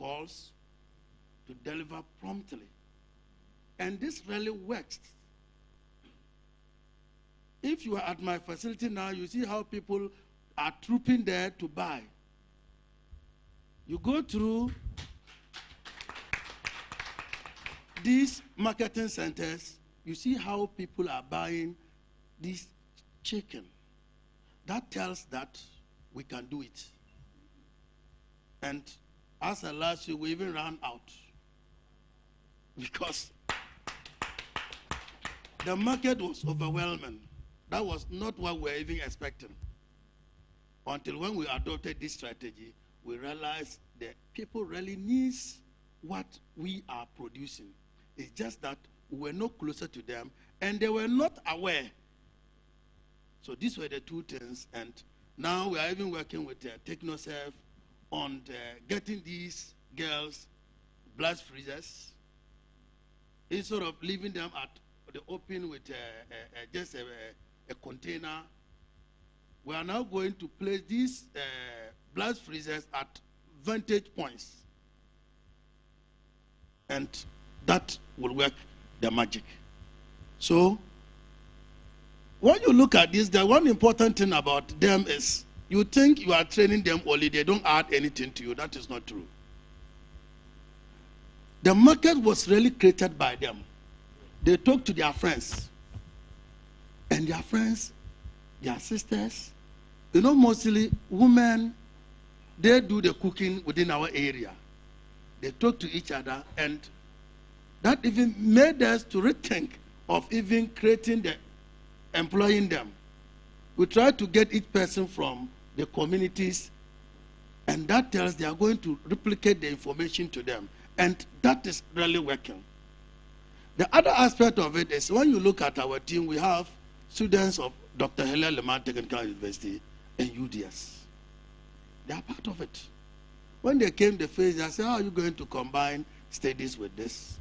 calls to deliver promptly. And this really works. If you are at my facility now, you see how people are trooping there to buy. You go through these marketing centers, you see how people are buying this chicken. That tells that we can do it. And as a last week, we even ran out because the market was overwhelming. That was not what we were even expecting. Until when we adopted this strategy, we realized that people really need what we are producing. It's just that we were not closer to them, and they were not aware. So these were the two things, and now we are even working with TechnoServe on getting these girls blast freezers, instead of leaving them at the open with just a container. We are now going to place these blast freezers at vantage points, and that will work the magic. So when you look at this, the one important thing about them is you think you are training them only, they don't add anything to you. That is not true. The market was really created by them. They talk to their friends, and their friends, their sisters, you know, mostly women, they do the cooking within our area. They talk to each other, and that even made us to rethink of even employing them. We try to get each person from the communities, and that tells they are going to replicate the information to them, and that is really working. The other aspect of it is when you look at our team, we have students of Dr. Helen Lehman Technical University and UDS. They are part of it. When they came the phase, I said, how are you going to combine studies with this?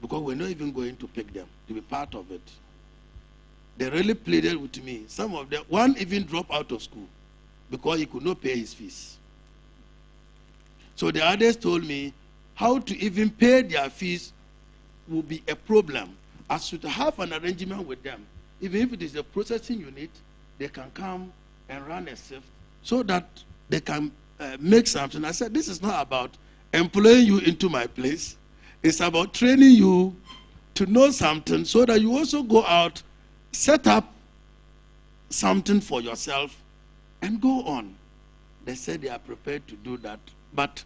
Because we're not even going to pick them to be part of it. They really pleaded with me. Some of them, one even dropped out of school because he could not pay his fees. So the others told me how to even pay their fees will be a problem. I should have an arrangement with them. Even if it is a processing unit, they can come and run a shift so that they can make something. I said, this is not about employing you into my place. It's about training you to know something so that you also go out, set up something for yourself, and go on. They said they are prepared to do that. But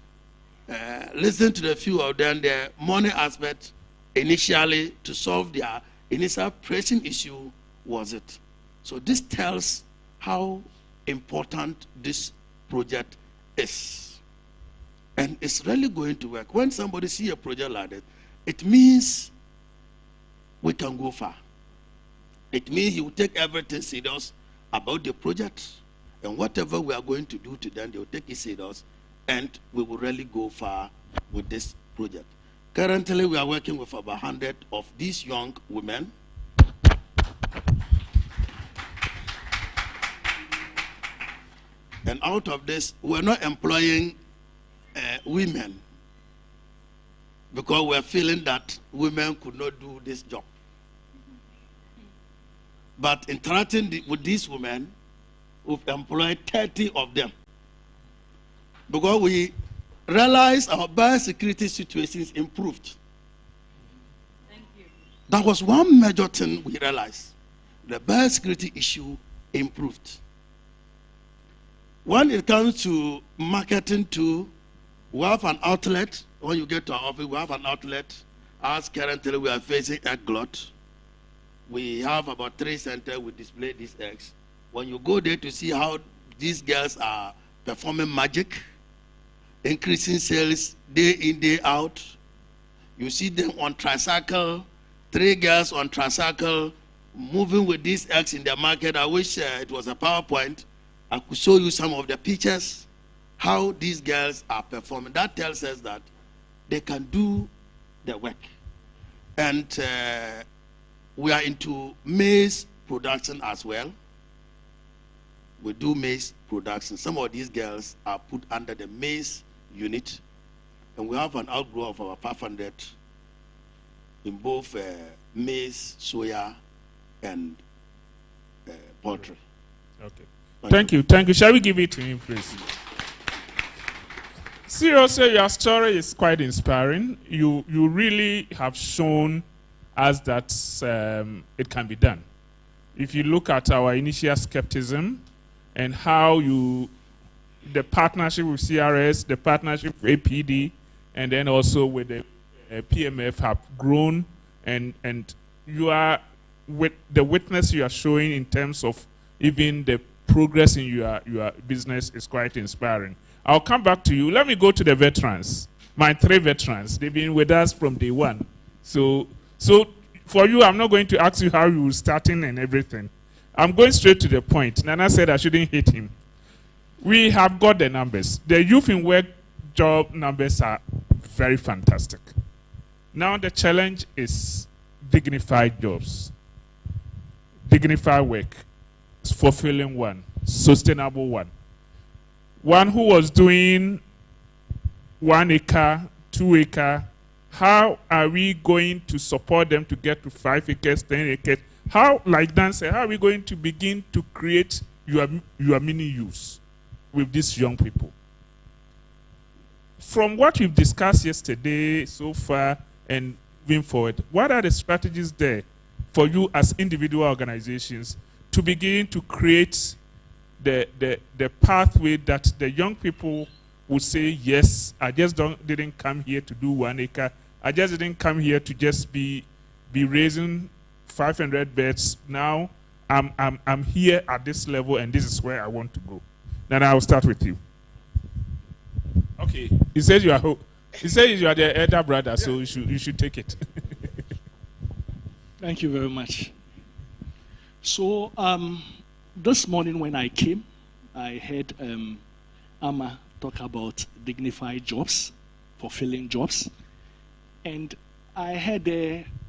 listen to the few of them, the money aspect initially to solve their initial pressing issue was it. So this tells how important this project is. And it's really going to work. When somebody sees a project like that, it means we can go far. It means he will take everything serious about the project, and whatever we are going to do to them, they will take it serious, and we will really go far with this project. Currently, we are working with about 100 of these young women. And out of this, we're not employing women because we're feeling that women could not do this job. But interacting with these women, we've employed 30 of them because we realized our biosecurity situations improved. Thank you. That was one major thing we realized. The biosecurity issue improved. When it comes to marketing too, we have an outlet. When you get to our office, we have an outlet. As currently we are facing egg glut. We have about 3 centers we display these eggs. When you go there to see how these girls are performing magic, increasing sales day in, day out, you see them on tricycle, 3 girls on tricycle, moving with these eggs in the market. I wish it was a PowerPoint. I could show you some of the pictures, how these girls are performing. That tells us that they can do the work. And we are into maize production as well. We do maize production. Some of these girls are put under the maize unit And we have an outgrow of our 500 in both maize, soya, and poultry. Okay. Thank you. Thank you. Shall we give it to him, please? Seriously, your story is quite inspiring. You really have shown us that it can be done. If you look at our initial skepticism and how the partnership with CRS, the partnership with APD, and then also with the PMF have grown, and you are with the witness you are showing in terms of even the progress in your business is quite inspiring. I'll come back to you. Let me go to the veterans. My 3 veterans. They've been with us from day one. So for you, I'm not going to ask you how you were starting and everything. I'm going straight to the point. Nana said I shouldn't hit him. We have got the numbers. The youth in work job numbers are very fantastic. Now the challenge is dignified jobs. Dignified work. Fulfilling one. Sustainable one. One who was doing 1 acre, 2 acre, how are we going to support them to get to 5 acres, 10 acres? How, like Dan said, how are we going to begin to create your mini use with these young people? From what we've discussed yesterday so far and moving forward, what are the strategies there for you as individual organizations to begin to create the pathway that the young people would say, yes, I just didn't come here to do 1 acre. I just didn't come here to just be raising 500 beds. Now I'm here at this level, and this is where I want to go. Then I'll start with you. Okay. He says you are the elder brother, so you should take it. Thank you very much. So this morning when I came, I heard Amma talk about dignified jobs, fulfilling jobs, and I had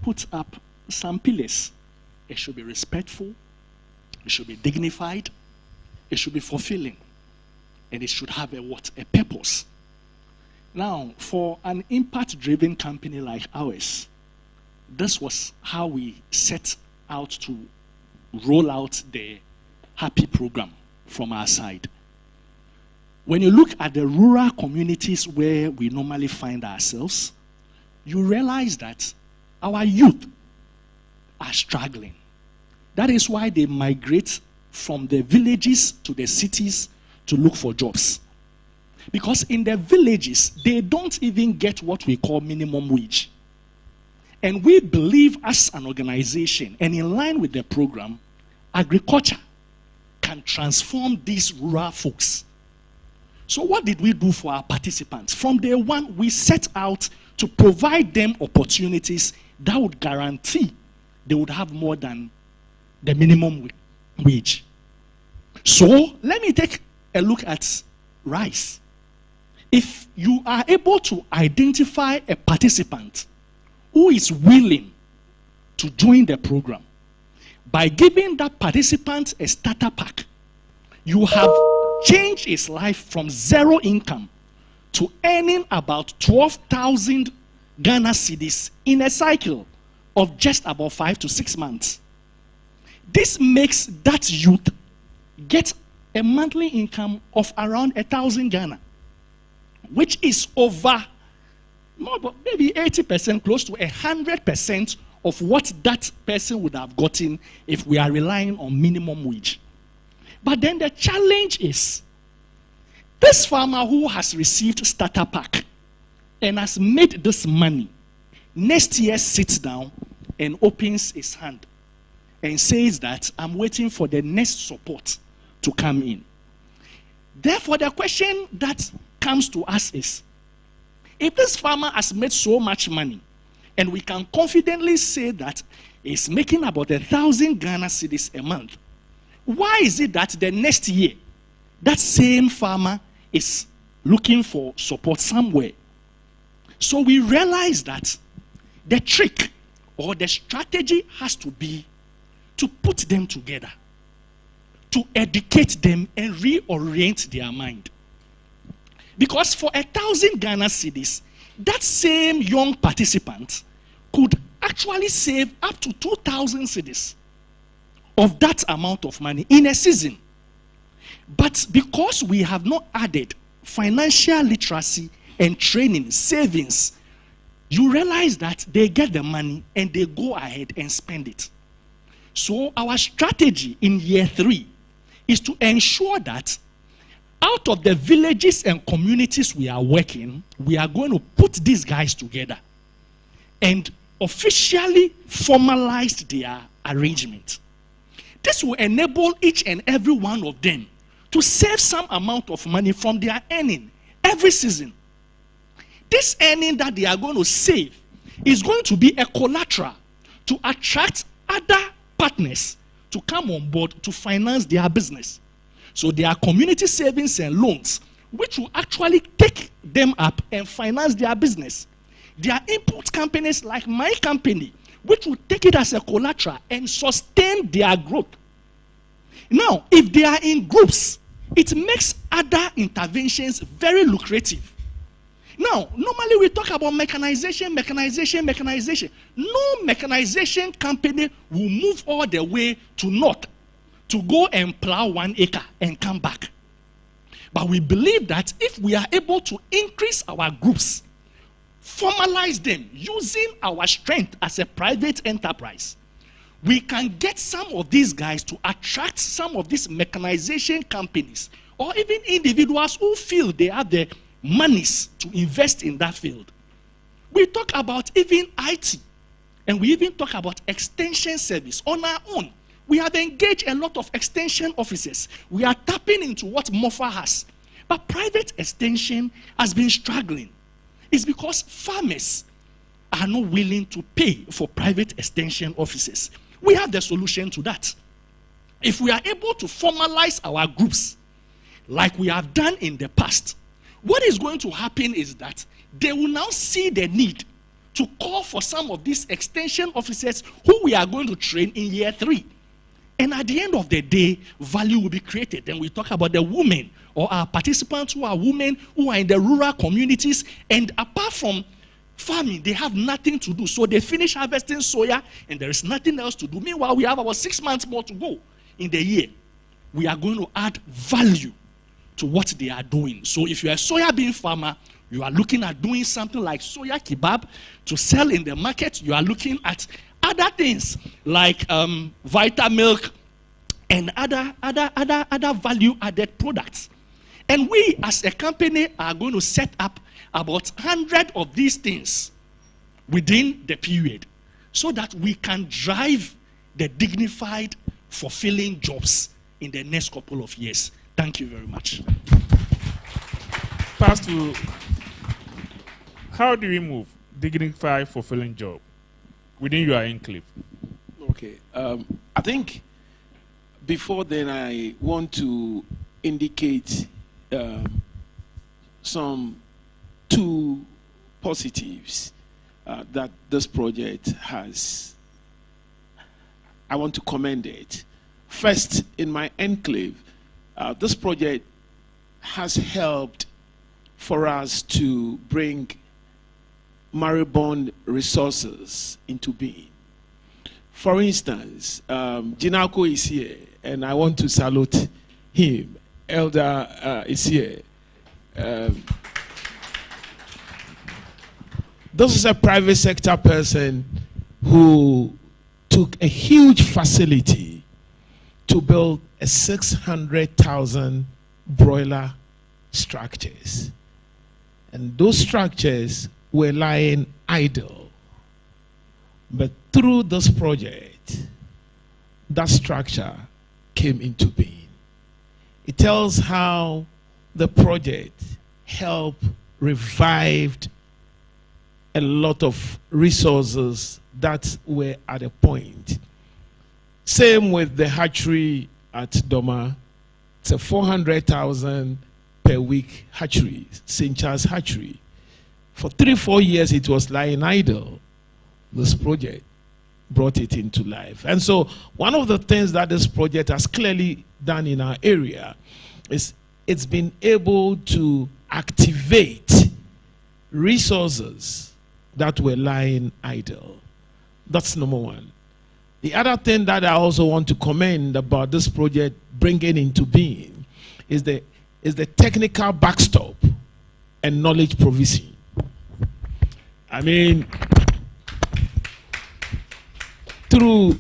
put up some pillars. It should be respectful, it should be dignified, it should be fulfilling, and it should have a purpose. Now, for an impact-driven company like ours, this was how we set out to roll out the Happy program from our side. When you look at the rural communities where we normally find ourselves, you realize that our youth are struggling. That is why they migrate from the villages to the cities to look for jobs. Because in the villages, they don't even get what we call minimum wage. And we believe as an organization, and in line with the program, agriculture can transform these rural folks. So what did we do for our participants? From day one, we set out to provide them opportunities that would guarantee they would have more than the minimum wage. So let me take a look at rice. If you are able to identify a participant who is willing to join the program, by giving that participant a starter pack, you have changed his life from 0 income to earning about 12,000 Ghana cedis in a cycle of just about 5 to 6 months. This makes that youth get a monthly income of around 1,000 Ghana, which is over maybe 80%, close to 100% of what that person would have gotten if we are relying on minimum wage. But then the challenge is, this farmer who has received starter pack and has made this money, next year sits down and opens his hand and says that I'm waiting for the next support to come in. Therefore, the question that comes to us is, if this farmer has made so much money, and we can confidently say that he's making about 1,000 Ghana cedis a month, why is it that the next year, that same farmer is looking for support somewhere? So we realize that the trick or the strategy has to be to put them together, to educate them and reorient their mind. Because for 1,000 Ghana cedis, that same young participant could actually save up to 2,000 cedis of that amount of money in a season. But because we have not added financial literacy and training, savings, you realize that they get the money and they go ahead and spend it. So our strategy in year 3 is to ensure that out of the villages and communities we are working, we are going to put these guys together and officially formalize their arrangement. This will enable each and every one of them to save some amount of money from their earning every season. This earning that they are going to save is going to be a collateral to attract other partners to come on board to finance their business. So there are community savings and loans which will actually take them up and finance their business. There are input companies like my company which will take it as a collateral and sustain their growth. Now, if they are in groups, it makes other interventions very lucrative. Now, normally we talk about mechanization. No mechanization company will move all the way to north to go and plow 1 acre and come back. But we believe that if we are able to increase our groups, formalize them using our strength as a private enterprise, we can get some of these guys to attract some of these mechanization companies or even individuals who feel they have the monies to invest in that field. We talk about even IT, and we even talk about extension service on our own. We have engaged a lot of extension officers. We are tapping into what MOFA has. But private extension has been struggling. It's because farmers are not willing to pay for private extension officers. We have the solution to that. If we are able to formalize our groups like we have done in the past, what is going to happen is that they will now see the need to call for some of these extension officers who we are going to train in year 3. And at the end of the day, value will be created. Then we talk about the women or our participants who are women who are in the rural communities. And apart from farming, they have nothing to do. So they finish harvesting soya and there is nothing else to do. Meanwhile, we have about 6 months more to go in the year. We are going to add value to what they are doing. So if you're a soya bean farmer, you are looking at doing something like soya kebab to sell in the market. You are looking at other things like Vitamilk and other value-added products. And we as a company are going to set up about 100 of these things within the period so that we can drive the dignified, fulfilling jobs in the next couple of years. Thank you very much. Pastor, how do we move dignified, fulfilling job within your enclave? Okay. I think before then I want to indicate some 2 positives that this project has. I want to commend it. First, in my enclave, this project has helped for us to bring maribond resources into being. For instance, Jinako is here, and I want to salute him. Elder is here. This is a private sector person who took a huge facility to build a 600,000 broiler structures. And those structures were lying idle. But through this project, that structure came into being. It tells how the project helped revived a lot of resources that were at a point. Same with the hatchery at Doma. It's a 400,000 per week hatchery, St. Charles Hatchery. For 3-4 years, it was lying idle. This project brought it into life. And so one of the things that this project has clearly done in our area is it's been able to activate resources that were lying idle. That's number one. The other thing that I also want to commend about this project bringing into being is the technical backstop and knowledge provision. I mean, through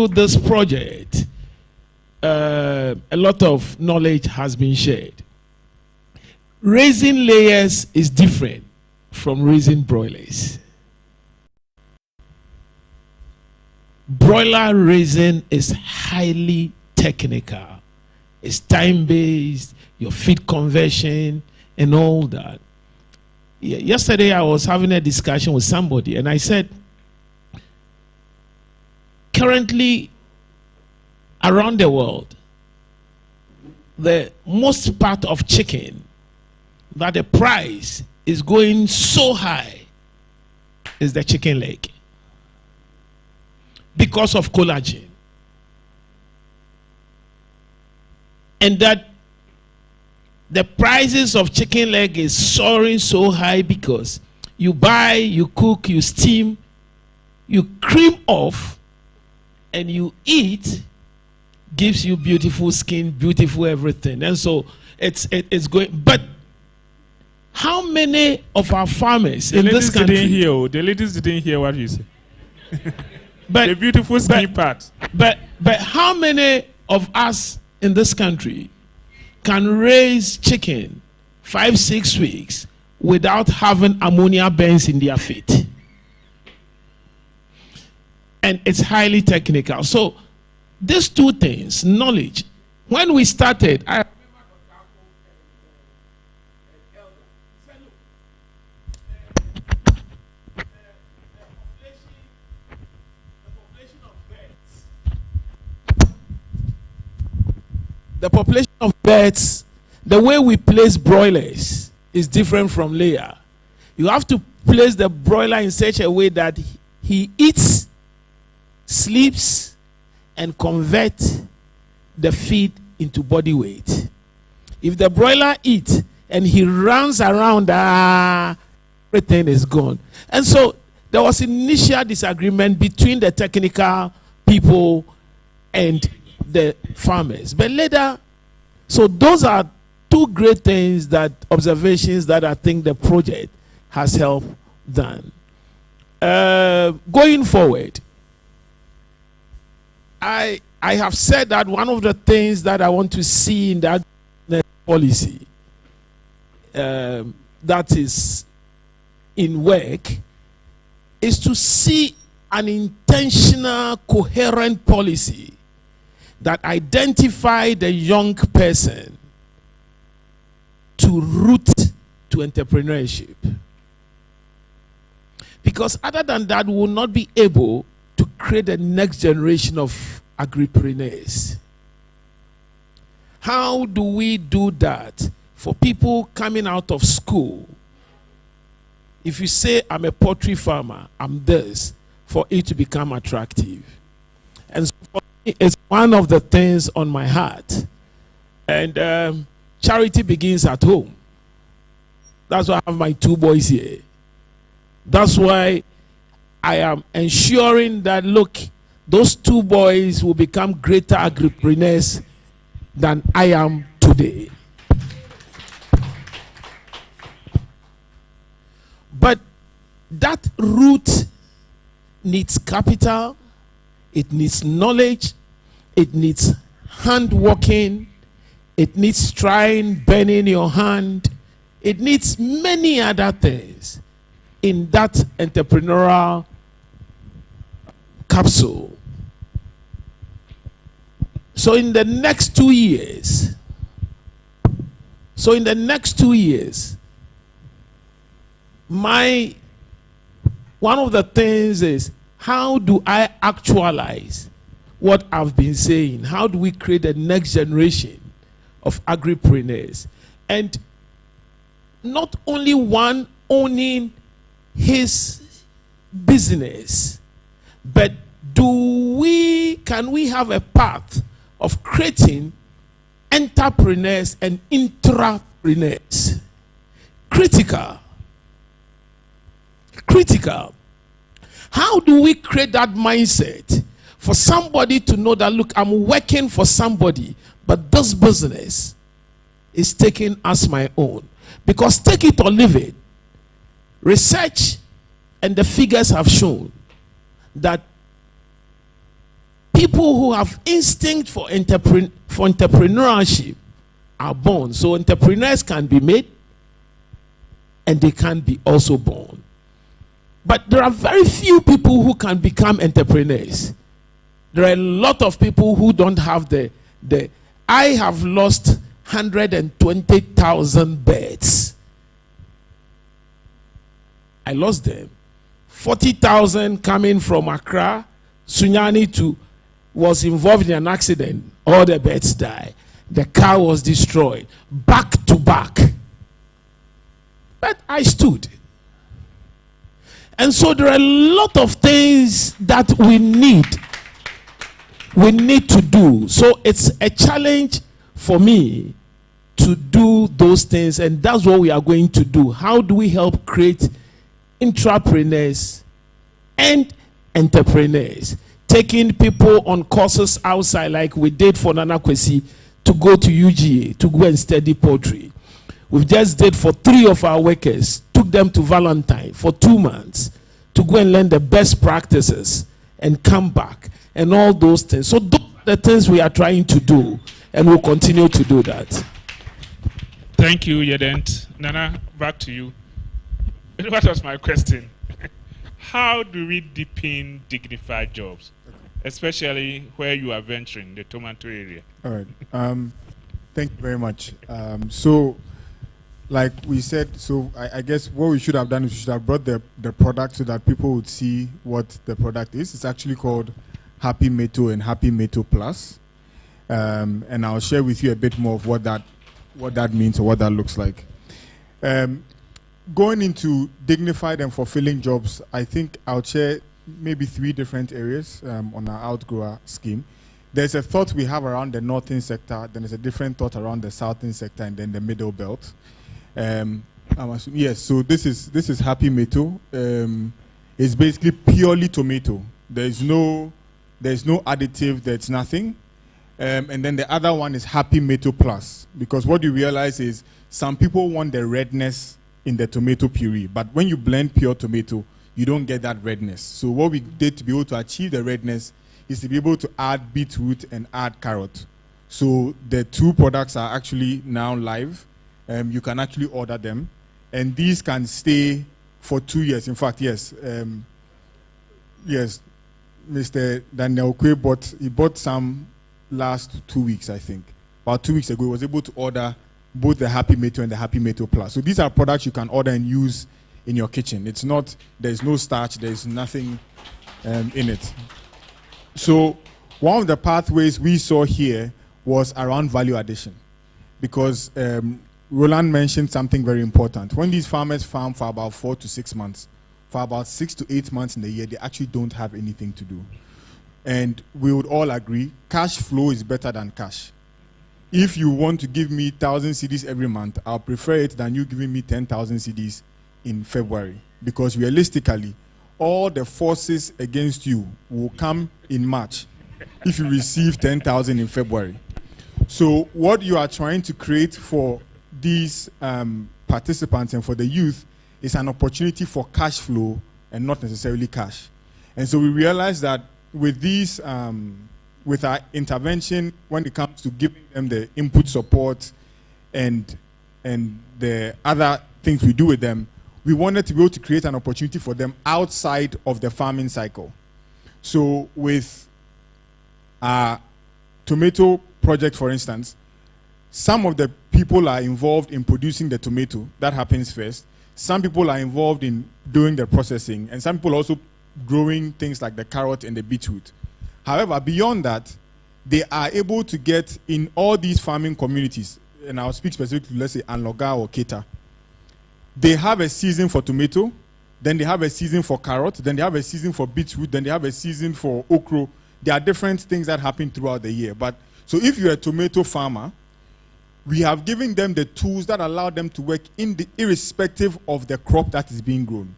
this project, a lot of knowledge has been shared. Raising layers is different from raising broilers. Broiler raising is highly technical. It's time-based, your feed conversion, and all that. Yesterday, I was having a discussion with somebody, and I said, currently, around the world, the most part of chicken that the price is going so high is the chicken leg because of collagen. And that the prices of chicken leg is soaring so high because you buy, you cook, you steam, you cream off, and you eat, gives you beautiful skin, beautiful everything. And so it's going. But how many of our farmers in this country? The ladies didn't hear what you said. But the beautiful skin part. But how many of us in this country can raise chicken 5-6 weeks without having ammonia burns in their feet? And it's highly technical. So these two things, knowledge. When we started, I the population of birds, the way we place broilers is different from layer. You have to place the broiler in such a way that he eats, sleeps, and converts the feed into body weight. If the broiler eats and he runs around, everything is gone. And so there was initial disagreement between the technical people and the farmers. But later, so those are two great things, that observations that I think the project has helped done. Going forward, I have said that one of the things that I want to see in that policy that is in work is to see an intentional, coherent policy that identify the young person to root to entrepreneurship. Because other than that, we will not be able to create the next generation of agripreneurs. How do we do that for people coming out of school? If you say, I'm a poultry farmer, I'm this, for it to become attractive. And so for me, it's one of the things on my heart. And charity begins at home. That's why I have my 2 boys here. That's why I am ensuring that, look, those 2 boys will become greater agripreneurs than I am today. But that route needs capital, it needs knowledge, it needs hand working, it needs trying, burning your hand, it needs many other things in that entrepreneurial capsule. So in the next 2 years, one of the things is, how do I actualize what I've been saying? How do we create the next generation of agripreneurs? And not only one owning his business, but can we have a path of creating entrepreneurs and intrapreneurs? Critical. critical. How do we create that mindset for somebody to know that, look, I'm working for somebody, but this business is taken as my own? Because take it or leave it, research and the figures have shown that people who have instinct for entrepreneurship are born. So entrepreneurs can be made and they can be also born. But there are very few people who can become entrepreneurs. There are a lot of people who don't have the I have lost 120,000 birds. I lost them. 40,000 coming from Accra, Sunyani was involved in an accident. All the birds died. The car was destroyed. Back to back. But I stood. And so there are a lot of things that we need to do. So it's a challenge for me to do those things, and that's what we are going to do. How do we help create entrepreneurs and entrepreneurs? Taking people on courses outside, like we did for Nana Kwesi, to go to UGA, to go and study poetry. We've just did for 3 of our workers, took them to Valentine for 2 months to go and learn the best practices and come back and all those things. So those are the things we are trying to do, and we'll continue to do that. Thank you, Yedent. Nana, back to you. What was my question? How do we deepen dignified jobs, especially where you are venturing, the tomato area? All right. Thank you very much. So, like we said, so I guess what we should have done is we should have brought the product so that people would see what the product is. It's actually called Happy Meto and Happy Meto Plus. And I'll share with you a bit more of what that means or what that looks like. Going into dignified and fulfilling jobs, I think I'll share maybe 3 different areas on our outgrower scheme. There's a thought we have around the northern sector, then there's a different thought around the southern sector, and then the middle belt. Yes, so this is Happy Meto. It's basically purely tomato. There's no additive, there's nothing. And then the other one is Happy Meto Plus, because what you realize is some people want the redness in the tomato puree, but when you blend pure tomato, you don't get that redness. So what we did to be able to achieve the redness is to be able to add beetroot and add carrot. So the 2 products are actually now live. You can actually order them, and these can stay for 2 years. In fact, yes, yes, Mr. Daniel Kwe bought some last 2 weeks, I think. About 2 weeks ago, he was able to order both the Happy Meto and the Happy Meto Plus. So these are products you can order and use in your kitchen. It's not, there's no starch, there's nothing in it. So one of the pathways we saw here was around value addition, because Roland mentioned something very important. When these farmers farm for about 4 to 6 months, for about 6 to 8 months in the year, they actually don't have anything to do. And we would all agree, cash flow is better than cash. If you want to give me 1,000 cedis every month, I'll prefer it than you giving me 10,000 cedis in February. Because realistically, all the forces against you will come in March if you receive 10,000 in February. So what you are trying to create for these participants and for the youth is an opportunity for cash flow and not necessarily cash. And so we realized that with these, with our intervention, when it comes to giving them the input support and the other things we do with them, we wanted to be able to create an opportunity for them outside of the farming cycle. So with our tomato project, for instance, some of the people are involved in producing the tomato. That happens first. Some people are involved in doing the processing, and some people also growing things like the carrot and the beetroot. However, beyond that, they are able to get in all these farming communities, and I'll speak specifically, let's say, Anloga or Keta. They have a season for tomato, then they have a season for carrot, then they have a season for beetroot, then they have a season for okra. There are different things that happen throughout the year. But so if you're a tomato farmer, we have given them the tools that allow them to work irrespective of the crop that is being grown.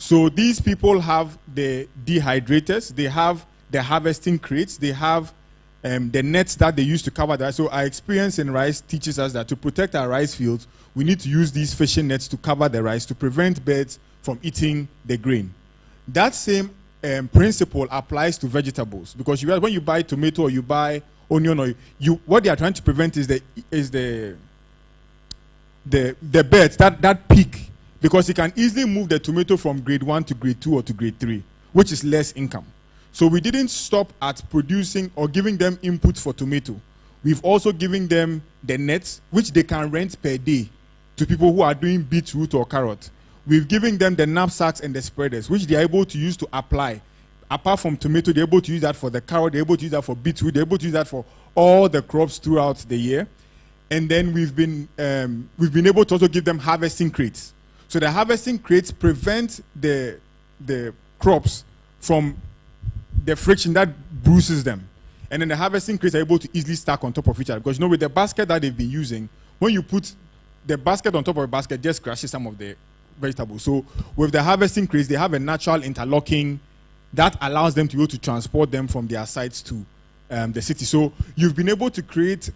So these people have the dehydrators, they have the harvesting crates, they have the nets that they use to cover that. So our experience in rice teaches us that to protect our rice fields, we need to use these fishing nets to cover the rice to prevent birds from eating the grain. That same principle applies to vegetables, because when you buy tomato or you buy onion, or what they are trying to prevent is the birds that peak, because you can easily move the tomato from grade 1 to grade 2 or to grade 3, which is less income. So we didn't stop at producing or giving them inputs for tomato. We've also given them the nets, which they can rent per day to people who are doing beetroot or carrot. We've given them the knapsacks and the spreaders, which they are able to use to apply. Apart from tomato, they're able to use that for the carrot, they're able to use that for beetroot, they're able to use that for all the crops throughout the year. And then we've been able to also give them harvesting crates. So the harvesting crates prevent the crops from the friction that bruises them. And then the harvesting crates are able to easily stack on top of each other. Because with the basket that they've been using, when you put the basket on top of a basket, just crashes some of the vegetables. So with the harvesting crates, they have a natural interlocking that allows them to be able to transport them from their sites to the city. So you've been able to create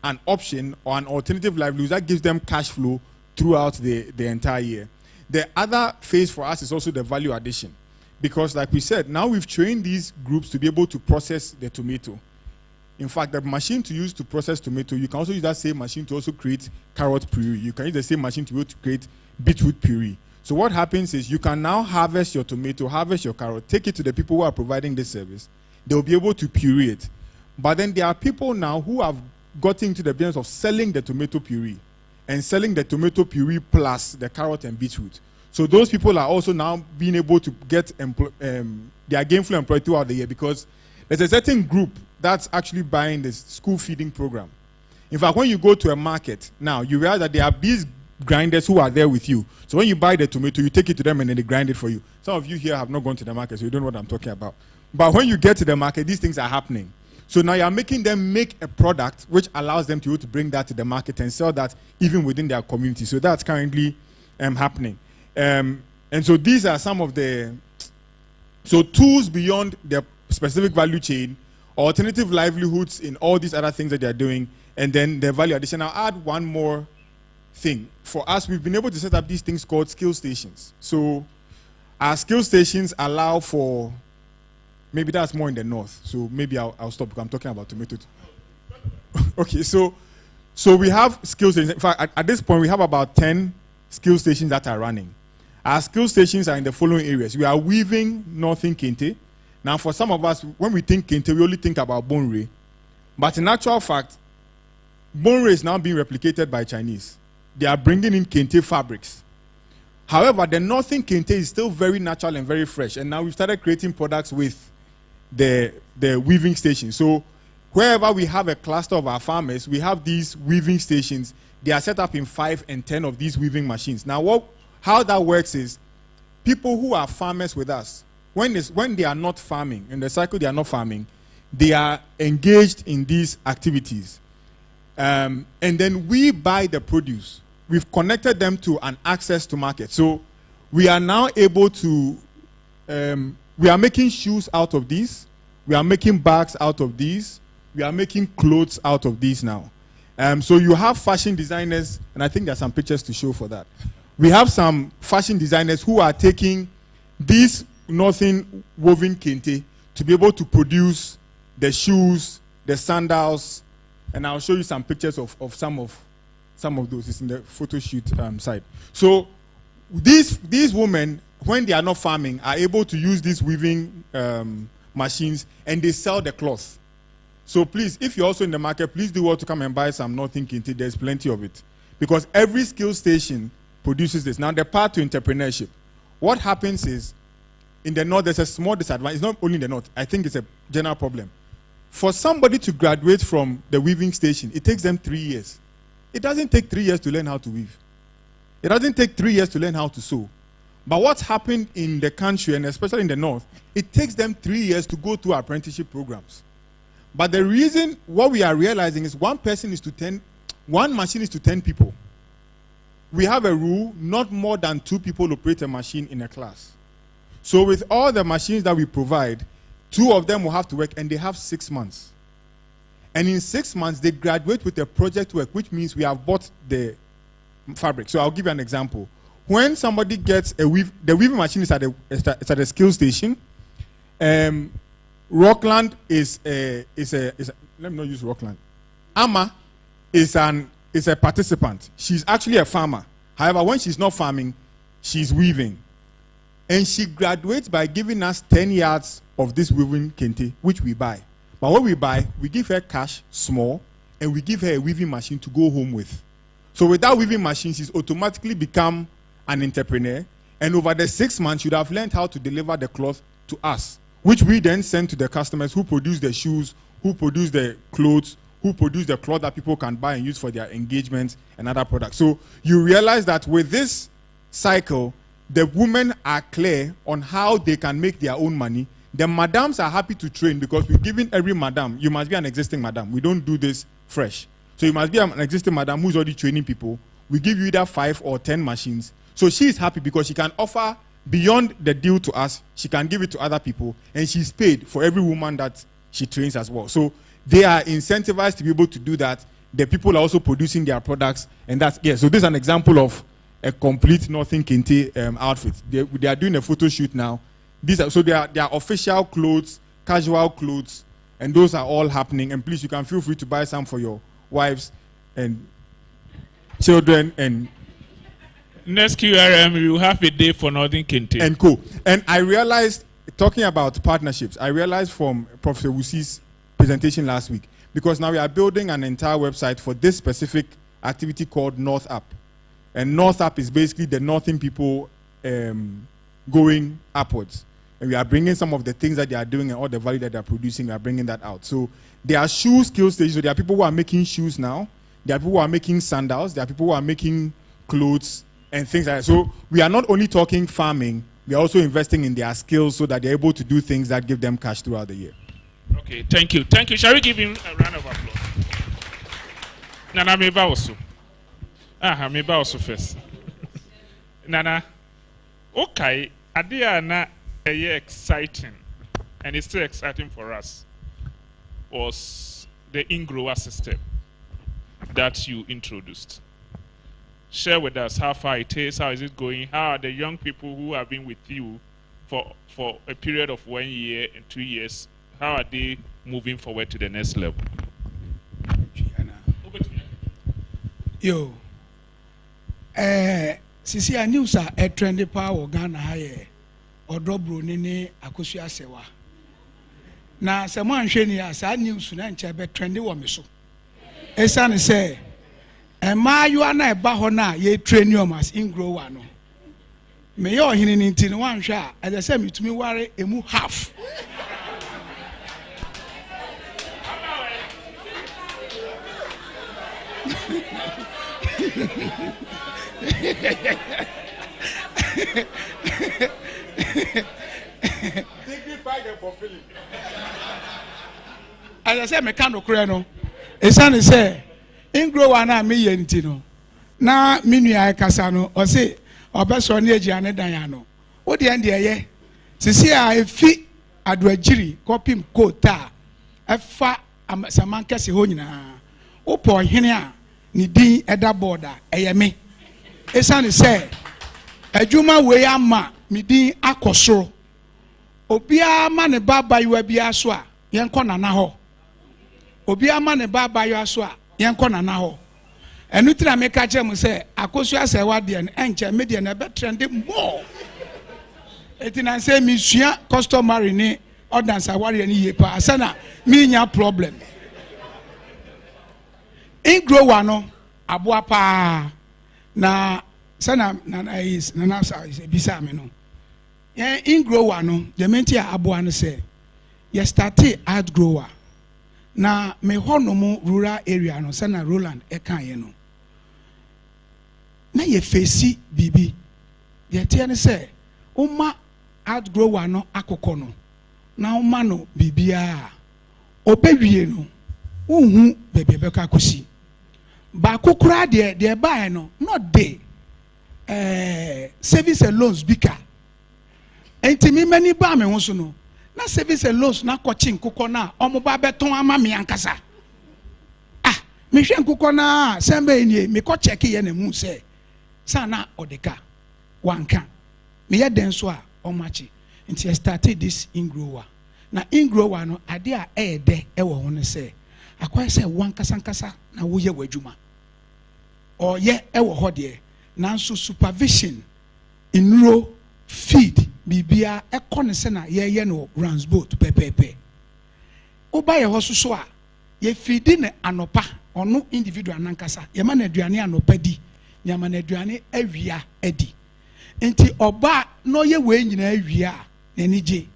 an option or an alternative livelihood that gives them cash flow throughout the entire year. The other phase for us is also the value addition. Because like we said, now we've trained these groups to be able to process the tomato. In fact, the machine to use to process tomato, you can also use that same machine to also create carrot puree. You can use the same machine to be able to create beetroot puree. So what happens is you can now harvest your tomato, harvest your carrot, take it to the people who are providing this service. They'll be able to puree it. But then there are people now who have gotten into the business of selling the tomato puree and selling the tomato puree plus the carrot and beetroot. So those people are also now being able to get they are gainfully employed throughout the year, because there's a certain group that's actually buying this school feeding program. In fact, when you go to a market now, you realize that there are these grinders who are there with you. So when you buy the tomato, you take it to them and then they grind it for you. Some of you here have not gone to the market, so you don't know what I'm talking about. But when you get to the market, these things are happening. So now you're making them make a product which allows them to be able to bring that to the market and sell that even within their community. So that's currently happening. And so these are some of the tools beyond the specific value chain, alternative livelihoods in all these other things that they're doing, and then the value addition. I'll add one more thing. For us, we've been able to set up these things called skill stations. So our skill stations allow for, maybe that's more in the north, so maybe I'll stop because I'm talking about tomato. Okay, so we have skill stations. In fact, at this point, we have about 10 skill stations that are running. Our skill stations are in the following areas. We are weaving northern kente. Now, for some of us, when we think kente, we only think about bonre. But in actual fact, bonre is now being replicated by Chinese. They are bringing in kente fabrics. However, the northern kente is still very natural and very fresh. And now we've started creating products with the weaving stations. So wherever we have a cluster of our farmers, we have these weaving stations. They are set up in 5 and 10 of these weaving machines. Now, how that works is, people who are farmers with us, when they are not farming, in the cycle they are not farming, they are engaged in these activities. And then we buy the produce. We've connected them to an access to market. So we are now able to, we are making shoes out of these. We are making bags out of these. We are making clothes out of these now. So you have fashion designers, and I think there are some pictures to show for that. We have some fashion designers who are taking these northern woven kente to be able to produce the shoes, the sandals, and I'll show you some pictures of some of those. It's in the photo shoot side. So these women, when they are not farming, are able to use these weaving machines, and they sell the cloth. So please, if you're also in the market, please do well to come and buy some northern kente. There's plenty of it, because every skill station produces this. Now, the path to entrepreneurship. What happens is, in the north, there's a small disadvantage. It's not only in the north. I think it's a general problem. For somebody to graduate from the weaving station, it takes them 3 years. It doesn't take 3 years to learn how to weave. It doesn't take 3 years to learn how to sew. But what's happened in the country, and especially in the north, it takes them 3 years to go through apprenticeship programs. But the reason, what we are realizing is one machine is to 10 people. We have a rule, not more than 2 people operate a machine in a class. So with all the machines that we provide, 2 of them will have to work, and they have 6 months. And in 6 months, they graduate with a project work, which means we have bought the fabric. So I'll give you an example. When somebody gets the weaving machine is at a skill station. Rockland is a let me not use Rockland. Amma is a participant. She's actually a farmer. However, when she's not farming, she's weaving. And she graduates by giving us 10 yards of this weaving kente, which we buy. But when we buy, we give her cash small, and we give her a weaving machine to go home with. So with that weaving machine, she's automatically become an entrepreneur. And over the 6 months, she would have learned how to deliver the cloth to us, which we then send to the customers who produce the shoes, who produce the clothes, who produce the cloth that people can buy and use for their engagements and other products. So you realize that with this cycle, the women are clear on how they can make their own money. The madams are happy to train because we're giving every madam, you must be an existing madam. We don't do this fresh. So you must be an existing madam who's already training people. We give you either 5 or 10 machines. So she's happy because she can offer beyond the deal to us. She can give it to other people, and she's paid for every woman that she trains as well. So they are incentivized to be able to do that. The people are also producing their products, and that's, yeah. So this is an example of a complete Northern Kente outfit. They are doing a photo shoot now. These are, so they are official clothes, casual clothes, and those are all happening. And please, you can feel free to buy some for your wives and children and next QRM, you have a day for Northern Kente and co. And I realized, talking about partnerships, I realized from Professor Wusi's presentation last week, because now we are building an entire website for this specific activity called North Up. And North Up is basically the Northern people going upwards. And we are bringing some of the things that they are doing and all the value that they are producing, we are bringing that out. So there are shoe skill stations. So there are people who are making shoes now. There are people who are making sandals. There are people who are making clothes and things like that. So we are not only talking farming, we are also investing in their skills so that they're able to do things that give them cash throughout the year. Okay, thank you. Thank you. Shall we give him a round of applause? Nana, maybe also. Maybe also first. Nana, okay, idea na exciting, and it's still exciting for us, was the in-grower system that you introduced. Share with us how far it is, how is it going, how are the young people who have been with you for a period of 1 year and 2 years, how are they moving forward to the next level? Yo, sisi a news a trendy power Ghana haye odobro nene akosua sewa na se mo anhwe ni asa news na nche be trendy wo me so esa ne se emayu ana eba ho na ye trainium as in grower no me ye ohini ni nti no wanhwe a eze se metumi ware emu half Dignified and fulfilling. As I say, mechanical no. Esane say, in grow na me ye nti no. Na minua kasa no, o say obeso na agiane dan no. Wo de ende ye. Sisi a efi adoagiri kopim kota. Efa samankese ho nyina. Wo po hene a ni din eda border eyeme. Esane say adwuma we ama mi din akosoro. Obia ma ne baba yiwa bia so a yenko nana ho. Obia ma ne baba yiwa so a yenko nana ho. Enu tira me ka chem say akosu asewa de en enche me de na be trend more. Etina say mi sua customary ni orders aware ni ye pa asana mi nya problem. In grow no aboa pa na sana na is na sa bisa me no. In grower no, the menti aboa no say, ye started ad grower. Na me ho no mu rural area no, sana Roland ekan ye no. Na ye face bibi. Ye tie ne say, uma ad grower no akoko no. Na uma no bibia. Obewie no. Unhu bebe beka kosi. Ba kokura de buy no, not dey. Savings and loans bika. enti mi mani ba me ho so no na service and loans na kochi nkukọ na omo ba beton ama me ankasa ah me hwe nkukọ na sembe ni me ko check ye na mu se sa na odeka wanka me ye den so a omachi nti I started this ingrower na ingrower no ade a ede e wo ho ne se akwai se wankasa nkasa na wo ye wadwuma o ye e wo ho de nanso supervision inro feed bibia ekone se na ye no runs boat pepepe oba ye hososo a ye feed ne anopa ono individual nankasa ye ma na aduane anopa di ye ma na aduane awia adi enti oba no ye we nyina awia na nije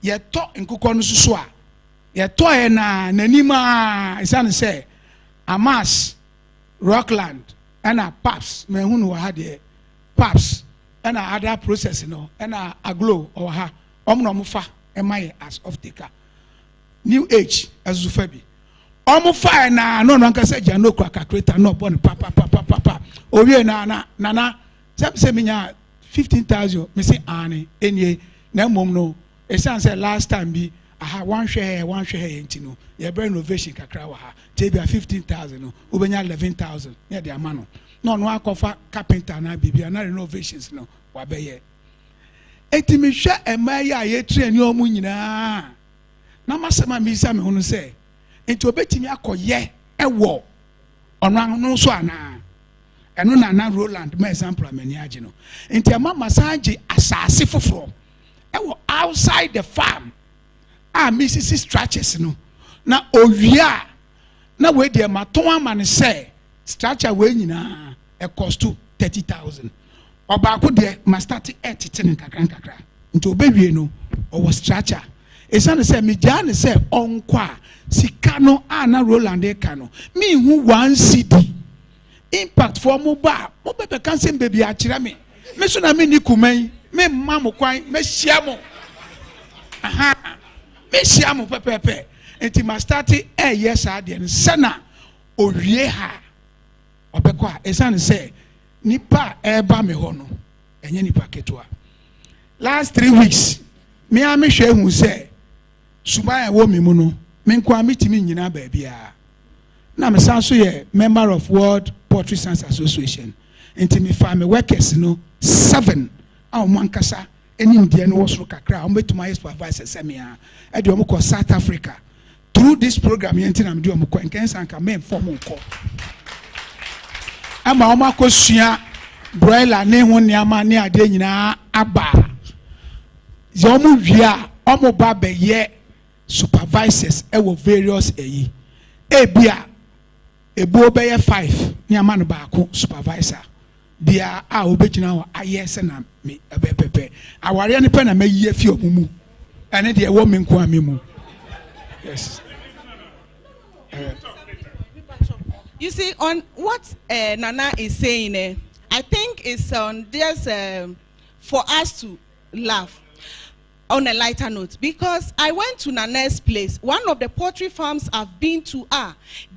ye to nkukọ no soso a ye to e na nanima isane se Amas Rockland and Paps me hu no ha de Paps and other process no and aglo or ha omnomufa emaye as of taker new age as ufabi omufa na no nka se ja no kwaka creator no born papa owie na se minya 15,000 me say ane enie na mom no e say last time bi aha one share ntino ye bre innovation kakra wa ha tebia 15,000 no ubenya 11,000 ye de amano no akofa carpenter na bibia na renovations no wabeye etimi hwe emaya a ye train omu nyina na masema mi sa me hunu se enti obetimi akoye ewo ono no so ana eno na Roland ma example amani age no enti ama masaje asase foforo ewo outside the farm Mrs. Structures no na owia na we de maton amane se structure we nyina e cost 30,000 oba ko de ma start etete nkakra nti obewie no o structure esane se me gya ne se onkwa sika no na Roland e ka no me hu 1 cedi impact for mo ba mo bebe kan se baby a kire me so na me ni kuman me ma mo kwan me hia mo aha me hia mo pepepe enti ma start yes ade no sana owie ha obekọ a esane se nipa eba me ho no enye nipa ketua last 3 weeks me a me hwe hu se suban e wo me mu no me nkwa metimi nyina ba bia na me san so ye member of World Poultry Science Association enti me fa me workers no 7 a mo ankasa enim de no wosoro kakra o betuma yes supervisor semia e de o mo ko South Africa through this program yenti na me de o mo ko enkensan ka me inform nko ama o ma ko sua broiler ne ho ne ama ne ade nyina aba yo mo wia o mo ba be ye supervisors e wo various ebia ebo be ye 5 ne ama no ba ko supervisor dia a obegina ho ayese na me ebepepe aware ne pe na mayi afi omumu ene de wo me nko amemu yes. You see, on what Nana is saying, I think it's just for us to laugh on a lighter note. Because I went to Nana's place. One of the poultry farms I've been to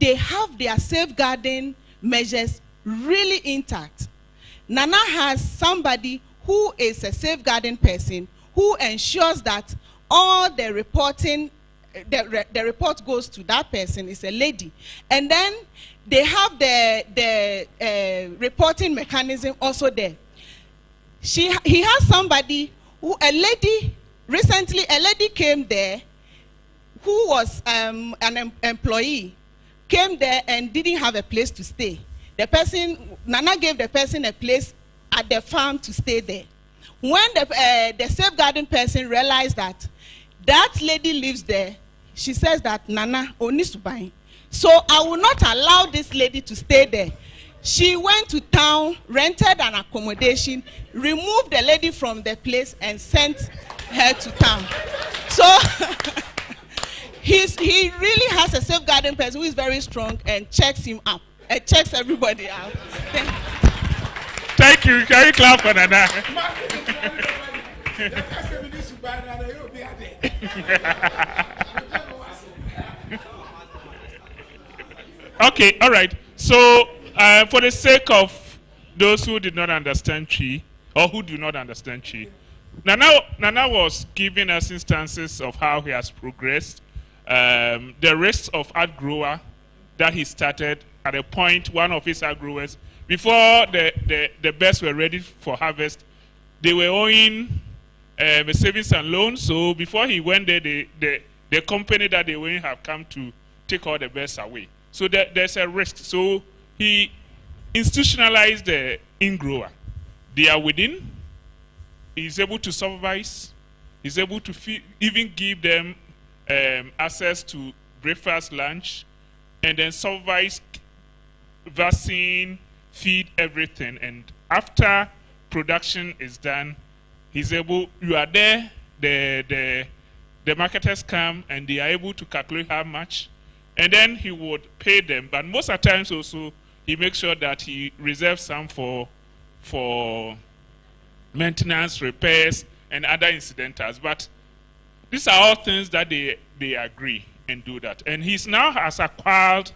they have their safeguarding measures really intact. Nana has somebody who is a safeguarding person who ensures that all the reporting, the report goes to that person. Is a lady. And then they have the reporting mechanism also there. He has somebody who, recently a lady came there who was an employee, came there and didn't have a place to stay. The person, Nana gave the person a place at the farm to stay there. When the safeguarding person realized that that lady lives there, she says that Nana needs to buy. So I will not allow this lady to stay there. She went to town, rented an accommodation, removed the lady from the place and sent her to town. So he really has a safeguarding person who is very strong and checks him up. Checks everybody out. Thank you. Can you clap for Nana? Okay, all right. So, for the sake of those who did not understand Chi, or who do not understand Chi, Nana was giving us instances of how he has progressed. The rest of art grower that he started at a point, one of his art growers, before the birds were ready for harvest, they were owing a savings and loans. So before he went there, the company that they were in have come to take all the birds away. So there's a risk. So he institutionalized the in-grower. They are within. He's able to supervise. He's able to even give them access to breakfast, lunch, and then supervise, vaccine, feed, everything. And after production is done, he's able, you are there, the marketers come and they are able to calculate how much, and then he would pay them. But most of the times also, he makes sure that he reserves some for maintenance, repairs, and other incidentals. But these are all things that they agree and do that. And he's now has acquired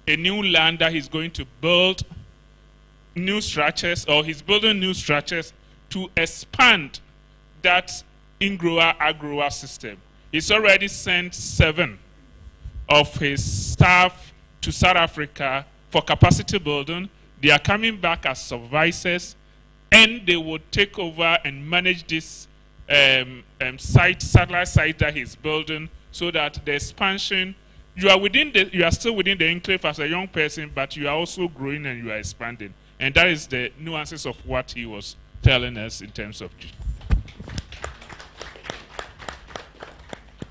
a new land that he's going to build new structures, or he's building new structures to expand that in-grower, out-grower system. He's already sent 7 of his staff to South Africa for capacity building. They are coming back as supervisors, and they will take over and manage this satellite site that he's building, so that the expansion, you are still within the enclave as a young person, but you are also growing and you are expanding. And that is the nuances of what he was telling us in terms of.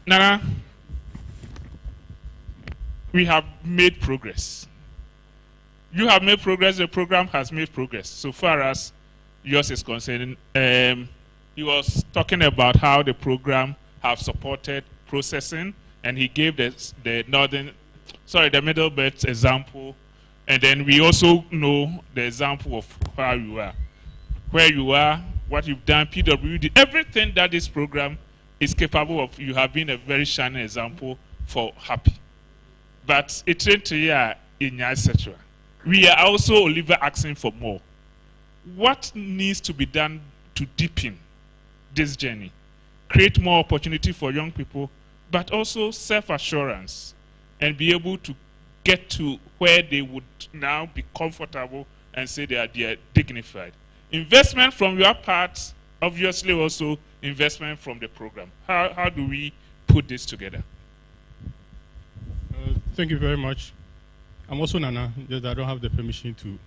Nana, we have made progress. You have made progress, the program has made progress. So far as yours is concerned, he was talking about how the program have supported processing, and he gave the middle belt example. And then we also know the example of where you are, what you've done, PWD, everything that this program is capable of. You have been a very shining example for Happy. But it's in etc. We are also, Oliver, asking for more. What needs to be done to deepen this journey? Create more opportunity for young people, but also self-assurance, and be able to get to where they would now be comfortable and say they are dignified. Investment from your part, obviously also investment from the program. How do we put this together? Thank you very much. I'm also Nana, just I don't have the permission to.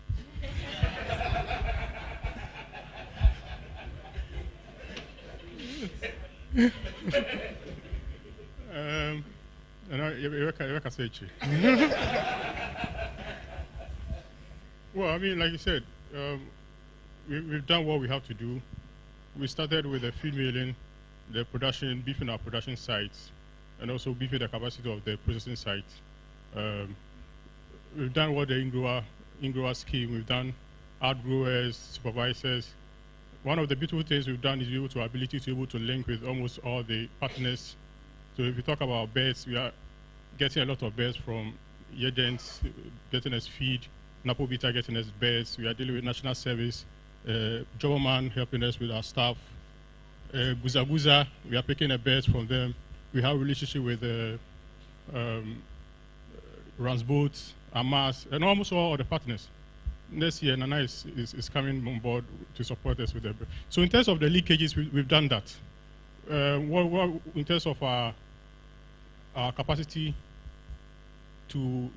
Well, I mean, like you said, we've done what we have to do. We started with the feed milling, the production, beefing our production sites, and also beefing the capacity of the processing sites. We've done what the in-grower scheme, we've done outgrowers, supervisors. One of the beautiful things we've done is our ability to be able to link with almost all the partners. So if you talk about birds, we are getting a lot of birds from Yedens, getting us feed, Napo Vita getting us birds. We are dealing with National Service, Joberman helping us with our staff. Guza Guza, we are picking the birds from them. We have a relationship with Ransboat, Amas, and almost all the partners. Next year, Nana is coming on board to support us with the. So in terms of the leakages, we've done that. In terms of our capacity to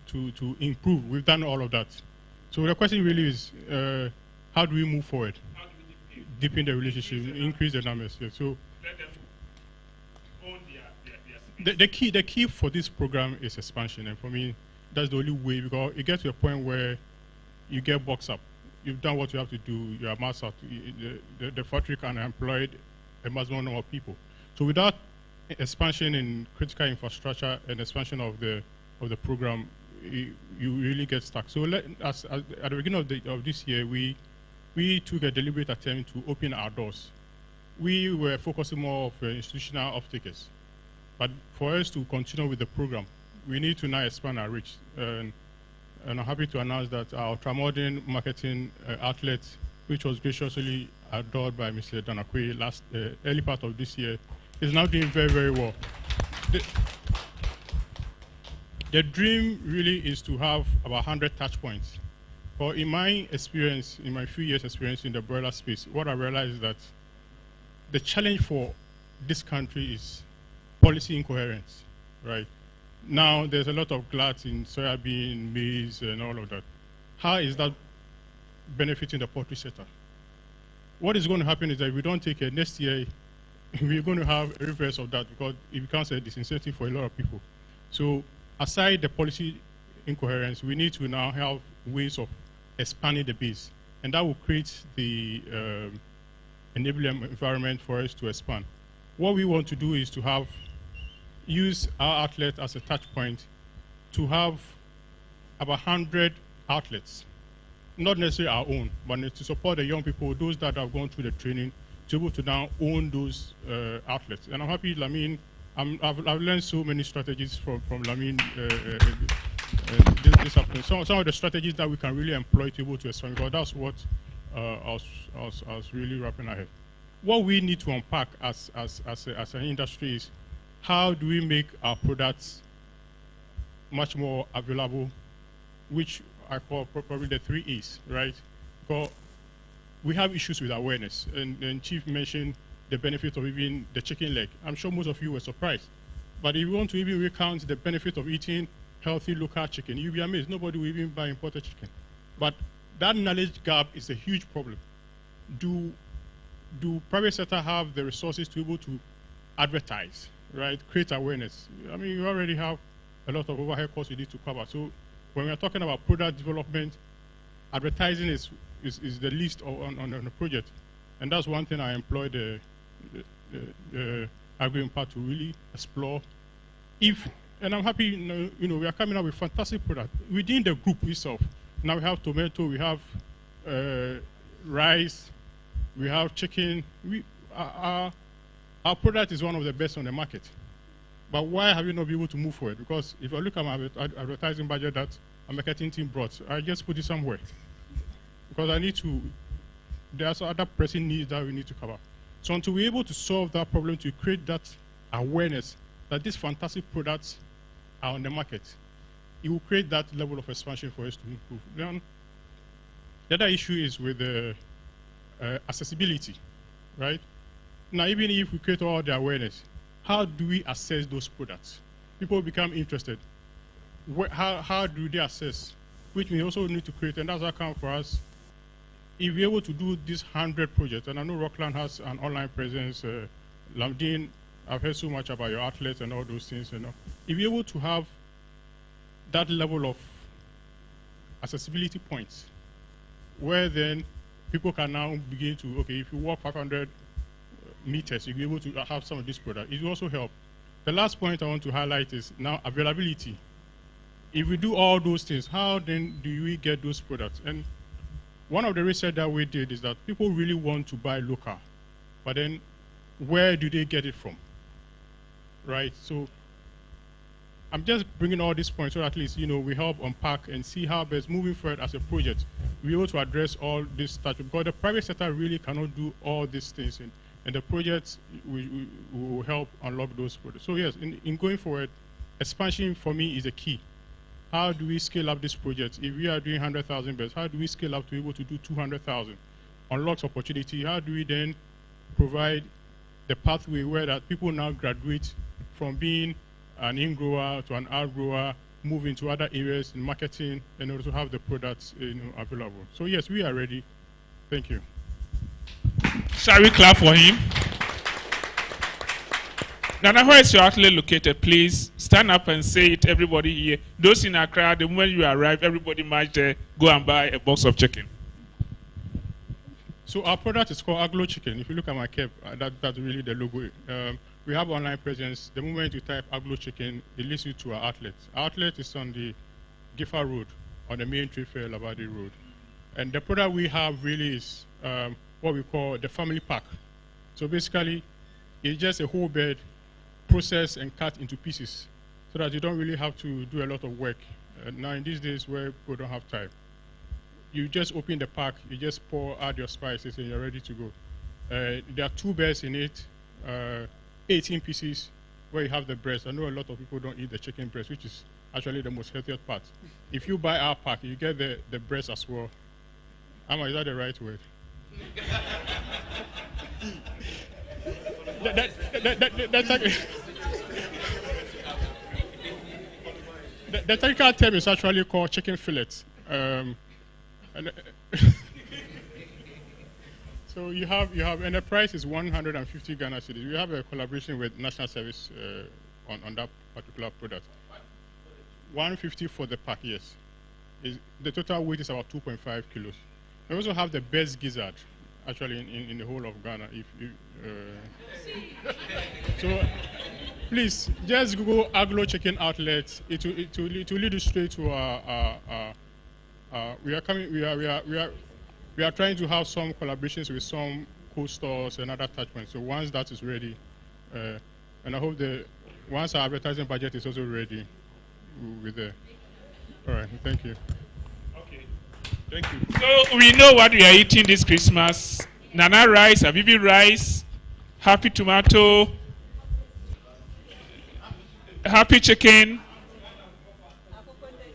improve, we've done all of that. So the question really is, how do we move forward? Deepen the relationship, increase the numbers. Yeah. So the key for this program is expansion, and for me, that's the only way, because it gets to a point where you get boxed up. You've done what you have to do. You are maxed out. The factory can employ a maximum number of people. So without expansion in critical infrastructure and expansion of the program, you really get stuck. So at the beginning of this year, we took a deliberate attempt to open our doors. We were focusing more on institutional off-takers. But for us to continue with the program, we need to now expand our reach. And I'm happy to announce that our ultramodern marketing outlet which was graciously adored by Mr. Danakwe last early part of this year, is now doing very, very well. The dream really is to have about 100 touch points. But in my experience, in my few years' experience in the broiler space, what I realized is that the challenge for this country is policy incoherence, right? Now, there's a lot of glut in soybean, maize, and all of that. How is that benefiting the poultry sector? What is going to happen is that if we don't take it next year, we're going to have a reverse of that because it becomes a disincentive for a lot of people. So aside the policy incoherence, we need to now have ways of expanding the base. And that will create the enabling environment for us to expand. What we want to do is to use our outlet as a touch point to have about 100 outlets, not necessarily our own, but to support the young people, those that have gone through the training, to be able to now own those outlets. And I'm happy, Lamin, I've learned so many strategies from Lamin this afternoon. Some of the strategies that we can really employ to be able to expand, because that's what I was really wrapping ahead. What we need to unpack as an industry is how do we make our products much more available, which I call probably the 3 E's, right? Because we have issues with awareness, and Chief mentioned the benefit of even the chicken leg. I'm sure most of you were surprised. But if you want to even recount the benefit of eating healthy local chicken, you'll be amazed. Nobody will even buy imported chicken. But that knowledge gap is a huge problem. Do private sector have the resources to be able to advertise, right? Create awareness. I mean, you already have a lot of overhead costs you need to cover. So when we're talking about product development, advertising is the least on the project. And that's one thing I employ the agri-impact to really explore. And I'm happy, we are coming up with fantastic products within the group itself. Now we have tomato, we have rice, we have chicken. Our product is one of the best on the market. But why have you not been able to move forward? Because if I look at my advertising budget that a marketing team brought, I just put it somewhere. Because there's other pressing needs that we need to cover. So until we're able to solve that problem, to create that awareness that these fantastic products are on the market, it will create that level of expansion for us to improve. Then, the other issue is with the accessibility, right? Now, even if we create all the awareness, how do we assess those products? People become interested. How do they assess? Which we also need to create, and that's our account for us. If we're able to do these 100 projects, and I know Rockland has an online presence, Lamdin, I've heard so much about your outlets and all those things. If you're able to have that level of accessibility points, where then people can now begin to, okay, if you walk 500 meters, you'll be able to have some of this product. It will also help. The last point I want to highlight is now availability. If we do all those things, how then do we get those products? And one of the research that we did is that people really want to buy local, but then where do they get it from, right? So I'm just bringing all these points so at least, we help unpack and see how best moving forward as a project, we're able to address all this stuff, because the private sector really cannot do all these things, and the projects will help unlock those projects. So yes, in going forward, expansion for me is a key. How do we scale up this project? If we are doing 100,000 beds, how do we scale up to be able to do 200,000? Unlocks opportunity. How do we then provide the pathway where that people now graduate from being an in-grower to an out-grower, move into other areas in marketing, and also have the products available. So yes, we are ready. Thank you. Shall we clap for him? Nana, where is your outlet located? Please stand up and say it, everybody here. Those in Accra, the moment you arrive, everybody might go and buy a box of chicken. So our product is called Aglo Chicken. If you look at my cap, that's really the logo. We have online presence. The moment you type Aglo Chicken, it leads you to our outlet. Our outlet is on the Gifford Road, on the main trade fair, Labadi Road. And the product we have really is what we call the family pack. So basically, it's just a whole bird processed and cut into pieces so that you don't really have to do a lot of work. Now in these days where people don't have time, you just open the pack, you just add your spices, and you're ready to go. There are 2 bears in it, 18 pieces, where you have the breast. I know a lot of people don't eat the chicken breast, which is actually the most healthiest part. If you buy our pack, you get the breast as well. Amma, is that the right word? The technical term is actually called chicken fillets. So you have, and the price is 150 Ghana cedis. We have a collaboration with National Service on that particular product. 150 for the pack, yes. The total weight is about 2.5 kilos. We also have the best gizzard, actually, in the whole of Ghana. So please, just Google Aglo Chicken Outlet. It will lead you straight to we are trying to have some collaborations with some cool stores and other touchpoints. So once that is ready, and I hope once our advertising budget is also ready, we'll be there. All right, thank you. Okay, thank you. So we know what we are eating this Christmas. Nana rice, Avivi rice, happy tomato, happy chicken,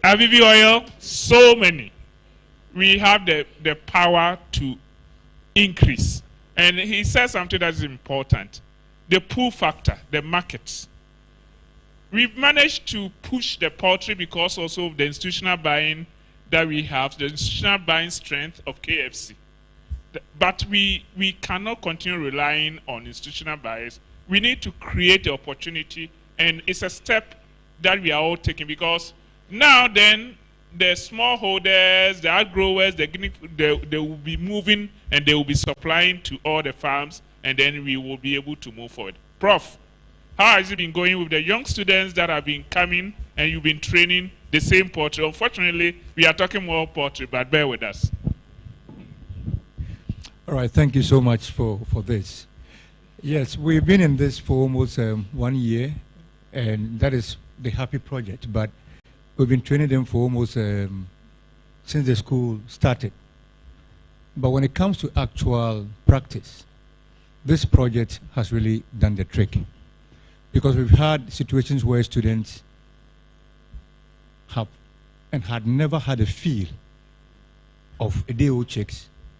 Avivi oil, so many. We have the power to increase. And he says something that is important. The pull factor, the markets. We've managed to push the poultry because also of the institutional buying that we have, the institutional buying strength of KFC. But we cannot continue relying on institutional buyers. We need to create the opportunity, and it's a step that we are all taking, because now then the smallholders, the outgrowers, they will be moving and they will be supplying to all the farms, and then we will be able to move forward. Prof, how has it been going with the young students that have been coming and you've been training the same poultry? Unfortunately, we are talking more poultry, but bear with us. All right, thank you so much for this. Yes, we've been in this for almost 1 year, and that is the Happy Project, but we've been training them for almost since the school started. But when it comes to actual practice, this project has really done the trick, because we've had situations where students have and had never had a feel of a day-old check,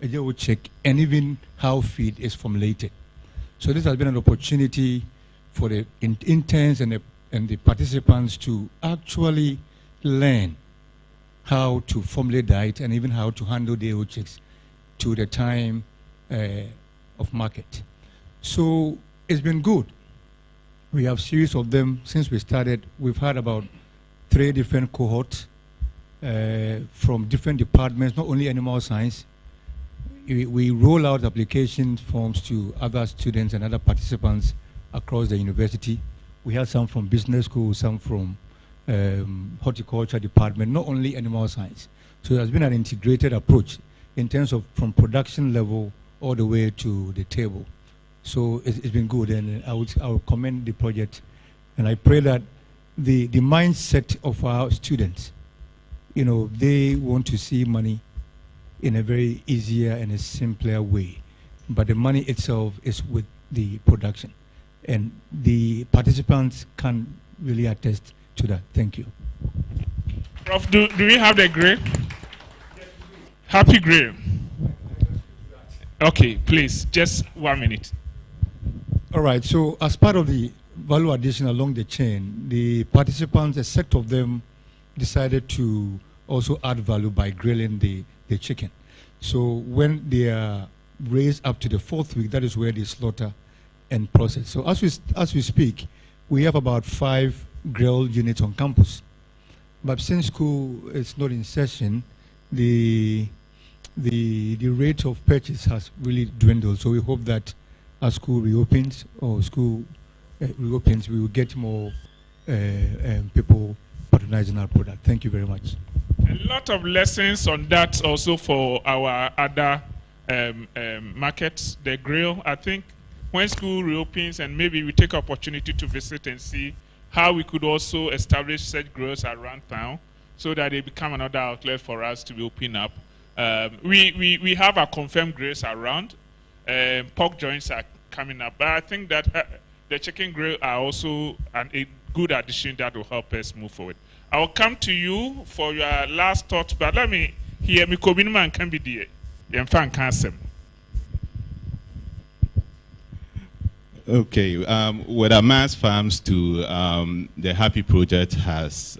and even how feed is formulated. So this has been an opportunity for the interns and the participants to actually learn how to formulate diet and even how to handle day-old chicks to the time of market. So it's been good. We have series of them since we started. We've had about 3 different cohorts from different departments, not only animal science. We roll out application forms to other students and other participants across the university. We had some from business school, some from horticulture department, not only animal science. So it has been an integrated approach in terms of from production level all the way to the table. So it's been good, and I would commend the project, and I pray that the mindset of our students, they want to see money in a very easier and a simpler way, but the money itself is with the production, and the participants can really attest to that. Thank you. Prof, do we have the grape? Happy grape. Okay, please, just 1 minute. All right, so as part of the value addition along the chain, the participants, a set of them decided to also add value by grilling the chicken. So when they are raised up to the 4th week, that is where they slaughter and process. So as we speak, we have about 5 grill units on campus. But since school is not in session, the rate of purchase has really dwindled. So we hope that as school reopens, we will get more people patronizing our product. Thank you very much. A lot of lessons on that also for our other markets, the grill. I think when school reopens, and maybe we take opportunity to visit and see how we could also establish such grills around town so that they become another outlet for us to be opening up. We have a confirmed grace around. Pork joints are coming up, but I think that the chicken grill are also a good addition that will help us move forward. I will come to you for your last thought, but let me hear me. Kobinman can be the Yemfan Kansem. Okay, with our mass farms to the Happy Project has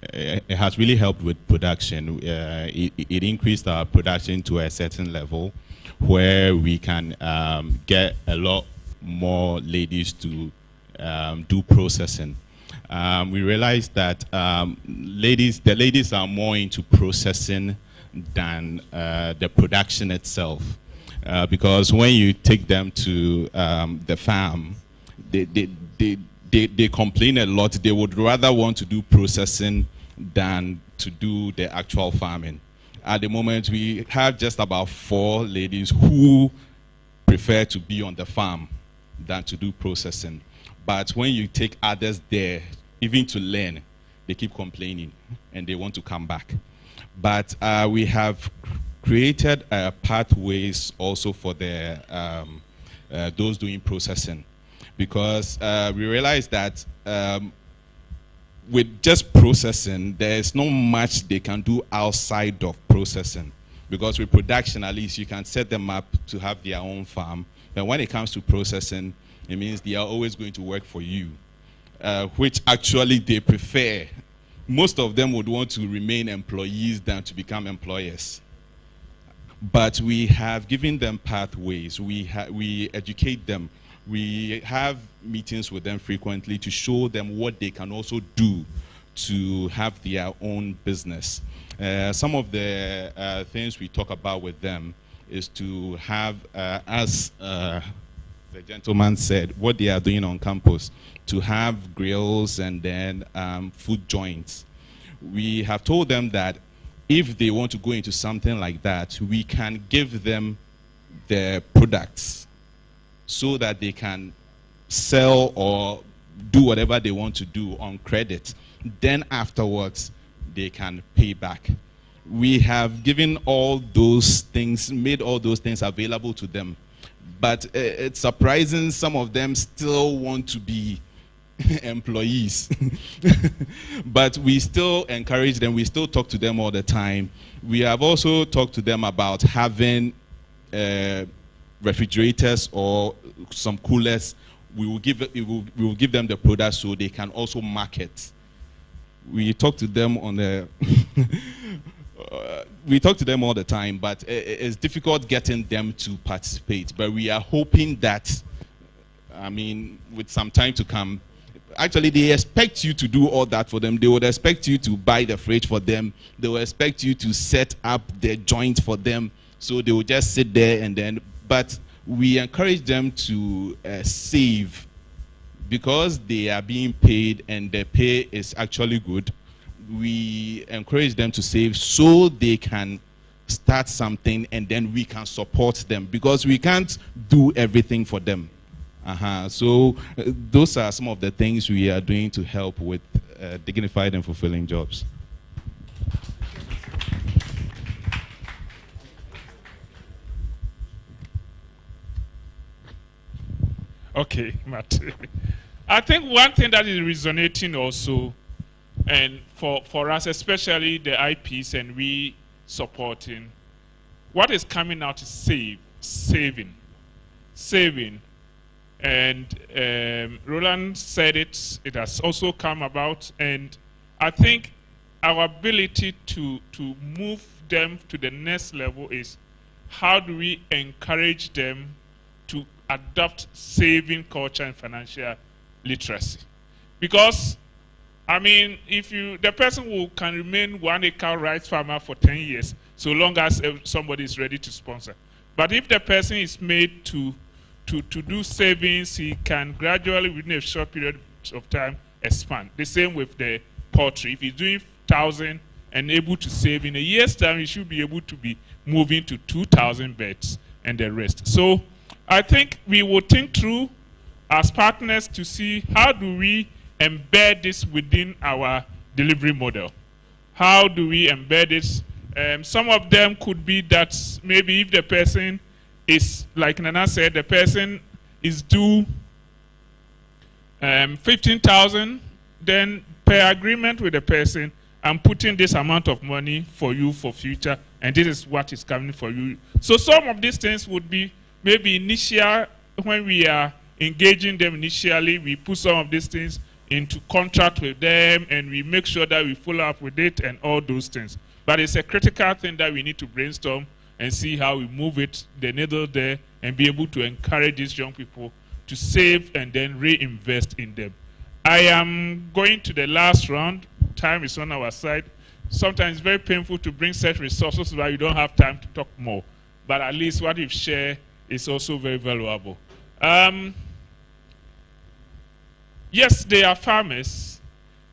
it has really helped with production. It increased our production to a certain level where we can get a lot more ladies to do processing. We realized that the ladies are more into processing than the production itself. Because when you take them to the farm, they complain a lot. They would rather want to do processing than to do the actual farming. At the moment, we have just about 4 ladies who prefer to be on the farm than to do processing. But when you take others there, even to learn, they keep complaining and they want to come back. But we have created pathways also for the those doing processing, because we realize that with just processing, there's not much they can do outside of processing. Because with production, at least you can set them up to have their own farm. But when it comes to processing, it means they are always going to work for you, which actually they prefer. Most of them would want to remain employees than to become employers. But we have given them pathways. We educate them. We have meetings with them frequently to show them what they can also do to have their own business. Some of the things we talk about with them is to have, as the gentleman said, what they are doing on campus, to have grills and then food joints. We have told them that if they want to go into something like that, we can give them the products so that they can sell or do whatever they want to do on credit. Then afterwards, they can pay back. We have given all those things, made all those things available to them. But it's surprising some of them still want to be employees. But we still encourage them. We still talk to them all the time. We have also talked to them about having refrigerators or some coolers. We will give them the product so they can also market. We talk to them on the we talk to them all the time, but it's difficult getting them to participate. But we are hoping that, I mean, with some time to come, actually they expect you to do all that for them. They would expect you to buy the fridge for them. They will expect you to set up the joint for them. So they will just sit there and then, but we encourage them to save, because they are being paid and the pay is actually good. We encourage them to save so they can start something and then we can support them, because we can't do everything for them. So those are some of the things we are doing to help with dignified and fulfilling jobs. Okay, Matt. I think one thing that is resonating also, and for us, especially the IPs and we supporting, what is coming out is saving. And Roland said it has also come about, and I think our ability to move them to the next level is how do we encourage them to adopt saving culture and financial literacy. Because, I mean, if the person who can remain 1 acre rice farmer for 10 years, so long as somebody is ready to sponsor. But if the person is made to do savings, he can gradually, within a short period of time, expand. The same with the poultry. If he's doing 1,000 and able to save, in a year's time, he should be able to be moving to 2,000 beds and the rest. So I think we will think through as partners to see how do we embed this within our delivery model. How do we embed this Some of them could be that maybe if the person is, like Nana said, the person is due 15,000, then per agreement with the person, I'm putting this amount of money for you for future, and this is what is coming for you. So some of these things would be maybe initial, when we are engaging them initially, we put some of these things into contract with them, and we make sure that we follow up with it and all those things. But it's a critical thing that we need to brainstorm and see how we move it, the needle there, and be able to encourage these young people to save and then reinvest in them. I am going to the last round. Time is on our side. Sometimes it's very painful to bring such resources where you don't have time to talk more. But at least what we've shared is also very valuable. Yes, they are farmers,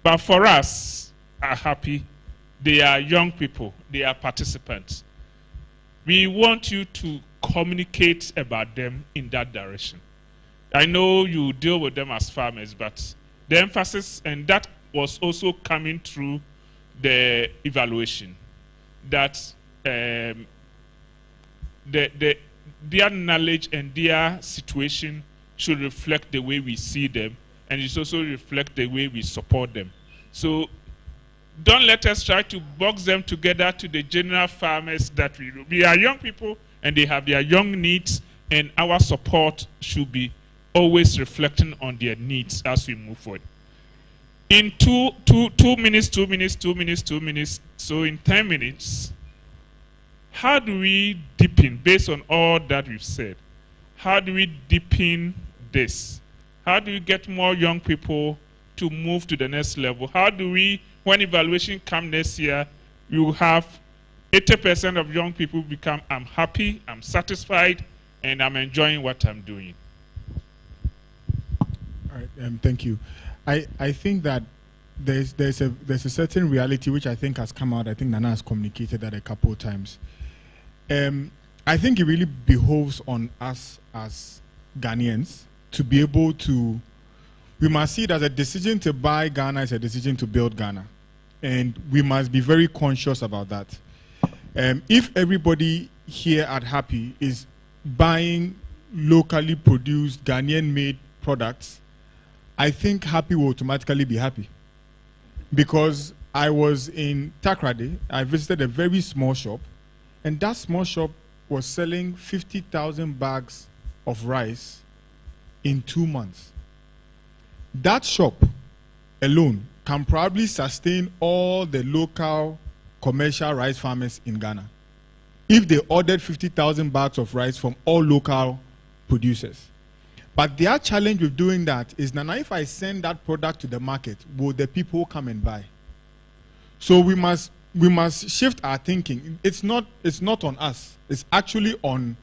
but for us, are happy. They are young people. They are participants. We want you to communicate about them in that direction. I know you deal with them as farmers, but the emphasis, and that was also coming through the evaluation, that their knowledge and their situation should reflect the way we see them, and it also reflect the way we support them. So don't let us try to box them together to the general farmers that we are young people, and they have their young needs, and our support should be always reflecting on their needs as we move forward. In 2 minutes, so in 10 minutes, how do we deepen, based on all that we've said, how do we deepen this? How do we get more young people to move to the next level? How do we, when evaluation comes next year, you have 80% of young people become, I'm happy, I'm satisfied, and I'm enjoying what I'm doing. All right, thank you. I think that there's a certain reality which I think has come out. I think Nana has communicated that a couple of times. I think it really behoves on us as Ghanaians to be able to, we must see it as a decision to buy Ghana is a decision to build Ghana. And we must be very conscious about that. If everybody here at Happy is buying locally produced Ghanaian-made products, I think Happy will automatically be happy. Because I was in Takrady, I visited a very small shop, and that small shop was selling 50,000 bags of rice in 2 months. That shop alone can probably sustain all the local commercial rice farmers in Ghana if they ordered 50,000 bags of rice from all local producers. But their challenge with doing that is, now if I send that product to the market, will the people come and buy? So we must shift our thinking. It's not on us. It's actually on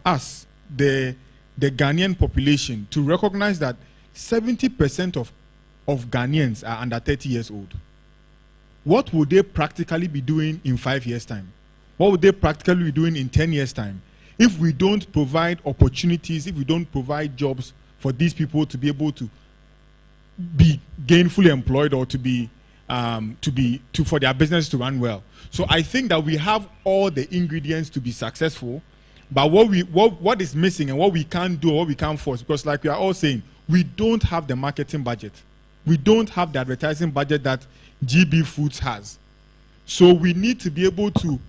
us, the Ghanaian population, to recognize that 70% of Ghanaians are under 30 years old. What would they practically be doing in 5 years' time? What would they practically be doing in 10 years' time? If we don't provide opportunities, if we don't provide jobs for these people to be able to be gainfully employed or for their business to run well. So I think that we have all the ingredients to be successful, but what is missing and what we can't do or what we can't force, because like we are all saying, we don't have the marketing budget. We don't have the advertising budget that GB Foods has. So we need to be able to,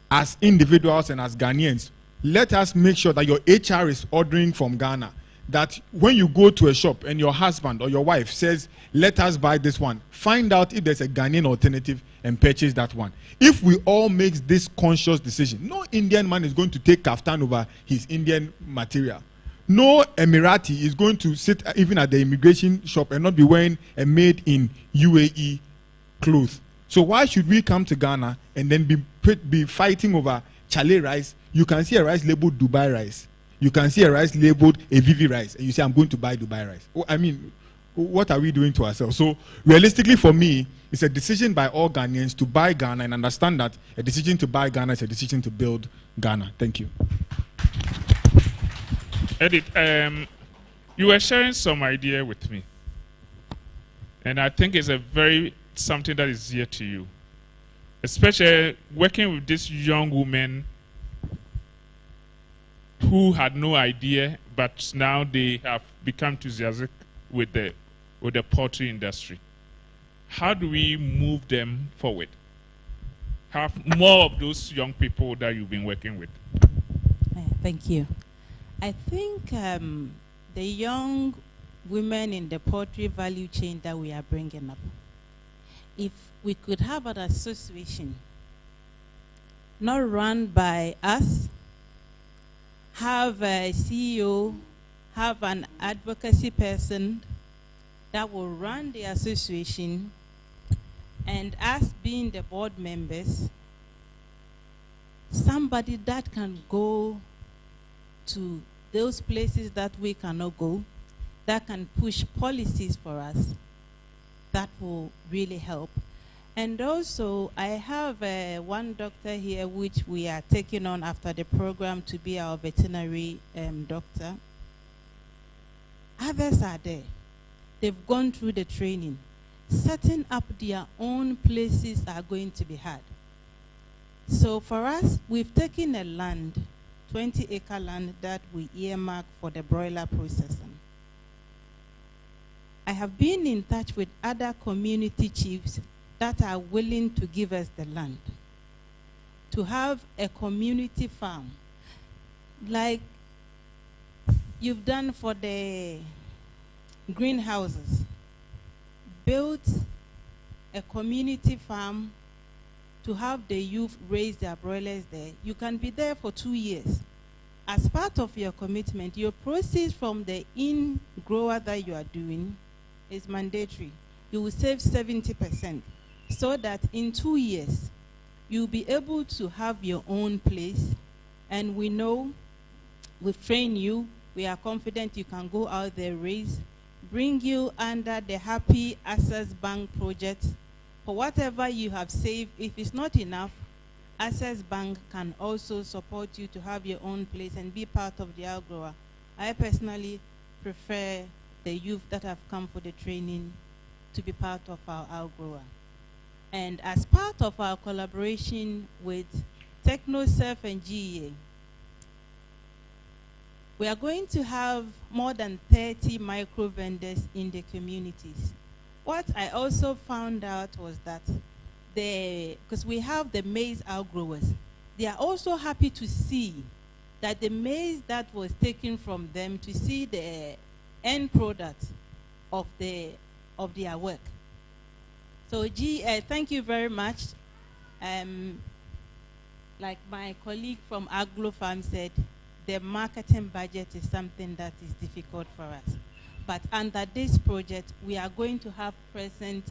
as individuals and as Ghanaians, let us make sure that your HR is ordering from Ghana. That when you go to a shop and your husband or your wife says, let us buy this one, find out if there's a Ghanaian alternative and purchase that one. If we all make this conscious decision, no Indian man is going to take kaftan over his Indian material. No Emirati is going to sit even at the immigration shop and not be wearing a made in UAE clothes. So why should we come to Ghana and then be fighting over Chale rice? You can see a rice labeled Dubai rice. You can see a rice labeled Evivi rice, and you say, I'm going to buy Dubai rice. I mean, what are we doing to ourselves? So realistically for me, it's a decision by all Ghanaians to buy Ghana and understand that a decision to buy Ghana is a decision to build Ghana. Thank you. Edith, you were sharing some idea with me, and I think it's something that is dear to you. especially working with these young women who had no idea, but now they have become enthusiastic with the poultry industry. How do we move them forward? Have more of those young people that you've been working with. Thank you. I think the young women in the poultry value chain that we are bringing up, if we could have an association not run by us, have a CEO, have an advocacy person that will run the association, and us being the board members, somebody that can go to those places that we cannot go, that can push policies for us, that will really help. And also, I have one doctor here which we are taking on after the program to be our veterinary doctor. Others are there. They've gone through the training. Setting up their own places are going to be hard. So for us, we've taken a land, 20-acre land that we earmark for the broiler processing. I have been in touch with other community chiefs that are willing to give us the land to have a community farm like you've done for the greenhouses. Build a community farm to have the youth raise their broilers there. You can be there for 2 years. As part of your commitment, your proceeds from the in-grower that you are doing is mandatory. You will save 70% so that in 2 years, you'll be able to have your own place. And we know, we've trained you, we are confident you can go out there, raise, bring you under the Happy Access Bank project. For whatever you have saved, if it's not enough, Access Bank can also support you to have your own place and be part of the outgrower. I personally prefer the youth that have come for the training to be part of our outgrower. And as part of our collaboration with TechnoSurf and GEA, we are going to have more than 30 micro vendors in the communities. What I also found out was that because we have the maize outgrowers, they are also happy to see that the maize that was taken from them, to see the end product of their work. So thank you very much. Like my colleague from Aglo Farm said, the marketing budget is something that is difficult for us. But under this project, we are going to have present,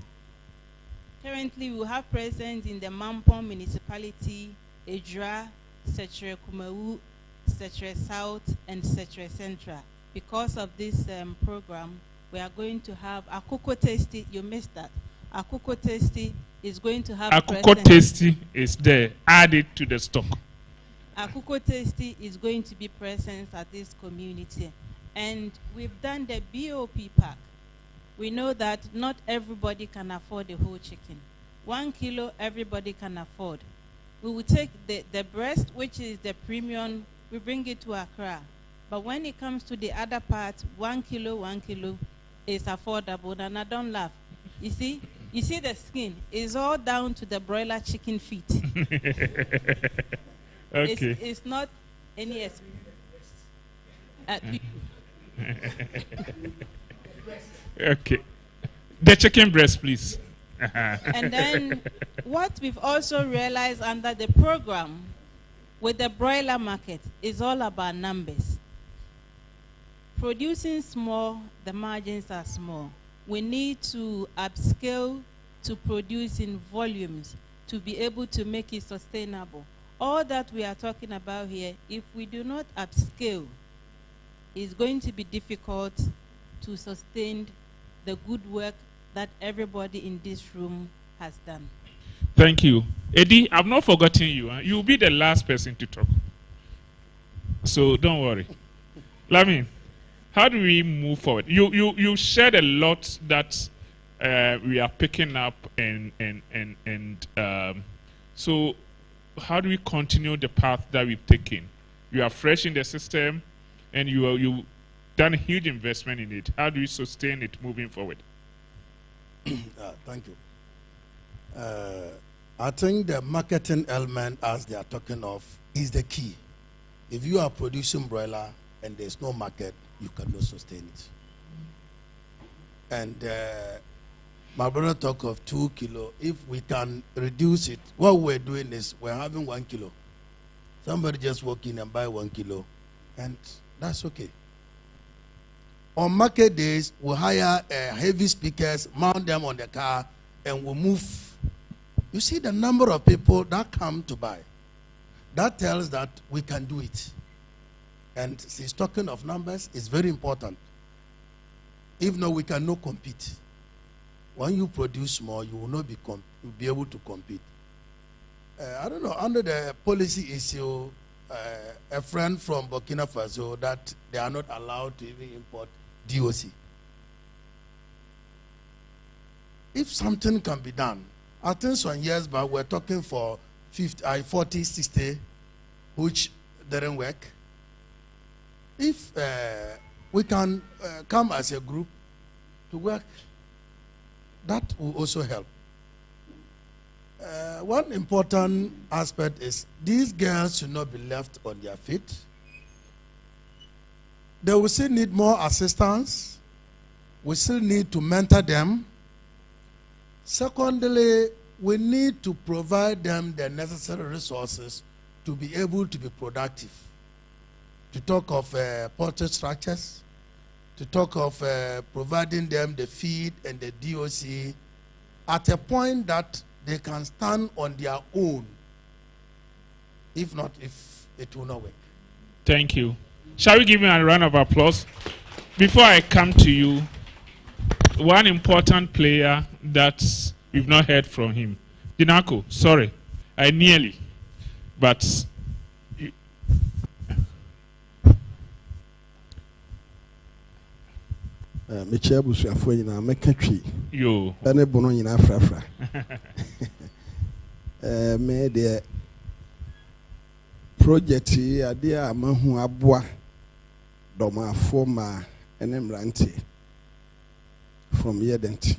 currently we will have present in the Mampong municipality, Ejura, Setre Kumawu, Setre South, and Setre Central. Because of this program, we are going to have Akoko Tasty, you missed that. Akoko Tasty is going to have Akoko Tasty is there, add it to the stock. Akoko Tasty is going to be present at this community. And we've done the BOP pack. We know that not everybody can afford the whole chicken. 1 kilo, everybody can afford. We will take the breast, which is the premium, we bring it to Accra. But when it comes to the other part, 1 kilo is affordable. And I don't laugh. You see the skin is all down to the broiler chicken feet. Okay. It's not any okay. The chicken breast, please. And then what we've also realized under the program with the broiler market is all about numbers. Producing small, the margins are small. We need to upscale to produce in volumes to be able to make it sustainable. All that we are talking about here, if we do not upscale, it's going to be difficult to sustain the good work that everybody in this room has done. Thank you. Eddie, I've not forgotten you. Huh? You'll be the last person to talk. So don't worry. Lamin, how do we move forward? You shared a lot that we are picking up and So how do we continue the path that we've taken? You are fresh in the system, and you've done a huge investment in it. How do we sustain it moving forward? Thank you. I think the marketing element, as they are talking of, is the key. If you are producing broiler and there's no market, you cannot sustain it. And my brother talk of 2 kilo. If we can reduce it, what we're doing is we're having 1 kilo. Somebody just walk in and buy 1 kilo, and that's okay. On market days, we'll hire heavy speakers, mount them on the car, and we'll move. You see the number of people that come to buy. That tells that we can do it. And since talking of numbers is very important. If not, we cannot compete. When you produce more, you will not be able to compete. I don't know, under the policy issue, a friend from Burkina Faso that they are not allowed to even import DOC. If something can be done, I think some years back we're talking for 40, 60, which didn't work. If we can come as a group to work, that will also help. One important aspect is these girls should not be left on their feet. They will still need more assistance. We still need to mentor them. Secondly, we need to provide them the necessary resources to be able to be productive. To talk of poultry structures, to talk of providing them the feed and the DOC at a point that they can stand on their own. If not, if it will not work. Thank you. Shall we give him a round of applause? Before I come to you, one important player that we've not heard from him. Dinako, sorry, I nearly, but Meche abusuafo nyina meka twi yo ene bono nyina afrafra me de project ade a mahu aboa domafo ma ene mranti from Yedent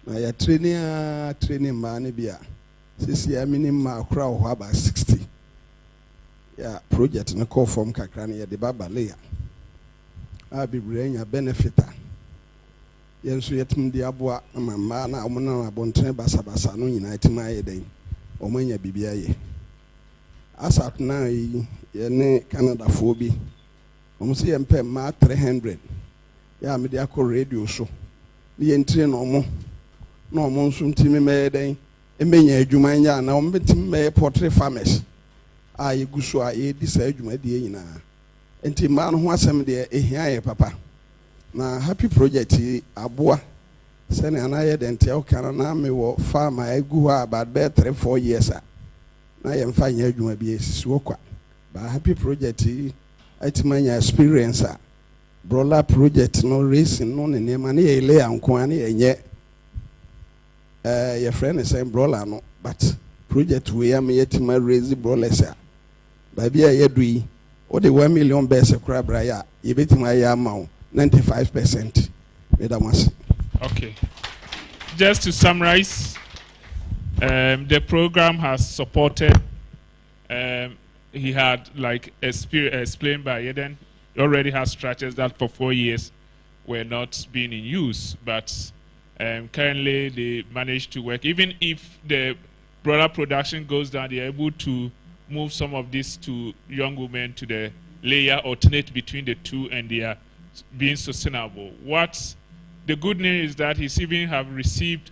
na ya training ma ne bia sisi ya minimum akra ho about 60 ya project na call form kakra ne de baba layer a bibrenya benefita yenso yetum di aboa mama na omona abonten basabasa no nyina etima yeden omanya bibia ye asat na yi ye ne Canada fo bi omse ye mpe ma 300 ya me di akọ radio so ni yentre no mo na omo nso ntimi meden emenya adwuma nya na ombetim me poultry farmers a ye guso a ye di sa adwuma die nyina enti ma no ho asem de ehia ye papa na happy project aboa sene anaye de ntia okara na me wo farm a egu ha about 3-4 years na ye mfa nya adwuma bi esisi wokwa ba happy project atimanya experience broiler project no racing no ne ma na ye le anko ana ye nye your friend is saying broiler no but project we am yetima raise broilers ba bia ye dui o de 1 million bese kura braya ye betima ya amount 95%. Okay. Just to summarize, the program has supported, he had like explained by Eden, already has structures that for 4 years were not being in use, but currently they managed to work. Even if the broader production goes down, they're able to move some of this to young women to the layer, alternate between the two, and they are being sustainable. What the good news is that he's even have received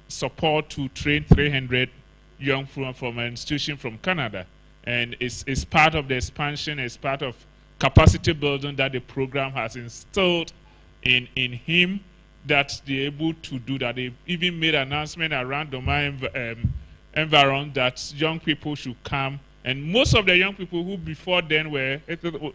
support to train 300 young from an institution from Canada, and it's part of the expansion, it's part of capacity building that the program has instilled in him, that they're able to do that. They even made an announcement around the environment that young people should come, and most of the young people who before then were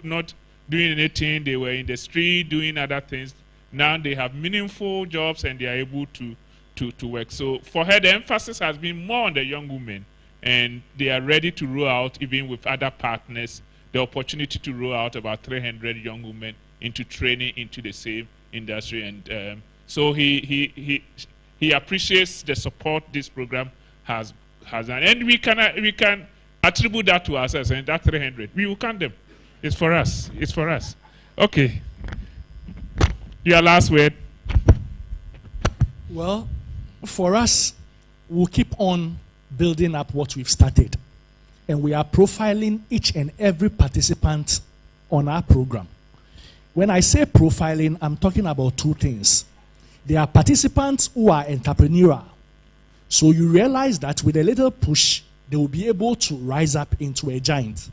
not doing anything, they were in the street doing other things. Now they have meaningful jobs and they are able to to work. So for her, the emphasis has been more on the young women, and they are ready to roll out, even with other partners, the opportunity to roll out about 300 young women into training into the same industry. And so he appreciates the support this program has done, and we can attribute that to ourselves. And that 300, we will count them. It's for us. It's for us. Okay. Your last word. Well, for us, we'll keep on building up what we've started. And we are profiling each and every participant on our program. When I say profiling, I'm talking about two things. There are participants who are entrepreneurial. So you realize that with a little push, they will be able to rise up into a giant.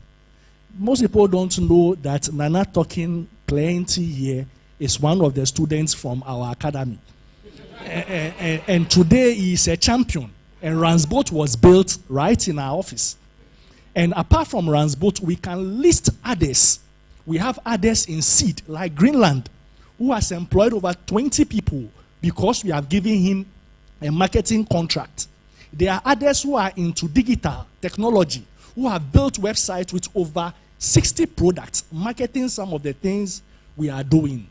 Most people don't know that Nana talking plenty here is one of the students from our academy. And today he is a champion. And Ransboat was built right in our office. And apart from Ransboat, we can list others. We have others in seed, like Greenland, who has employed over 20 people because we have given him a marketing contract. There are others who are into digital technology, who have built websites with over 60 products, marketing some of the things we are doing.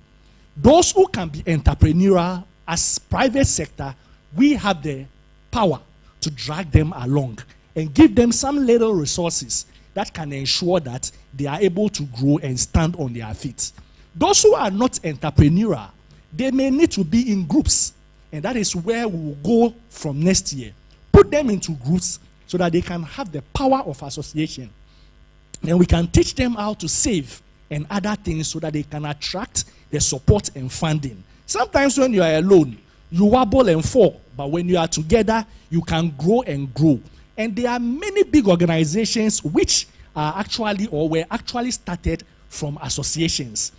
Those who can be entrepreneurial as private sector, we have the power to drag them along and give them some little resources that can ensure that they are able to grow and stand on their feet. Those who are not entrepreneurial, they may need to be in groups, and that is where we will go from next year. Put them into groups so that they can have the power of association. Then we can teach them how to save and other things so that they can attract the support and funding. Sometimes when you are alone, you wobble and fall, but when you are together, you can grow and grow. And there are many big organizations which are actually or were actually started from associations.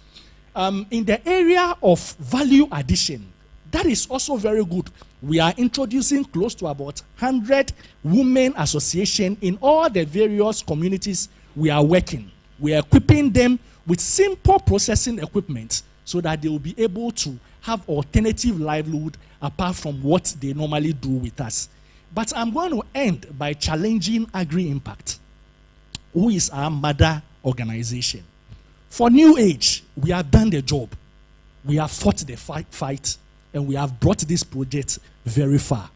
In the area of value addition, that is also very good. We are introducing close to about 100 women associations in all the various communities we are working. We are equipping them with simple processing equipment so that they will be able to have alternative livelihood apart from what they normally do with us. But I'm going to end by challenging Agri-Impact, who is our mother organization. For New Age, we have done the job. We have fought the fight, and we have brought this project very far.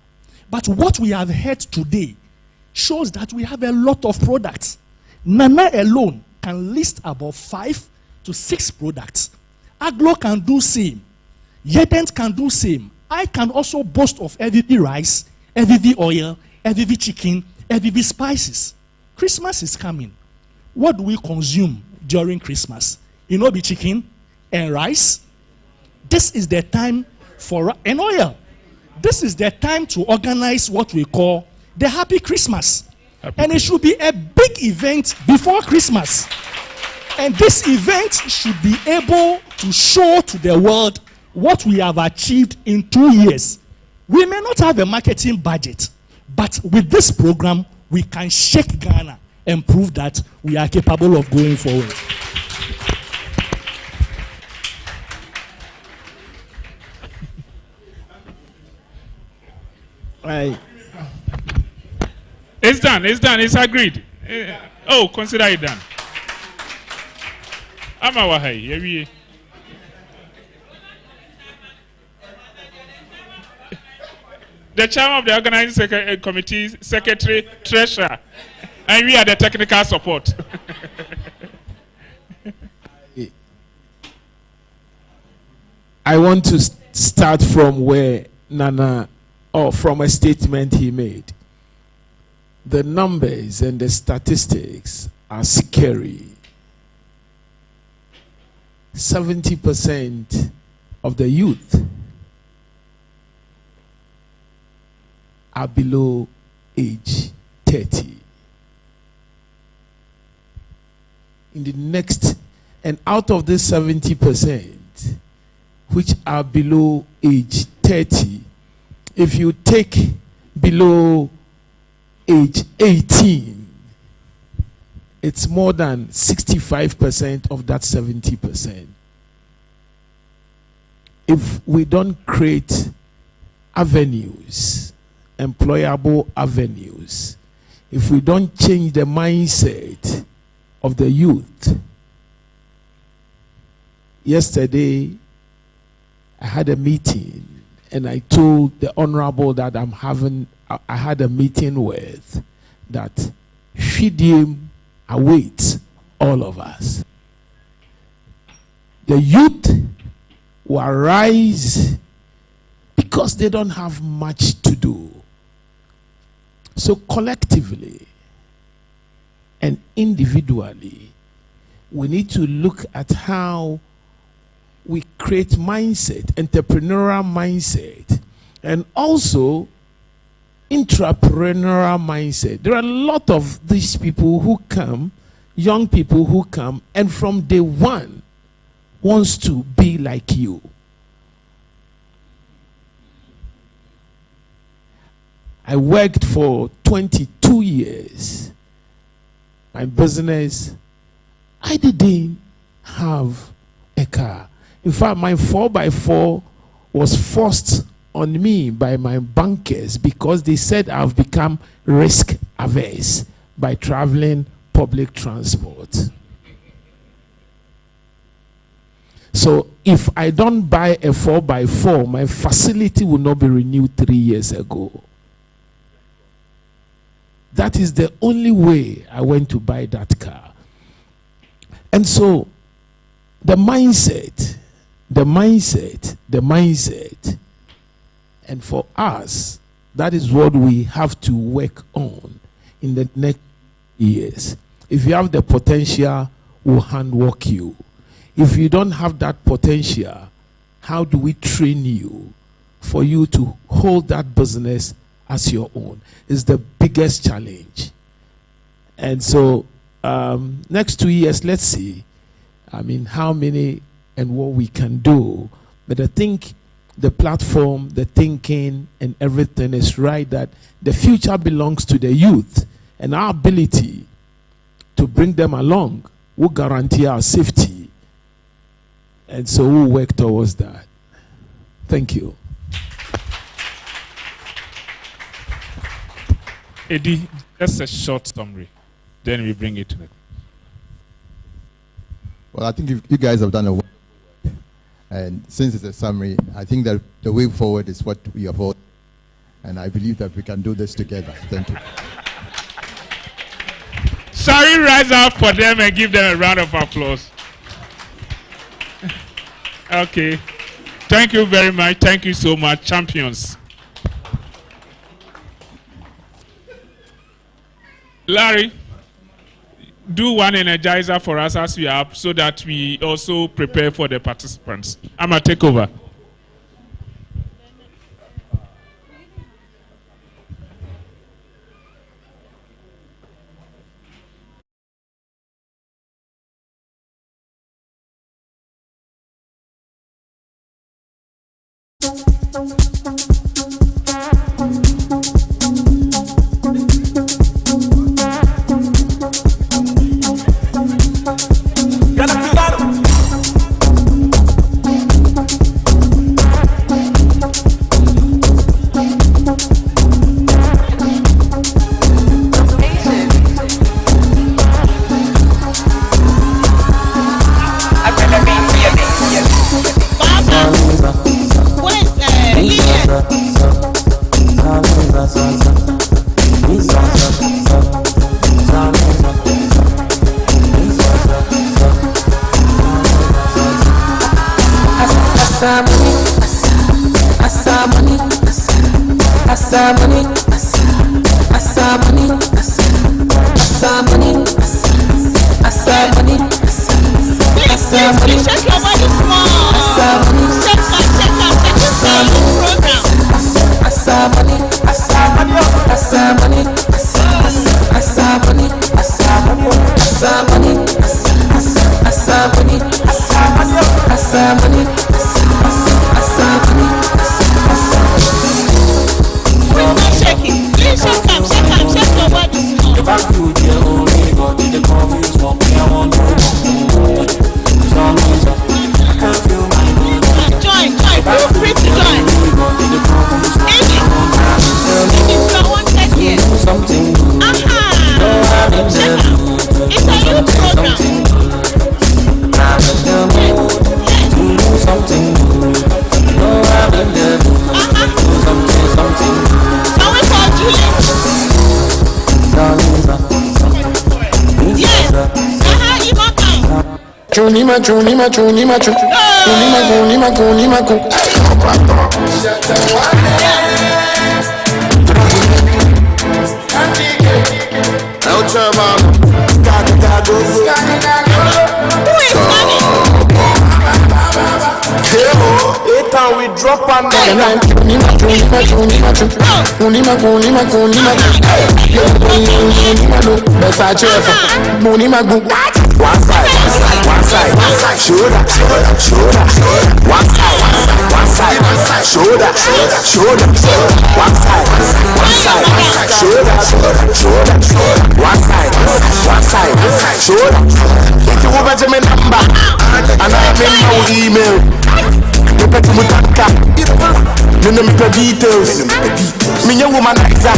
But what we have heard today shows that we have a lot of products. Nana alone can list about 5 to 6 products. Aglo can do same. Yedent can do same. I can also boast of EVV rice, EVV oil, EVV chicken, EVV spices. Christmas is coming. What do we consume during Christmas? You know, be chicken and rice. This is the time for an oil. This is the time to organize what we call the Happy Christmas. And it should be a big event before Christmas. And this event should be able to show to the world what we have achieved in 2 years. We may not have a marketing budget, but with this program, we can shake Ghana and prove that we are capable of going forward. Right. It's done. It's done. It's agreed. Consider it done. Amawahai. The chairman of the organizing committee, secretary, treasurer, and we are the technical support. I want to start from where Nana, or from a statement he made. The numbers and the statistics are scary. 70% of the youth are below age 30. In the next, and out of this 70%, which are below age 30, if you take below age 18, it's more than 65% of that 70%. If we don't create avenues, employable avenues, if we don't change the mindset of the youth. Yesterday, I had a meeting and I told the honorable that I had a meeting with that Fidium awaits all of us. The youth will arise because they don't have much to do. So collectively and individually, we need to look at how we create mindset, entrepreneurial mindset, and also intrapreneurial mindset. There are a lot of these people who come, young people who come, and from day one wants to be like you. I worked for 22 years. My business, I didn't have a car. In fact, my 4x4 was forced on me by my bankers because they said I've become risk averse by traveling public transport. So if I don't buy a 4x4, my facility will not be renewed 3 years ago. That is the only way I went to buy that car. And so the mindset. And for us, that is what we have to work on in the next years. If you have the potential, we'll handwork you. If you don't have that potential, how do we train you for you to hold that business as your own? Is the biggest challenge. And so next 2 years, let's see, how many and what we can do. But I think the platform, the thinking, and everything is right, that the future belongs to the youth, and our ability to bring them along will guarantee our safety. And so we'll work towards that. Thank you. Eddie, just a short summary. Then we bring it to the... Well, I think you guys have done a work. And since it's a summary, I think that the way forward is what we have all. And I believe that we can do this together. Thank you. Shall we rise up for them and give them a round of applause? Okay. Thank you very much. Thank you so much, champions. Larry, do one energizer for us as we are up so that we also prepare for the participants. I'm going to take over. Join, feel free to join. We drop on one side, shoulder, one side, shoulder, one side, shoulder, one side, shoulder. If you want to me number, and I make my email, you pay to me tanka, you know me the details. Me young womanizer,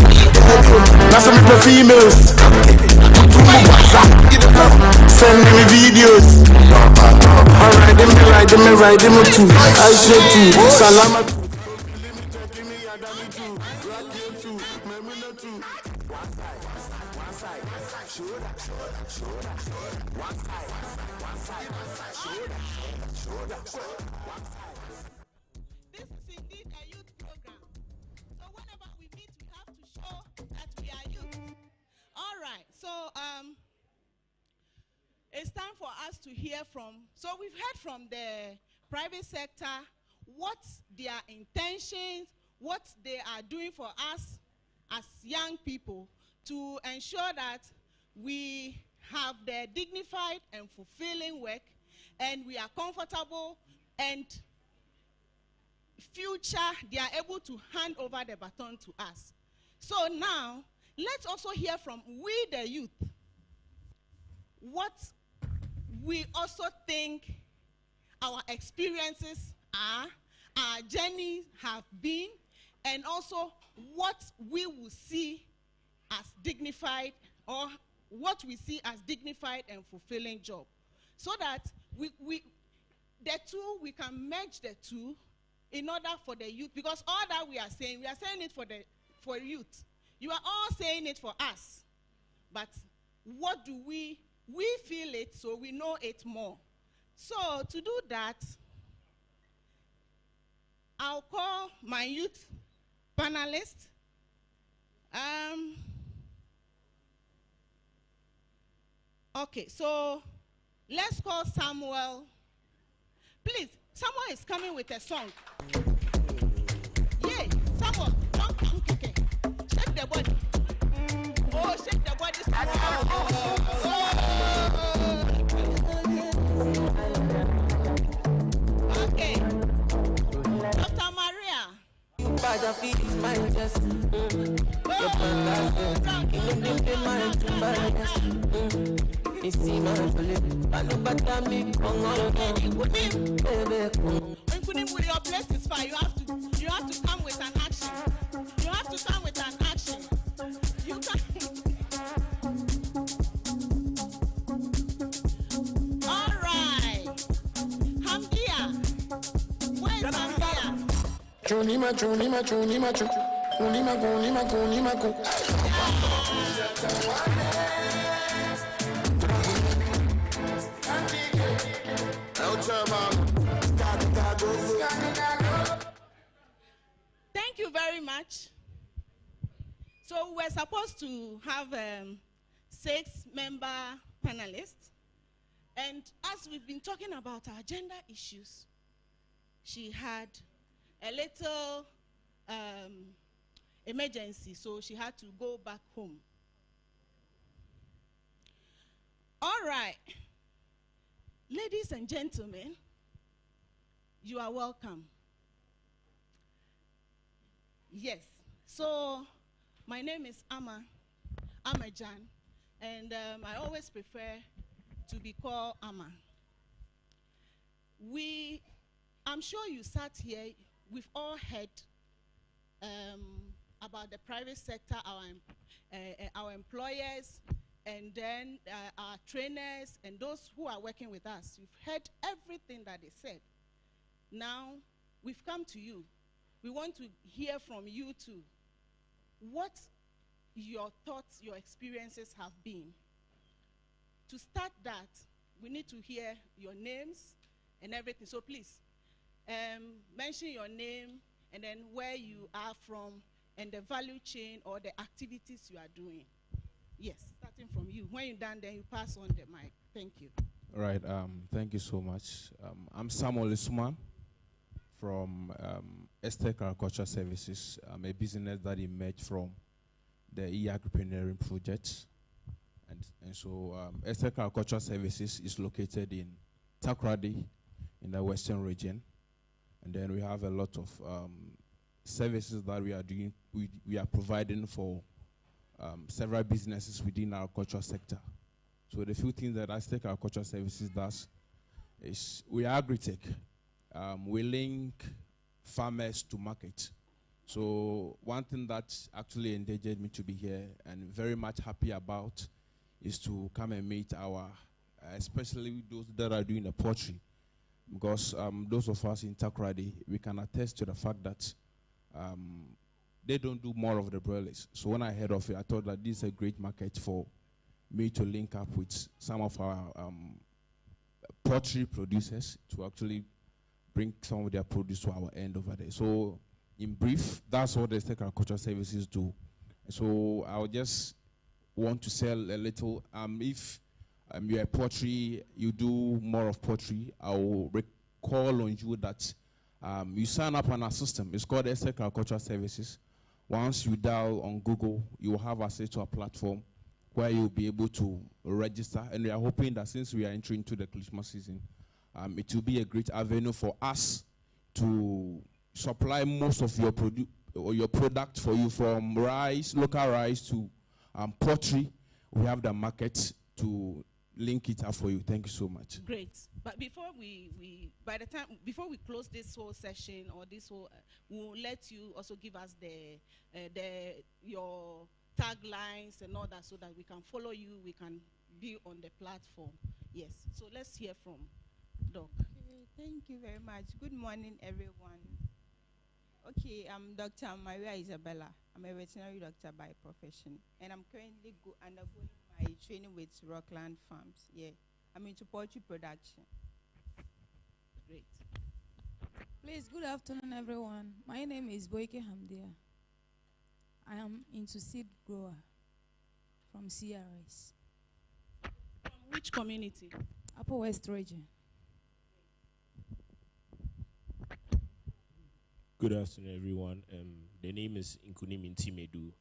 now some me the females. Send me videos. Alright, them me too. I should too. Salama. This is indeed a youth program. So whenever we meet, we have to show that we are youth. All right. So it's time for us to hear from. So we've heard from the private sector what their intentions, what they are doing for us as young people to ensure that we have the dignified and fulfilling work, and we are comfortable, and future they are able to hand over the baton to us. So now let's also hear from we the youth what we also think our experiences are, our journeys have been, and also what we will see as dignified, or what we see as dignified and fulfilling job, so that we we can merge the two in order for the youth, because all that we are saying it for youth. You are all saying it for us, but what do we feel it, so we know it more. So to do that, I'll call my youth panelists. Okay, so let's call Samuel. Please, someone is coming with a song. Yeah, Samuel, don't come kicking. Shake the body. Oh, shake the body. Okay. Dr. Maria. With your place is fine. You have to come with an action. You have to come with an action. You can. All right. Hamdia. Where's Hamdia? Thank you very much. So we're supposed to have 6-member panelists, and as we've been talking about our gender issues, she had a little emergency, so she had to go back home. All right, ladies and gentlemen, you are welcome. Yes, so my name is Amajan, and I always prefer to be called Ama. I'm sure you sat here, we've all heard about the private sector, our employers, and then our trainers, and those who are working with us. You've heard everything that they said. Now, we've come to you. We want to hear from you too. What your thoughts, your experiences have been. To start that, we need to hear your names and everything. So please, mention your name and then where you are from and the value chain or the activities you are doing. Yes, starting from you. When you're done, then you pass on the mic. Thank you. All right. Thank you so much. I'm Samuel Isuman from Estek Agriculture Services. I'm a business that emerged from the e-agripreneuring project. And so Estek Agriculture Services is located in Takoradi in the western region. And then we have a lot of services that we are doing, we are providing for several businesses within our agriculture sector. So the few things that Estek Agriculture Services does is we are agri-tech. We link farmers to market. So one thing that actually endangered me to be here and very much happy about is to come and meet our, especially those that are doing the poultry. Because those of us in Takoradi, we can attest to the fact that they don't do more of the broilers. So when I heard of it, I thought that this is a great market for me to link up with some of our poultry producers to actually bring some of their produce to our end over there. So in brief, that's what the Estek Agriculture Services do. So I'll just want to sell a little. If you're a poultry, you do more of poultry, I will recall on you that you sign up on our system. It's called Estek Agriculture Services. Once you dial on Google, you will have access to a platform where you'll be able to register. And we are hoping that since we are entering into the Christmas season, it will be a great avenue for us to supply most of your product for you, from rice, local rice, to poultry. We have the market to link it up for you. Thank you so much. Great. But before before we close this whole session or this whole, we'll let you also give us your taglines and all that, so that we can follow you, we can be on the platform. Yes. So let's hear from Doc. Okay, thank you very much. Good morning, everyone. Okay, I'm Dr. Maria Isabella. I'm a veterinary doctor by profession, and I'm currently undergoing my training with Rockland Farms. Yeah, I'm into poultry production. Great. Please, good afternoon, everyone. My name is Boyke Hamdia. I am into seed grower from CRS. From which community? Upper West region. Good afternoon, everyone. The name is Nkunim Intimedu.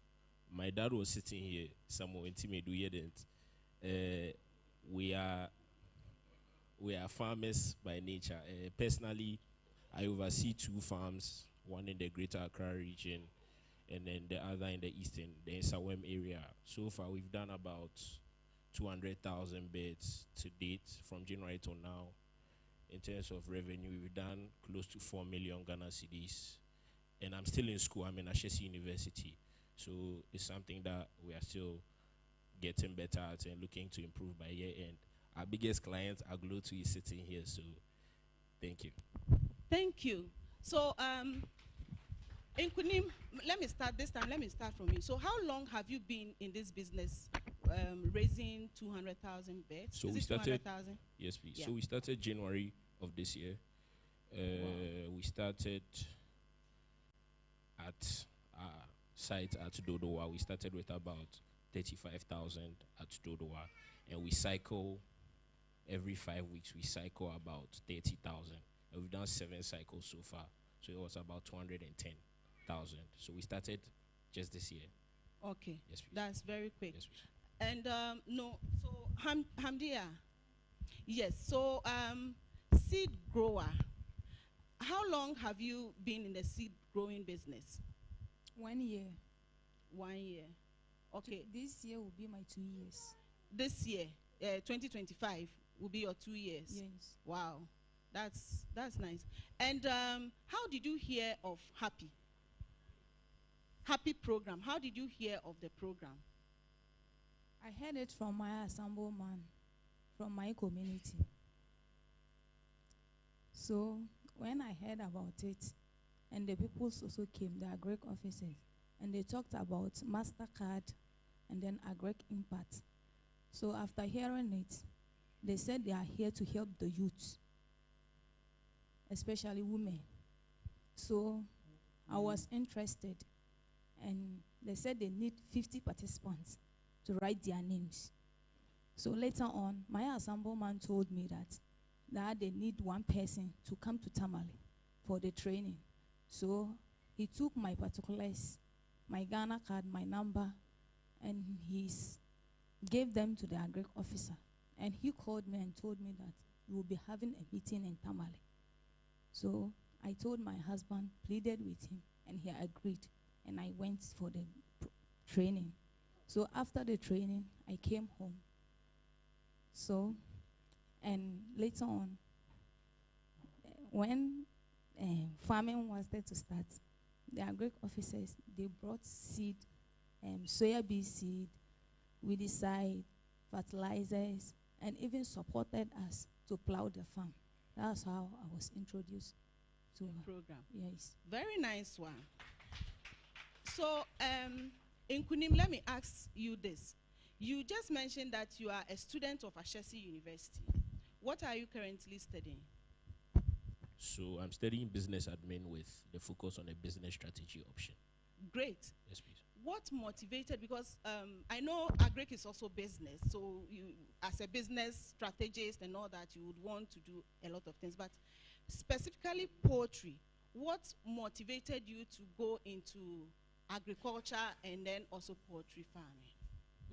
My dad was sitting here somewhere. Intimedu Yedent. We are farmers by nature. Personally, I oversee 2 farms, one in the Greater Accra region, and then the other in the eastern, the Nsawam area. So far, we've done about 200,000 beds to date from January to now. In terms of revenue, we've done close to 4 million Ghana cedis. And I'm still in school. I'm in Ashesi University. So it's something that we are still getting better at and looking to improve by year end. Our biggest client, Aglo2, is sitting here. So thank you. Thank you. So, Nkunim, let me start this time. Let me start from you. So how long have you been in this business, raising 200,000 beds? So we started. Yes, please. Yeah. So we started January of this year. Wow. We started at our site at Dodowa. We started with about 35,000 at Dodowa, and we cycle every 5 weeks. We cycle about 30,000, and we've done 7 cycles so far. So it was about 210,000. So we started just this year. Okay. Yes, please. That's very quick. Yes, please. And no, so Hamdia, yes. So seed grower. How long have you been in the seed growing business? 1 year. 1 year. Okay. This year will be my 2 years. This year, 2025, will be your 2 years. Yes. Wow, that's nice. And how did you hear of Happy program? How did you hear of the program? I heard it from my assemblyman, from my community. So when I heard about it, and the people also came, the agric officers, and they talked about MasterCard and then agric impact. So after hearing it, They said they are here to help the youth, especially women. So I was interested, and they said they need 50 participants to write their names. So later on, my assemblyman told me that they need one person to come to Tamale for the training. So he took my particulars, my Ghana card, my number, and he gave them to the agric officer. And he called me and told me that we will be having a meeting in Tamale. So I told my husband, pleaded with him, and he agreed. And I went for the training. So after the training, I came home. So, and later on, when farming was there to start, the agric officers, they brought seed, soya bean seed, weedicide, fertilizers, and even supported us to plow the farm. That's how I was introduced to the program. Yes. Very nice one. So, in Kunim, let me ask you this. You just mentioned that you are a student of Ashesi University. What are you currently studying? So I'm studying business admin with the focus on a business strategy option. Great. Yes, please. What motivated, because I know agric is also business, so you, as a business strategist and all that, you would want to do a lot of things, but specifically poultry, what motivated you to go into agriculture and then also poultry farming?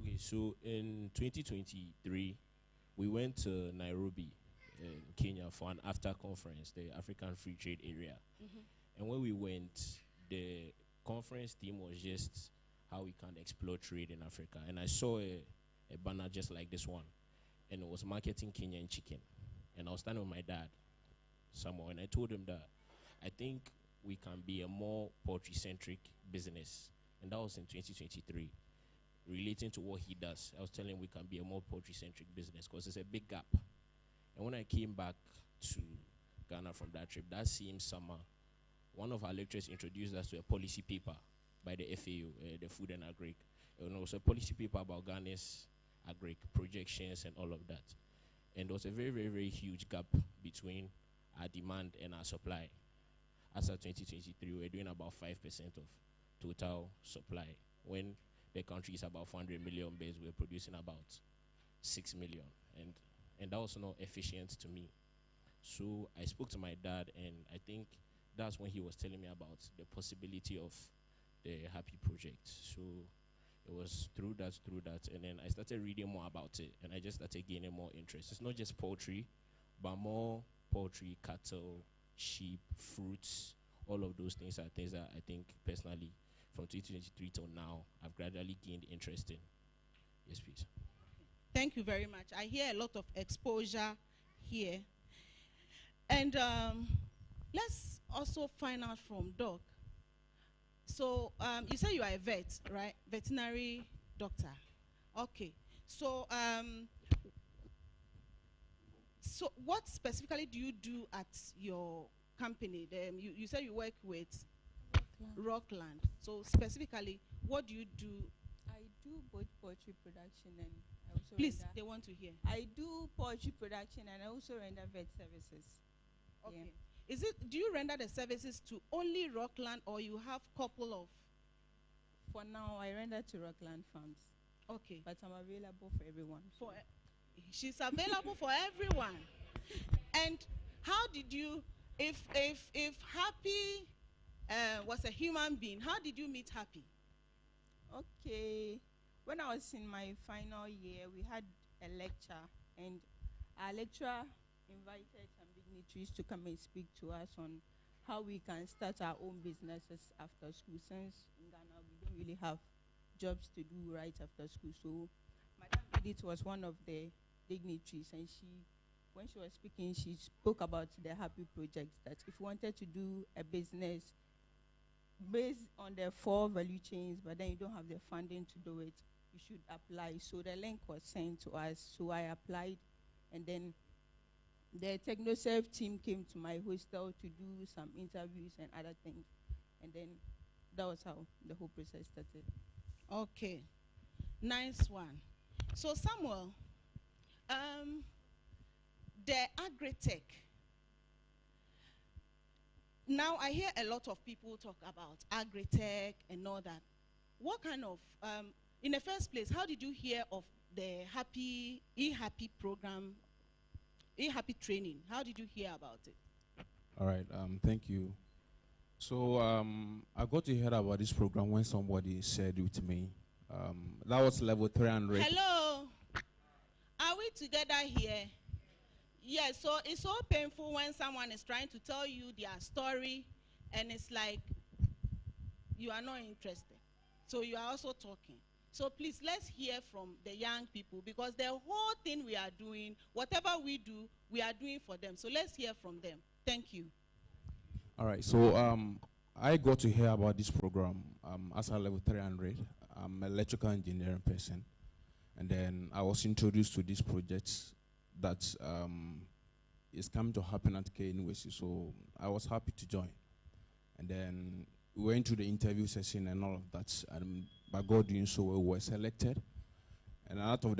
Okay, so in 2023, we went to Nairobi in Kenya for an after conference, the African Free Trade Area. And when we went, the conference theme was just how we can explore trade in Africa. And I saw a banner just like this one, and it was marketing Kenyan chicken. And I was standing with my dad somewhere, and I told him that I think we can be a more poultry-centric business. And that was in 2023. Relating to what he does, I was telling him we can be a more poultry-centric business because there's a big gap. And when I came back to Ghana from that trip, that same summer, one of our lecturers introduced us to a policy paper by the FAO, the Food and Agric. And it was a policy paper about Ghana's agric projections and all of that. And there was a very, very, very huge gap between our demand and our supply. As of 2023, we were doing about 5% of total supply. When the country is about 400 million base, we're producing about 6 million. And that was not efficient to me. So I spoke to my dad, and I think that's when he was telling me about the possibility of the Happy Project. So it was through that, and then I started reading more about it, and I just started gaining more interest. It's not just poultry, but more poultry, cattle, sheep, fruits, all of those things are things that I think personally, from 2023 till now, I've gradually gained interest in. Yes, please. Thank you very much. I hear a lot of exposure here. And let's also find out from Doc. So you say you are a vet, right? Veterinary doctor. Okay. So so what specifically do you do at your company? You say you work with Rockland. So specifically, what do you do? I do both poultry production and I also Please, render, they want to hear. I do poultry production and I also render vet services. Okay. Yeah. Do you render the services to only Rockland, or you have couple of? For now, I render to Rockland farms. Okay. But I'm available for everyone. She's available for everyone. And how did you, if Happy was a human being, how did you meet Happy? Okay. When I was in my final year, we had a lecture, and our lecturer invited some dignitaries to come and speak to us on how we can start our own businesses after school, since in Ghana we don't really have jobs to do right after school. So Madam Edith was one of the dignitaries, and when she was speaking, she spoke about the Happy Project, that if you wanted to do a business based on the 4 value chains, but then you don't have the funding to do it, you should apply. So the link was sent to us, so I applied, and then the TechnoServe team came to my hostel to do some interviews and other things, and then that was how the whole process started. Okay, nice one. So Samuel, the agri-tech. Now I hear a lot of people talk about agri-tech and all that. What kind of, in the first place, how did you hear of the e-happy program, e-happy training? How did you hear about it? All right, thank you. So I got to hear about this program when somebody shared it with me. That was level 300. Hello, are we together here? Yes, so it's so painful when someone is trying to tell you their story and it's like you are not interested. So you are also talking. So please, let's hear from the young people, because the whole thing we are doing, whatever we do, we are doing for them. So let's hear from them. Thank you. All right, so I got to hear about this program as a level 300. I'm an electrical engineering person. And then I was introduced to this project that is coming to happen at KNUSC. So I was happy to join. And then we went to the interview session and all of that. And by God doing so, we were selected. And out of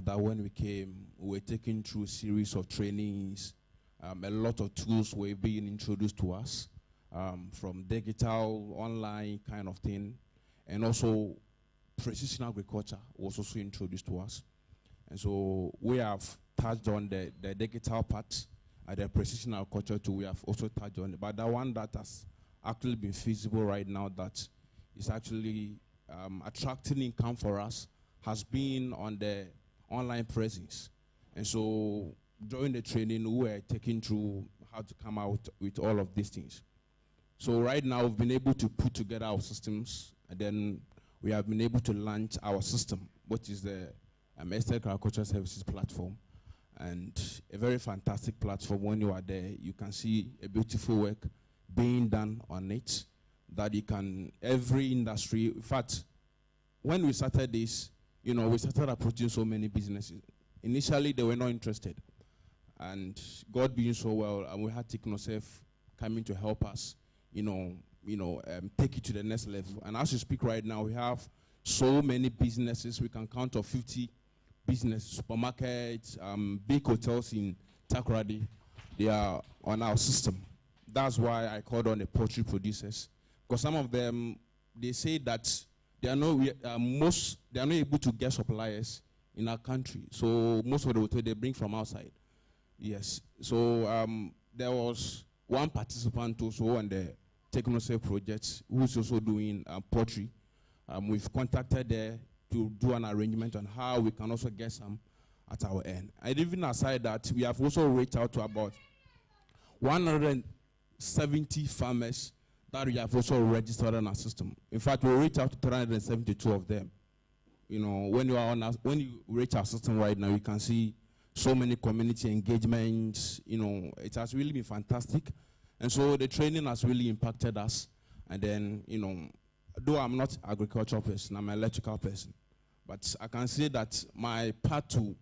that, when we came, we were taken through a series of trainings. A lot of tools were being introduced to us, from digital, online kind of thing. And also, precision agriculture was also introduced to us. And so we have touched on the digital part, the precision agriculture too, we have also touched on it. But the one that has actually been feasible right now, that is actually attracting income for us, has been on the online presence. And so during the training, we were taken through how to come out with all of these things. So right now, we've been able to put together our systems, and then we have been able to launch our system, which is the Estate Agricultural Services platform. And a very fantastic platform. When you are there, you can see a beautiful work being done on it, that you can, every industry, in fact, when we started this, you know, we started approaching so many businesses. Initially, they were not interested. And God being so well, and we had TechnoSafe coming to help us, take it to the next level. And as we speak right now, we have so many businesses. We can count on 50 businesses, supermarkets, big hotels in Takoradi. They are on our system. That's why I called on the poultry producers, because some of them, they say that they are not able to get suppliers in our country. So most of the hotel they bring from outside. Yes. So there was one participant also on the TechnoSafe project who's also doing poultry. We've contacted there to do an arrangement on how we can also get some at our end. And even aside that, we have also reached out to about 170 farmers that we have also registered on our system. In fact, we reached out to 372 of them. You know, when you reach our system right now, you can see so many community engagements. You know, it has really been fantastic. And so the training has really impacted us. And then, you know, though I'm not an agricultural person, I'm an electrical person. But I can say that my path to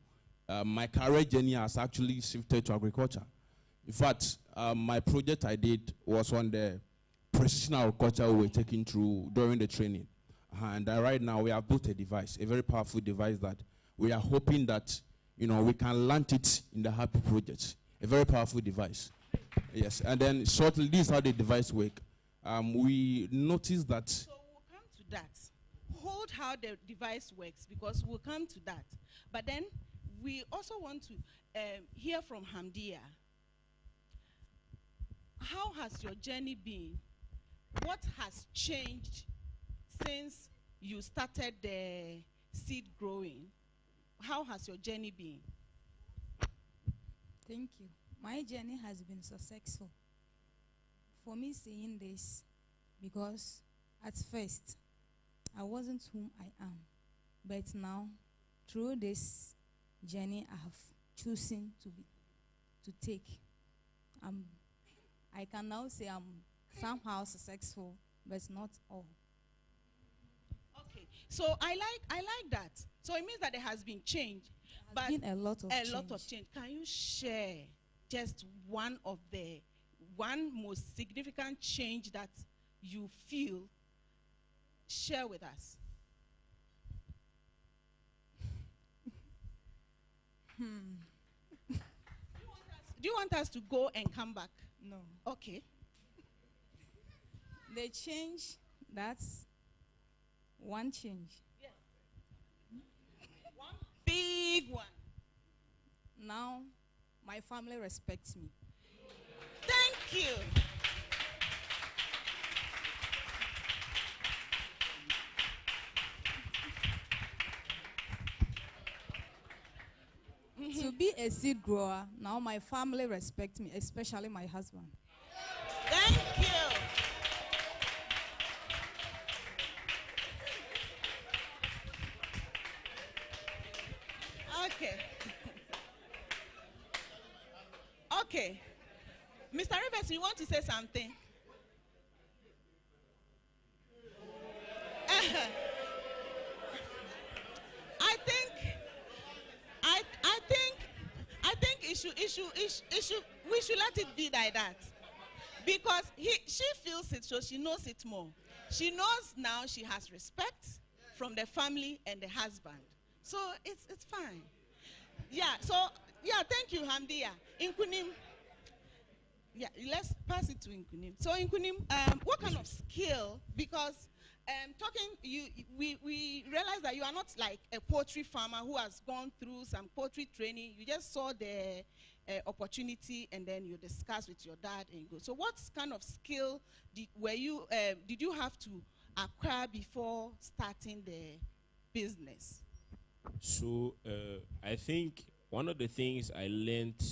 my career journey has actually shifted to agriculture. In fact, my project I did was on the precision agriculture we were taking through during the training. And right now we have built a device, a very powerful device that we are hoping that, you know, we can launch it in the Happy project. A very powerful device. Yes, and then shortly, this is how the device works. We noticed that. So we'll come to that. Hold how the device works, because we'll come to that. But then we also want to hear from Hamdia. How has your journey been? What has changed since you started the seed growing? How has your journey been? Thank you. My journey has been successful. For me saying this, because at first, I wasn't whom I am. But now, through this journey I have chosen to take, I can now say I'm somehow successful, but not all. Okay, so I like that. So it means that there has been change. But been a lot of change. Can you share just one most significant change that you feel? Share with us. Do you want us to go and come back? No. Okay. The change, that's one change. Yes. One big one. Now, my family respects me. Thank you. To be a seed grower, now my family respects me, especially my husband. Thank you. Okay. Okay. Mr. Rivers, you want to say something? I think we should let it be like that, because she feels it, so she knows it more. She knows now she has respect from the family and the husband, so it's fine. Yeah. So yeah, thank you, Hamdia. Inkunim. Yeah, let's pass it to Inkunim. So Inkunim, what kind of skill? Because we realize that you are not like a poultry farmer who has gone through some poultry training. You just saw the opportunity and then you discuss with your dad and you go. So what kind of skill did you have to acquire before starting the business? So I think one of the things I learned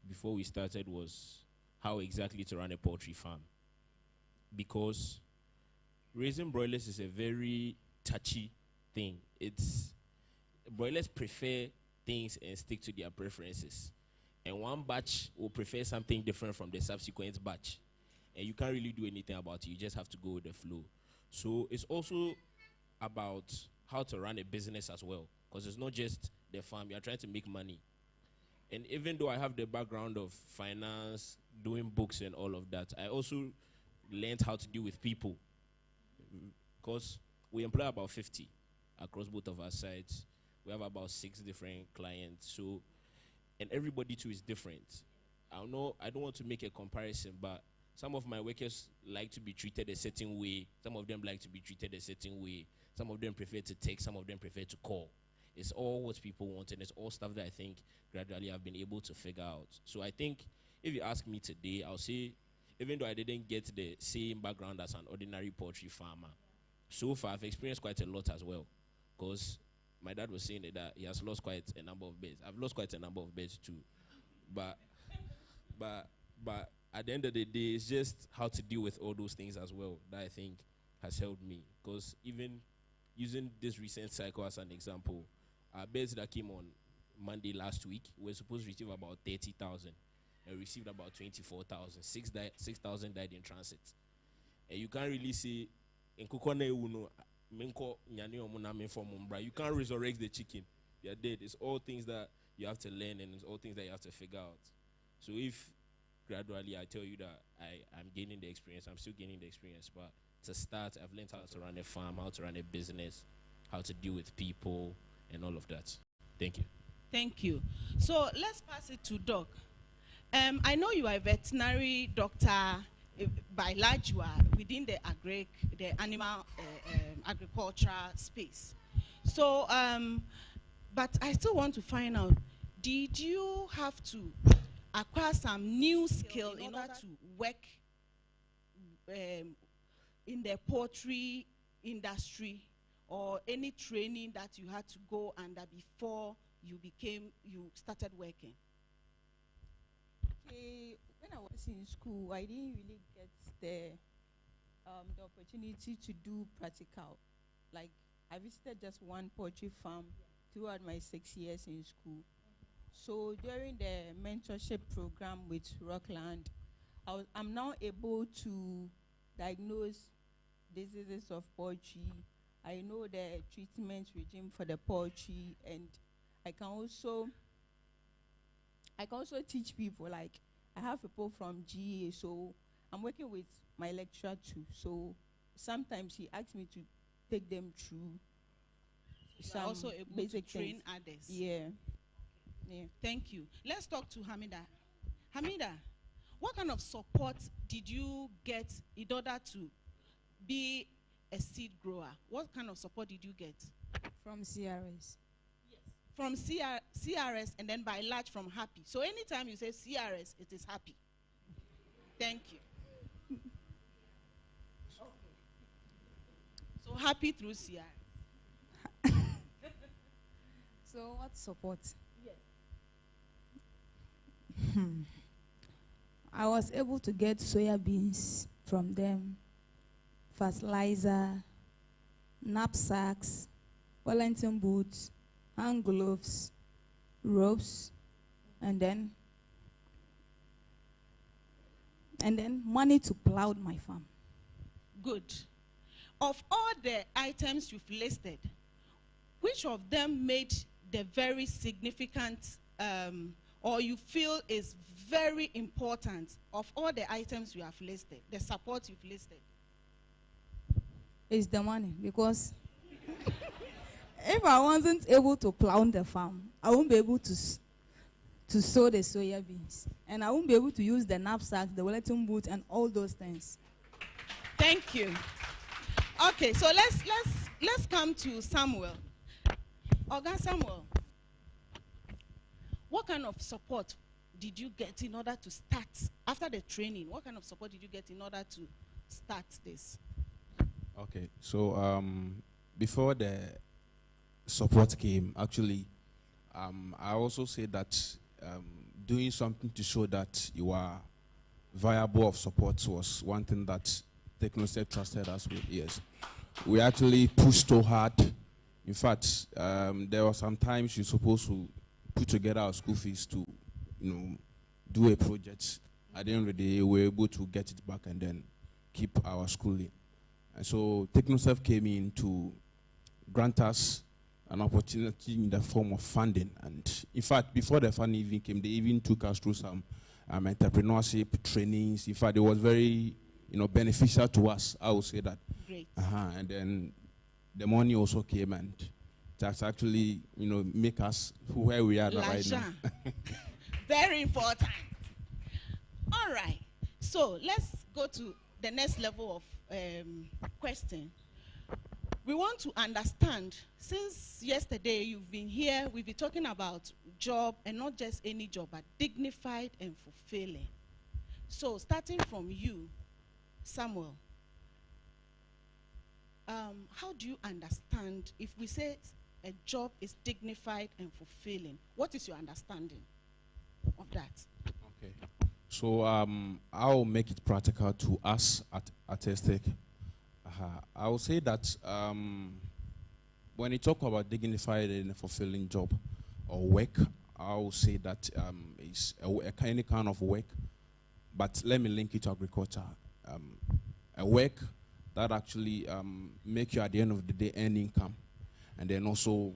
before we started was how exactly to run a poultry farm, because raising broilers is a very touchy thing. Broilers prefer things and stick to their preferences, and one batch will prefer something different from the subsequent batch, and you can't really do anything about it. You just have to go with the flow. So it's also about how to run a business as well, because it's not just the farm. You're trying to make money. And even though I have the background of finance, doing books and all of that, I also learned how to deal with people, because we employ about 50 across both of our sites. We have about 6 different clients. So, and everybody too is different. I don't want to make a comparison, but some of my workers like to be treated a certain way. Some of them like to be treated a certain way. Some of them prefer to text. Some of them prefer to call. It's all what people want, and it's all stuff that I think gradually I've been able to figure out. So I think if you ask me today, I'll say, even though I didn't get the same background as an ordinary poultry farmer, so far I've experienced quite a lot as well. Because my dad was saying that he has lost quite a number of birds. I've lost quite a number of birds too. But at the end of the day, it's just how to deal with all those things as well that I think has helped me. Because even using this recent cycle as an example, our birds that came on Monday last week were supposed to receive about 30,000 and received about 24,000. 6,000 died in transit. And you can't really say, you can't resurrect the chicken. They're dead. It's all things that you have to learn, and it's all things that you have to figure out. So if gradually I tell you that I'm gaining the experience, I'm still gaining the experience. But to start, I've learned how to run a farm, how to run a business, how to deal with people, and all of that. Thank you. Thank you. So let's pass it to Doc. I know you are a veterinary doctor. By large, you are within the animal agricultural space. So, but I still want to find out, did you have to acquire some new skill in order to work in the poultry industry, or any training that you had to go under before you started working? Okay, when I was in school, I didn't really get the opportunity to do practical. Like, I visited just one poultry farm throughout my 6 years in school. So during the mentorship program with Rockland, I'm now able to diagnose diseases of poultry. I know the treatment regime for the poultry, and I can also teach people. Like, I have people from GA, so I'm working with my lecturer too. So sometimes he asks me to take them through some also able basic to train things. others. Yeah. Yeah. Thank you. Let's talk to Hamida. Hamida, what kind of support did you get in order to be a seed grower? What kind of support did you get? From CRS. Yes. From CRS and then by large from Happy. So anytime you say CRS, it is Happy. Thank you. So Happy through CRS. So what support? Yes. I was able to get soya beans from them, fertilizer, knapsacks, Wellington boots, hand gloves, ropes, and then money to plow my farm. Good. Of all the items you've listed, which of them made the very significant or you feel is very important of all the items you have listed, the support you've listed? It's the money, because if I wasn't able to plow the farm, I won't be able to sow the soya beans, and I won't be able to use the knapsacks, the Wellington boots, and all those things. Thank you. Okay, so let's come to Samuel. Oga Samuel, what kind of support did you get in order to start after the training? What kind of support did you get in order to start this? Okay, so before the support came, actually, I also say that doing something to show that you are viable of support was one thing that TechnoStep trusted us with. Yes, we actually pushed so hard. In fact, there were some times you're supposed to put together our school fees to, do a project. At the end of the day, we were able to get it back and then keep our schooling. And so TechnoStep came in to grant us an opportunity in the form of funding. And in fact, before the funding even came, they even took us through some entrepreneurship trainings. In fact, it was very, beneficial to us. I would say that. Great. And then the money also came, and that's actually, make us where we are right now. Very important. All right. So let's go to the next level of question. We want to understand, since yesterday you've been here, we've been talking about job, and not just any job, but dignified and fulfilling. So starting from you, Samuel, how do you understand if we say a job is dignified and fulfilling? What is your understanding of that? Okay. So I'll make it practical to us at Estec. I will say that when you talk about dignified and fulfilling job or work, I will say that it's any kind of work, but let me link it to agriculture. A work that actually make you at the end of the day earn income, and then also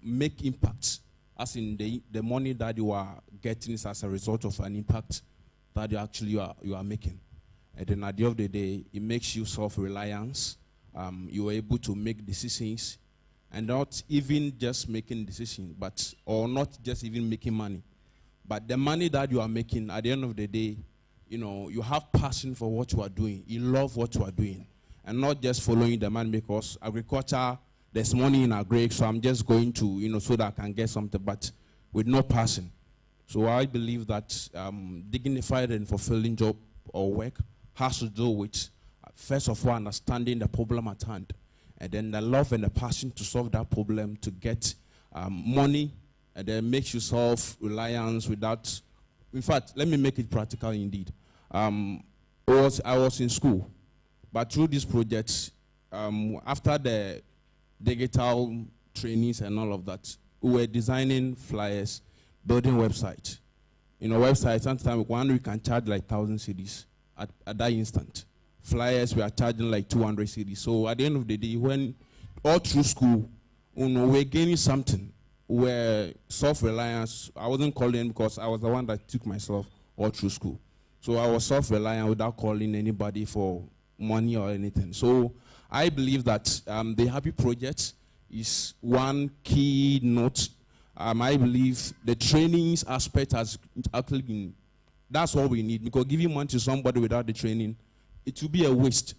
make impact, as in the money that you are getting is as a result of an impact that you are making. And then at the end of the day, it makes you self-reliance. You are able to make decisions, and not even just making decisions, or not just even making money, but the money that you are making at the end of the day, you have passion for what you are doing. You love what you are doing, and not just following the money, because agriculture, there's money in agri, so I'm just going to, so that I can get something, but with no passion. So I believe that dignified and fulfilling job or work has to do with, first of all, understanding the problem at hand, and then the love and the passion to solve that problem, to get money, and then makes you self-reliance without. In fact, let me make it practical indeed. I was in school, but through this project, after the digital trainings and all of that, we were designing flyers, building websites. Websites, sometimes we can charge like 1,000 cedis at that instant. Flyers, we are charging like 200 cedis. So at the end of the day, when all through school, we're gaining something. Where self-reliance, I wasn't calling because I was the one that took myself all through school. So I was self-reliant without calling anybody for money or anything. So I believe that the Happy Project is one key note. I believe the trainings aspect has actually been That's all we need, because giving money to somebody without the training, it will be a waste.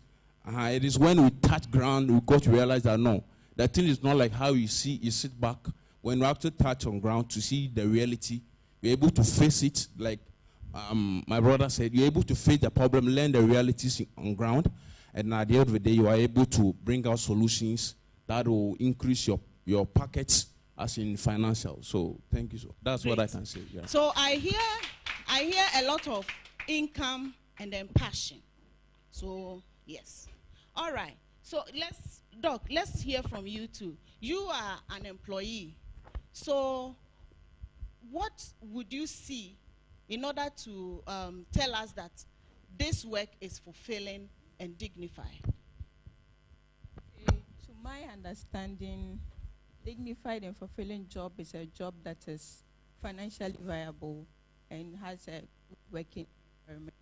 It is when we touch ground, we got to realize that no, that thing is not like how you see, you sit back. When you have to touch on ground to see the reality, you're able to face it. Like my brother said, you're able to face the problem, learn the realities on ground, and at the end of the day, you are able to bring out solutions that will increase your pockets as in financial. So thank you. So that's what I can say. Yeah. So I hear a lot of income and then passion. So yes. All right. So let's hear from you too. You are an employee. So what would you see in order to tell us that this work is fulfilling and dignified? To my understanding, dignified and fulfilling job is a job that is financially viable and has a good working environment.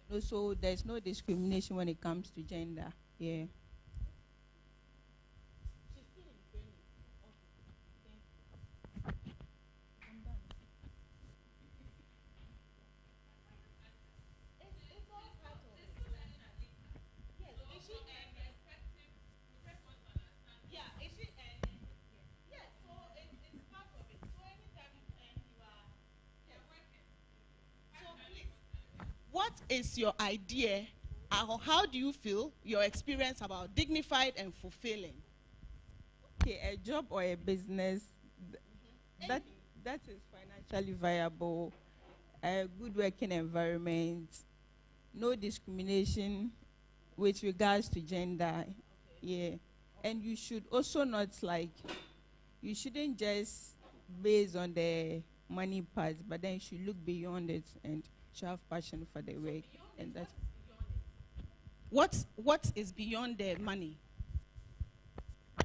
And also, there's no discrimination when it comes to gender. Yeah. What is your idea, or how do you feel, your experience about dignified and fulfilling? Okay, a job or a business that is financially viable, a good working environment, no discrimination with regards to gender. Yeah. And you should also not you shouldn't just base on the money part, but then you should look beyond it and should have passion for the work. And that. What is beyond the money?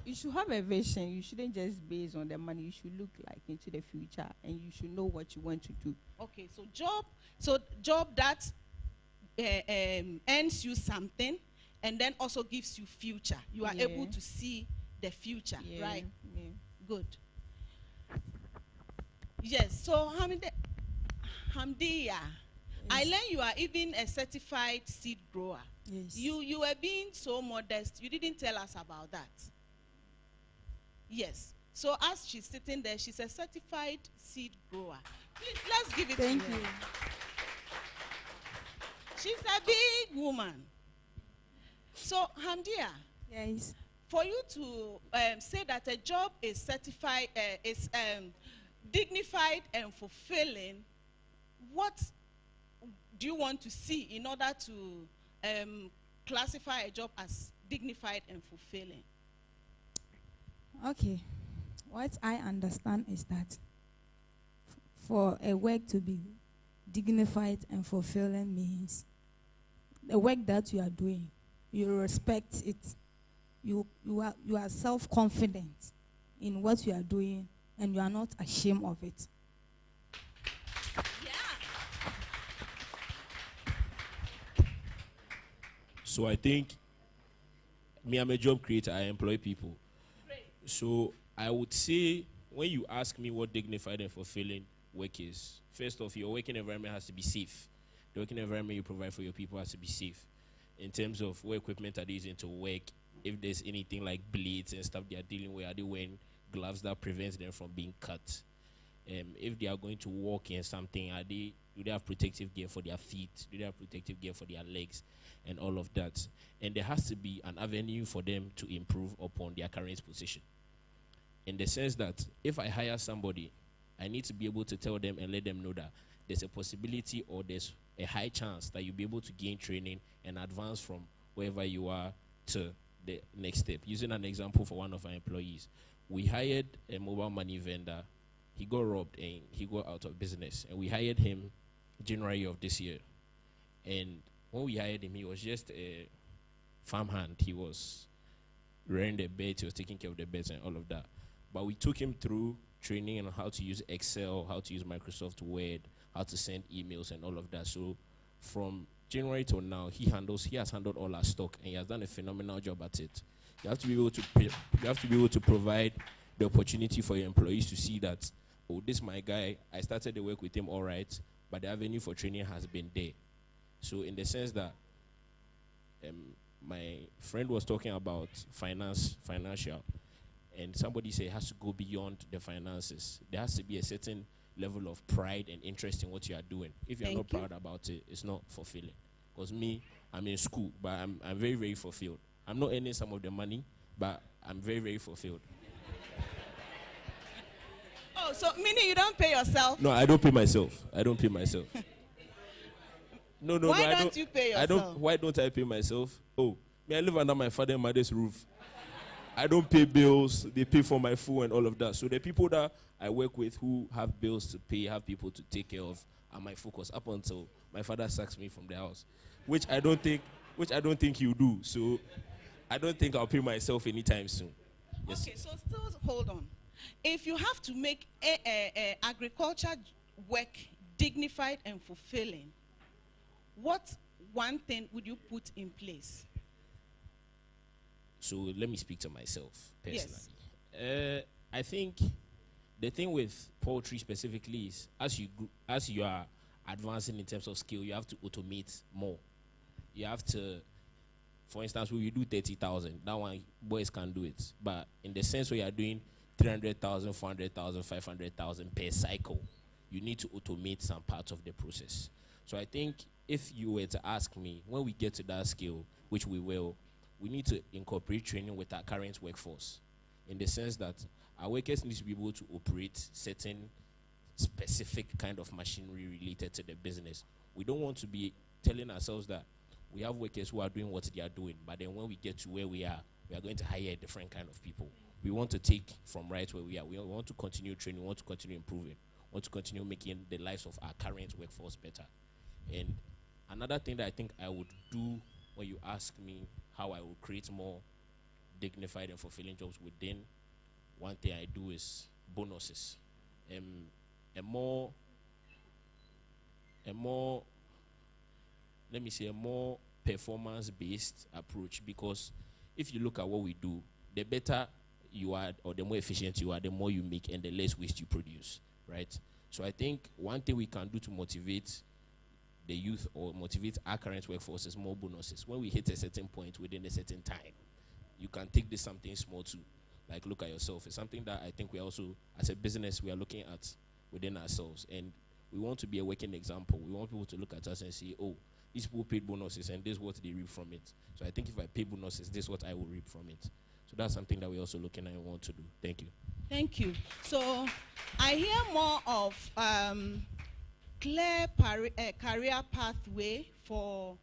You should have a vision. You shouldn't just base on the money. You should look into the future, and you should know what you want to do. Okay, so job that earns you something, and then also gives you future. You are able to see the future, right? Yeah. Good. Yes. So Hamdia, I learned you are even a certified seed grower. Yes. You were being so modest. You didn't tell us about that. Yes. So as she's sitting there, she's a certified seed grower. Please, let's give it to her. Thank you. She's a big woman. So, Hamdia. Yes. For you to say that a job is certified, is dignified and fulfilling, what do you want to see in order to classify a job as dignified and fulfilling? Okay. What I understand is that for a work to be dignified and fulfilling means the work that you are doing, you respect it. You are self-confident in what you are doing, and you are not ashamed of it. So I think I'm a job creator. I employ people. Great. So I would say when you ask me what dignified and fulfilling work is, first off, your working environment has to be safe. The working environment you provide for your people has to be safe. In terms of what equipment are they using to work, if there's anything like blades and stuff they are dealing with, are they wearing gloves that prevents them from being cut? If they are going to walk in something, do they have protective gear for their feet? Do they have protective gear for their legs? And all of that. And there has to be an avenue for them to improve upon their current position. In the sense that if I hire somebody, I need to be able to tell them and let them know that there's a possibility or there's a high chance that you'll be able to gain training and advance from wherever you are to the next step. Using an example for one of our employees, we hired a mobile money vendor. He got robbed and he got out of business. And we hired him January of this year. And when we hired him, he was just a farmhand. He was rearing the beds, he was taking care of the beds and all of that. But we took him through training on how to use Excel, how to use Microsoft Word, how to send emails and all of that. So from January till now, he has handled all our stock, and he has done a phenomenal job at it. You have to be able to provide the opportunity for your employees to see that, oh, this is my guy. I started the work with him all right, but the avenue for training has been there. So in the sense that my friend was talking about financial, and somebody said it has to go beyond the finances. There has to be a certain level of pride and interest in what you are doing. If you're not proud about it, it's not fulfilling. Because me, I'm in school, but I'm very, very fulfilled. I'm not earning some of the money, but I'm very, very fulfilled. Oh, so meaning you don't pay yourself? No, I don't pay myself. I don't pay myself. No. Why don't you pay yourself? Why don't I pay myself? Oh, me, I live under my father and mother's roof. I don't pay bills. They pay for my food and all of that. So the people that I work with who have bills to pay, have people to take care of, are my focus up until my father sacks me from the house, which I don't think he'll do. So I don't think I'll pay myself anytime soon. Yes. Okay, so still hold on. If you have to make agriculture work dignified and fulfilling, what one thing would you put in place? So let me speak to myself personally. Yes. I think the thing with poultry specifically is as you are advancing in terms of skill, you have to automate more. You have to, for instance, when you do 30,000, that one boys can do it. But in the sense where you are doing 300,000, 400,000, 500,000 per cycle, you need to automate some part of the process. So I think if you were to ask me, when we get to that scale, which we will, we need to incorporate training with our current workforce, in the sense that our workers need to be able to operate certain specific kind of machinery related to the business. We don't want to be telling ourselves that we have workers who are doing what they are doing, but then when we get to where we are going to hire a different kind of people. We want to take from right where we are. We want to continue training, we want to continue improving, we want to continue making the lives of our current workforce better. And another thing that I think I would do when you ask me how I will create more dignified and fulfilling jobs within, one thing I do is bonuses. A more performance-based approach, because if you look at what we do, the better you are or the more efficient you are, the more you make and the less waste you produce, right? So I think one thing we can do to motivate the youth or motivate our current workforce is more bonuses. When we hit a certain point within a certain time, you can take this something small too. Like look at yourself. It's something that I think we also, as a business, we are looking at within ourselves. And we want to be a working example. We want people to look at us and say, oh, these people paid bonuses and this is what they reap from it. So I think if I pay bonuses, this is what I will reap from it. So that's something that we're also looking at and want to do. Thank you. Thank you. So I hear more of clear career pathway for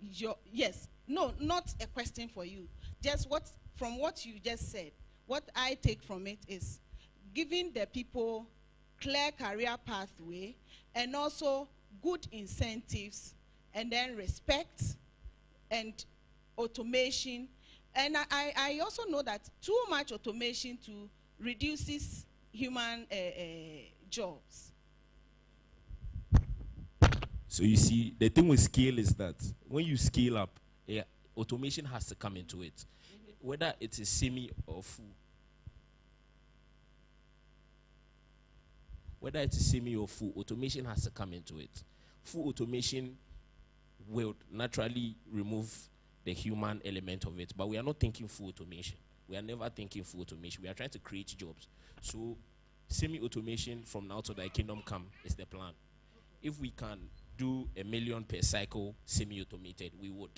your, yes, no, not a question for you. Just from what you just said, what I take from it is giving the people clear career pathway and also good incentives and then respect and automation. And I also know that too much automation reduces human jobs. So you see, the thing with scale is that when you scale up, automation has to come into it. Whether it is semi or full. Whether it is semi or full, automation has to come into it. Full automation will naturally remove the human element of it, but we are not thinking full automation. We are never thinking full automation. We are trying to create jobs. So semi-automation from now to thy kingdom come is the plan. If we can do 1 million per cycle semi-automated, we would.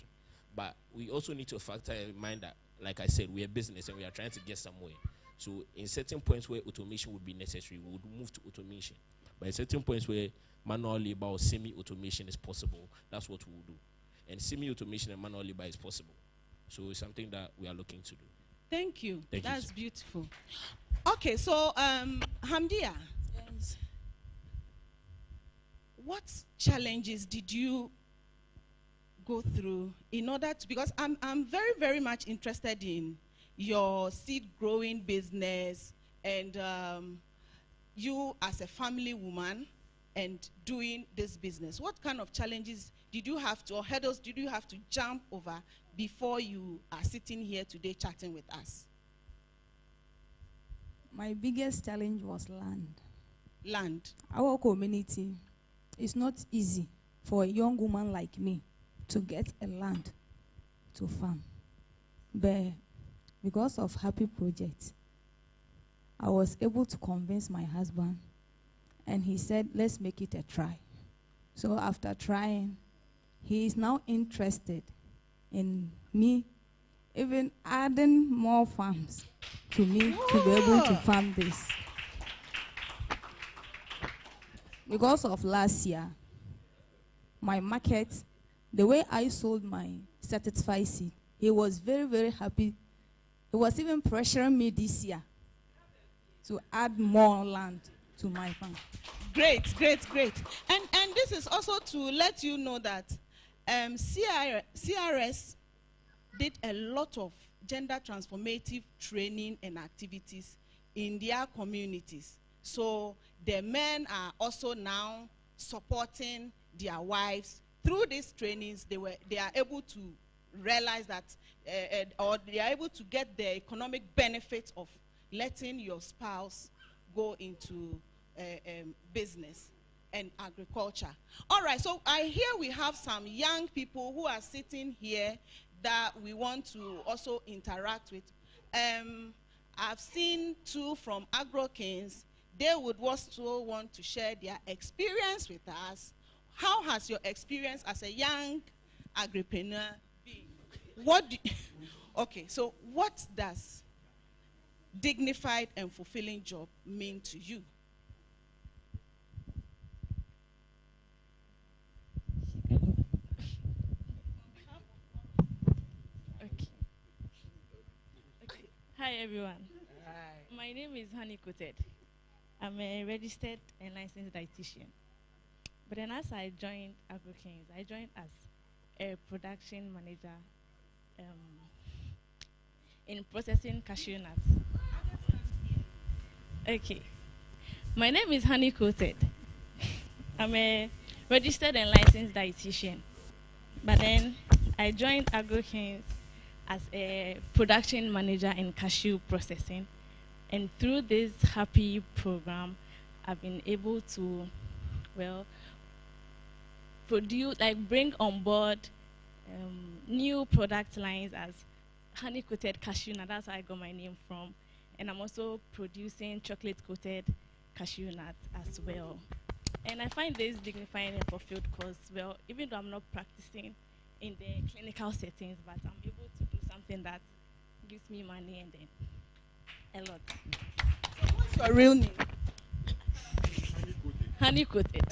But we also need to factor in mind that, like I said, we are business and we are trying to get somewhere. So in certain points where automation would be necessary, we would move to automation. But in certain points where manual labor or semi-automation is possible, that's what we will do. And semi-automation and manual labor is possible. So it's something that we are looking to do. Thank you. Thank That's you, beautiful. Okay, so Hamdia, Yes. what challenges did you go through in order to, because I'm very, very much interested in your seed growing business and you as a family woman and doing this business. What kind of challenges did you have to, or hurdles did you have to jump over before you are sitting here today chatting with us? My biggest challenge was land. Land. Our community it's not easy for a young woman like me to get a land to farm. But because of Happy Project, I was able to convince my husband, and he said, let's make it a try. So after trying, he is now interested in me even adding more farms to me to be able to farm this. Because of last year, my market, the way I sold my certified seed, he was very, very happy. He was even pressuring me this year to add more land to my farm. Great, great, great. And this is also to let you know that CRS did a lot of gender transformative training and activities in their communities. So the men are also now supporting their wives. Through these trainings, they are able to realize that, or they are able to get the economic benefits of letting your spouse go into business and agriculture. All right, so I hear we have some young people who are sitting here that we want to also interact with. I've seen two from Agro Kings. They would also want to share their experience with us. How has your experience as a young agripreneur been? Okay, so what does dignified and fulfilling job mean to you? Okay. Hi everyone. Hi. My name is Honey Coated. I'm a registered and licensed dietitian. But then as I joined Agro Kings, I joined as a production manager in processing cashew nuts. Okay. My name is Honey Coated. I'm a registered and licensed dietitian. But then I joined Agro Kings as a production manager in cashew processing. And through this happy program, I've been able to, well, produce, like bring on board new product lines as honey coated cashew nut. That's where I got my name from. And I'm also producing chocolate coated cashew nut as well. And I find this dignifying and fulfilled because, well, even though I'm not practicing in the clinical settings, but I'm able to do something that gives me money and then a lot. So what's your real name? Honey coated.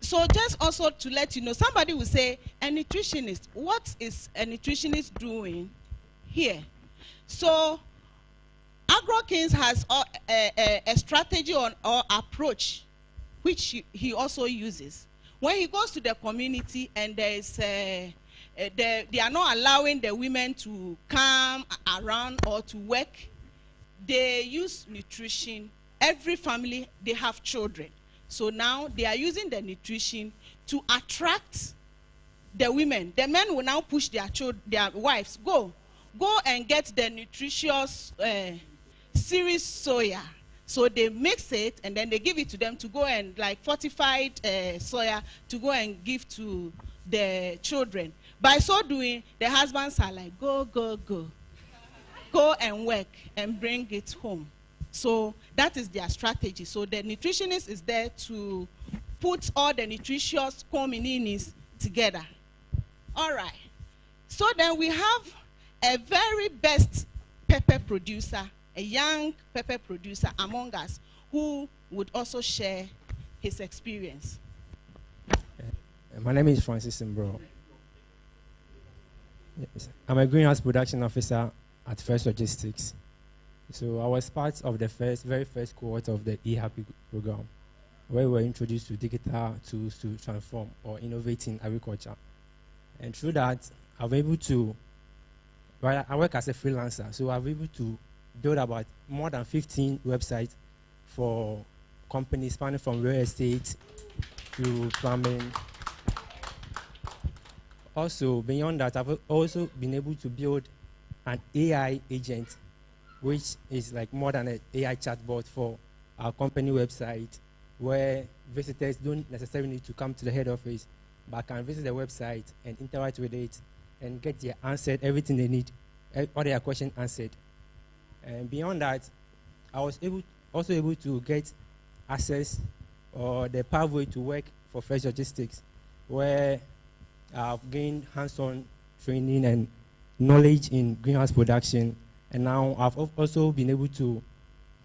So just also to let you know, somebody will say, a nutritionist, what is a nutritionist doing here? So Agro Kings has a strategy or approach which he also uses. When he goes to the community and there is they are not allowing the women to come around or to work, they use nutrition. Every family, they have children. So now they are using the nutrition to attract the women. The men will now push their wives, go and get the nutritious cereals soya. So they mix it and then they give it to them to go and like fortified soya to go and give to the children. By so doing, the husbands are like, go and work and bring it home. So that is their strategy. So the nutritionist is there to put all the nutritious communities together. All right. So then we have a very best pepper producer, a young pepper producer among us who would also share his experience. My name is Francis Mbro. Yes. I'm a greenhouse production officer at First Logistics. So I was part of the very first cohort of the eHappy program, where we were introduced to digital tools to transform or innovate in agriculture. And through that, I was able to, well, I work as a freelancer, so I was able to build about more than 15 websites for companies spanning from real estate to plumbing. Also, beyond that, I've also been able to build an AI agent which is like more than an AI chatbot for our company website, where visitors don't necessarily need to come to the head office, but can visit the website and interact with it and get their answered, everything they need, all their questions answered. And beyond that, I was also able to get access or the pathway to work for Fresh Logistics, where I've gained hands-on training and knowledge in greenhouse production. And now I've also been able to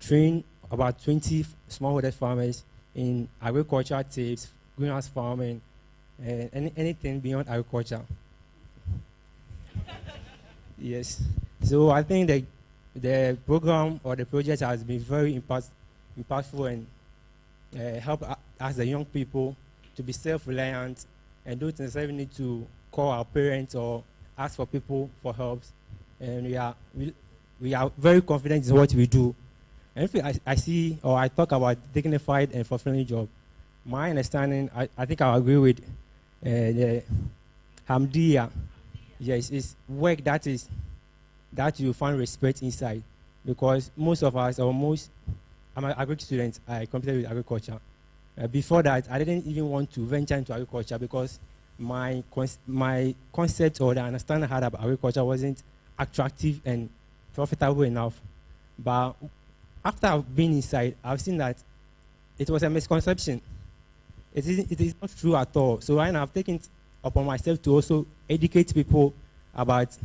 train about 20 smallholder farmers in agricultural tips, greenhouse farming, and anything beyond agriculture. Yes. So I think the program or the project has been very impactful and help us, the young people, to be self-reliant and don't necessarily need to call our parents or ask for people for help. And we are very confident in what we do. And if I see or I talk about dignified and fulfilling job, my understanding, I think I agree with the Hamdia. Yes, it's work that you find respect inside, because most of us, or most, I'm an agric student, I competed with agriculture. Before that, I didn't even want to venture into agriculture because my concept or the understanding I had about agriculture wasn't attractive and profitable enough. But after I've been inside, I've seen that it was a misconception. It is not true at all. So right now I've taken it upon myself to also educate people about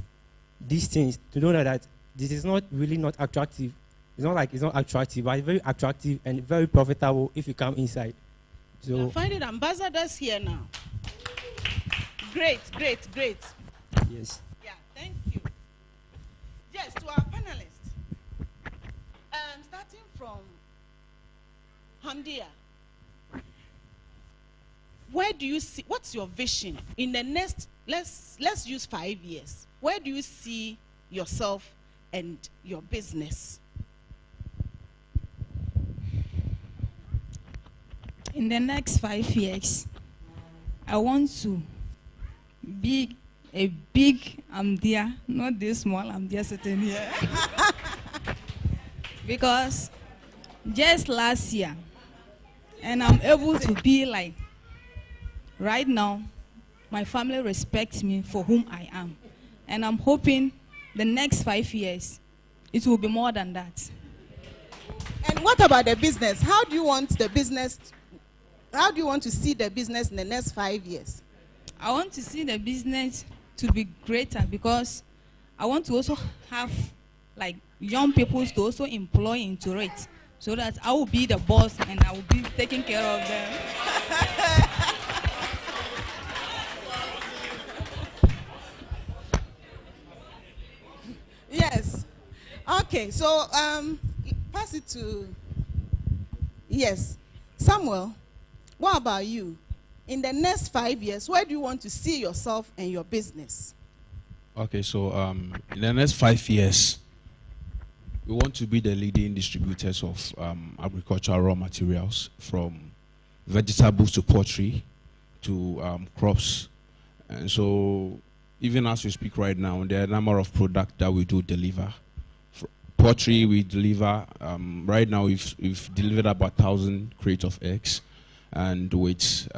these things, to know that this is not really not attractive. It's not like it's not attractive, but it's very attractive and very profitable if you come inside. So I'm finding ambassadors here now. Great, great, great. Yes. Yeah, thank you. Yes, to our panelists. Starting from Hamdia, where do you see, what's your vision in the next, let's use 5 years. Where do you see yourself and your business? In the next 5 years, I want to be a big Amdia, not this small Amdia sitting here. Because just last year, and I'm able to be like, right now, my family respects me for whom I am. And I'm hoping the next 5 years, it will be more than that. And what about the business? How do you want the business, how do you want to see the business in the next 5 years? I want to see the business to be greater, because I want to also have like young people to also employ into it, so that I will be the boss and I will be taking care of them. Yes. Okay, so pass it to, yes. Samuel, what about you? In the next 5 years, where do you want to see yourself and your business? Okay, so in the next 5 years, we want to be the leading distributors of agricultural raw materials, from vegetables to poultry to crops. And so even as we speak right now, there are a number of products that we do deliver. For poultry, we deliver, right now we've delivered about 1,000 crates of eggs. And with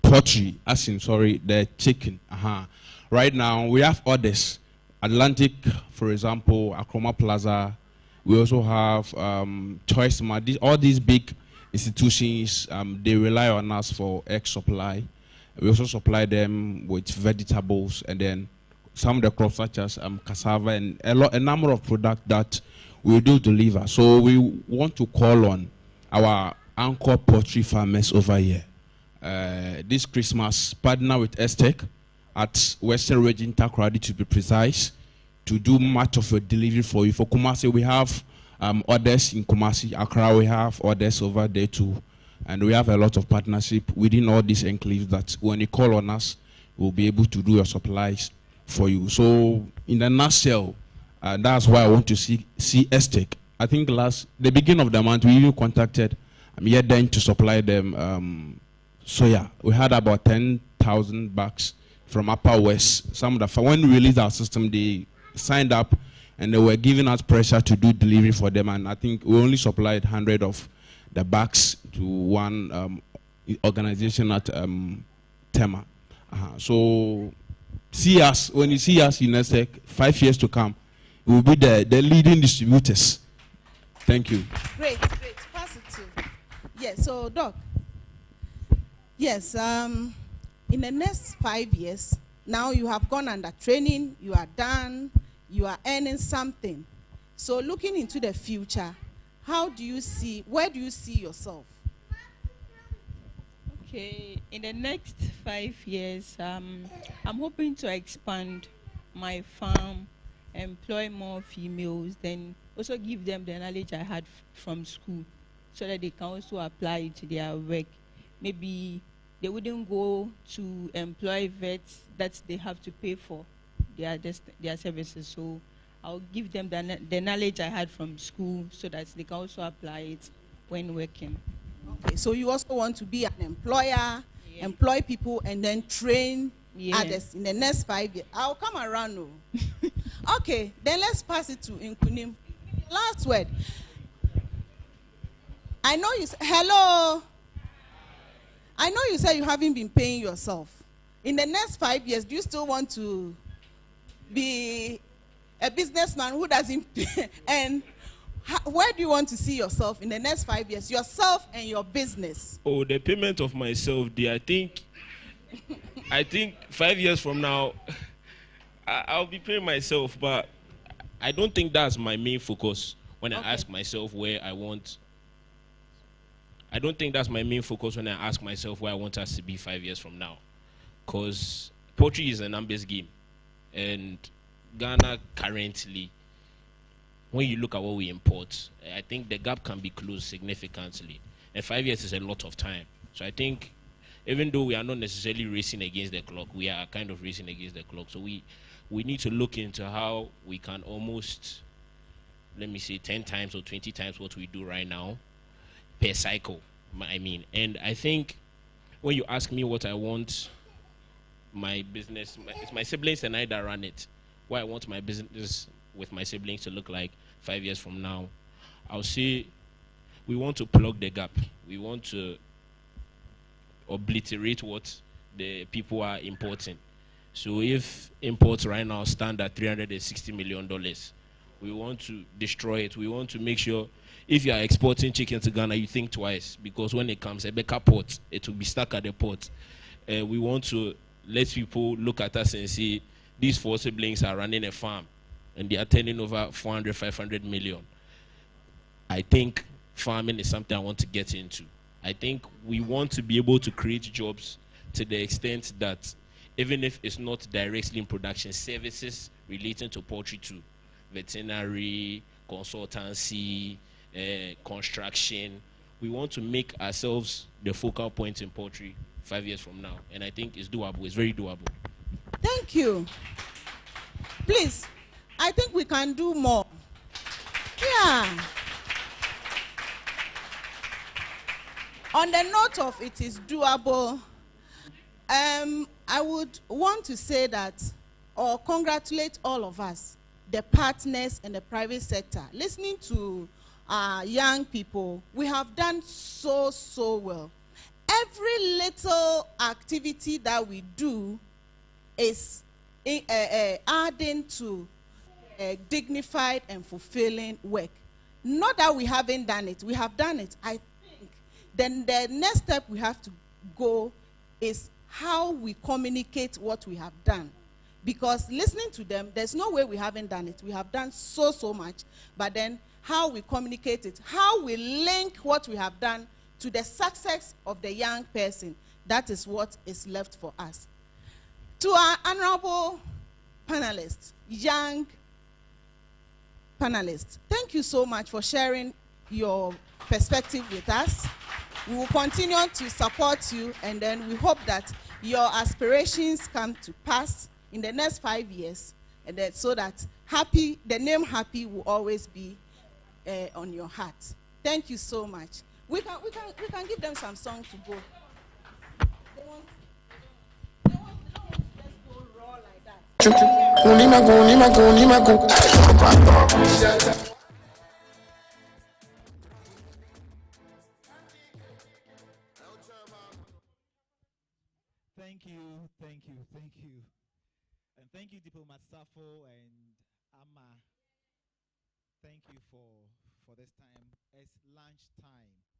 poultry, the chicken, right now we have orders. Atlantic, for example, Akroma Plaza. We also have Choice Mart. All these big institutions, they rely on us for egg supply. We also supply them with vegetables, and then some of the crops such as cassava and a number of products that we do deliver. So we want to call on our anchor poultry farmers over here. This Christmas, partner with Estec at Western Region Takoradi, to be precise, to do much of a delivery for you. For Kumasi, we have orders in Kumasi. Accra, we have orders over there too. And we have a lot of partnership within all these enclaves that when you call on us, we'll be able to do your supplies for you. So in a nutshell, that's why I want to see Estec. I think the beginning of the month, we even contacted yet then to supply them soya. We had about 10,000 bags from Upper West. When we released our system, they signed up and they were giving us pressure to do delivery for them, and I think we only supplied 100 of the bags to one organization at Tema. So see us, when you see us in NESTEC, 5 years to come, we will be the leading distributors. Thank you. Great, great. Positive. Yes, so Doc. Yes, in the next 5 years, now you have gone under training, you are done, you are earning something. So looking into the future, where do you see yourself? Okay, in the next 5 years, I'm hoping to expand my farm, employ more females, then also give them the knowledge I had from school so that they can also apply it to their work. Maybe they wouldn't go to employ vets that they have to pay for their services. So I'll give them the knowledge I had from school so that they can also apply it when working. Okay, so you also want to be an employer, employ people, and then train others in the next 5 years. I'll come around. No. Okay, then let's pass it to Nkunim. Last word. I know you said, hello. I know you said you haven't been paying yourself. In the next 5 years, do you still want to be a businessman who doesn't pay? And where do you want to see yourself in the next 5 years? Yourself and your business. Oh, the payment of myself, I think 5 years from now, I'll be paying myself, but I don't think that's my main focus when I ask myself where I want. I don't think that's my main focus when I ask myself where I want us to be 5 years from now. Because poultry is a numbers game. And Ghana currently, when you look at what we import, I think the gap can be closed significantly. And 5 years is a lot of time. So I think even though we are not necessarily racing against the clock, we are kind of racing against the clock. So we need to look into how we can almost, let me say, 10 times or 20 times what we do right now per cycle, And I think when you ask me what I want my business, it's my siblings and I that run it. What I want my business with my siblings to look like 5 years from now, I'll say we want to plug the gap. We want to obliterate what the people are importing. So if imports right now stand at $360 million, we want to destroy it. We want to make sure if you are exporting chicken to Ghana, you think twice, because when it comes, a Becca port, it will be stuck at the port. We want to let people look at us and say, these 4 siblings are running a farm, and they are turning over 400, 500 million. I think farming is something I want to get into. I think we want to be able to create jobs to the extent that even if it's not directly in production, services relating to poultry too, veterinary, consultancy, construction, we want to make ourselves the focal point in poultry 5 years from now. And I think it's doable. It's very doable. Thank you. Please, I think we can do more. Yeah. On the note of it is doable, I would want to say that, or congratulate all of us, the partners in the private sector. Listening to young people, we have done so well. Every little activity that we do is adding to dignified and fulfilling work. Not that we haven't done it, we have done it. I think then the next step we have to go is how we communicate what we have done. Because listening to them, there's no way we haven't done it. We have done so much, but then how we communicate it, how we link what we have done to the success of the young person, that is what is left for us. To our honorable panelists, young panelists, thank you so much for sharing your perspective with us. We will continue to support you, and then we hope that your aspirations come to pass in the next 5 years, and that so that the name Happy will always be on your heart. Thank you so much. We can give them some song to go. They want to just go raw like that. Thank you. And thank you, Diplomat Safo and Amma. Thank you for this time. It's lunch time.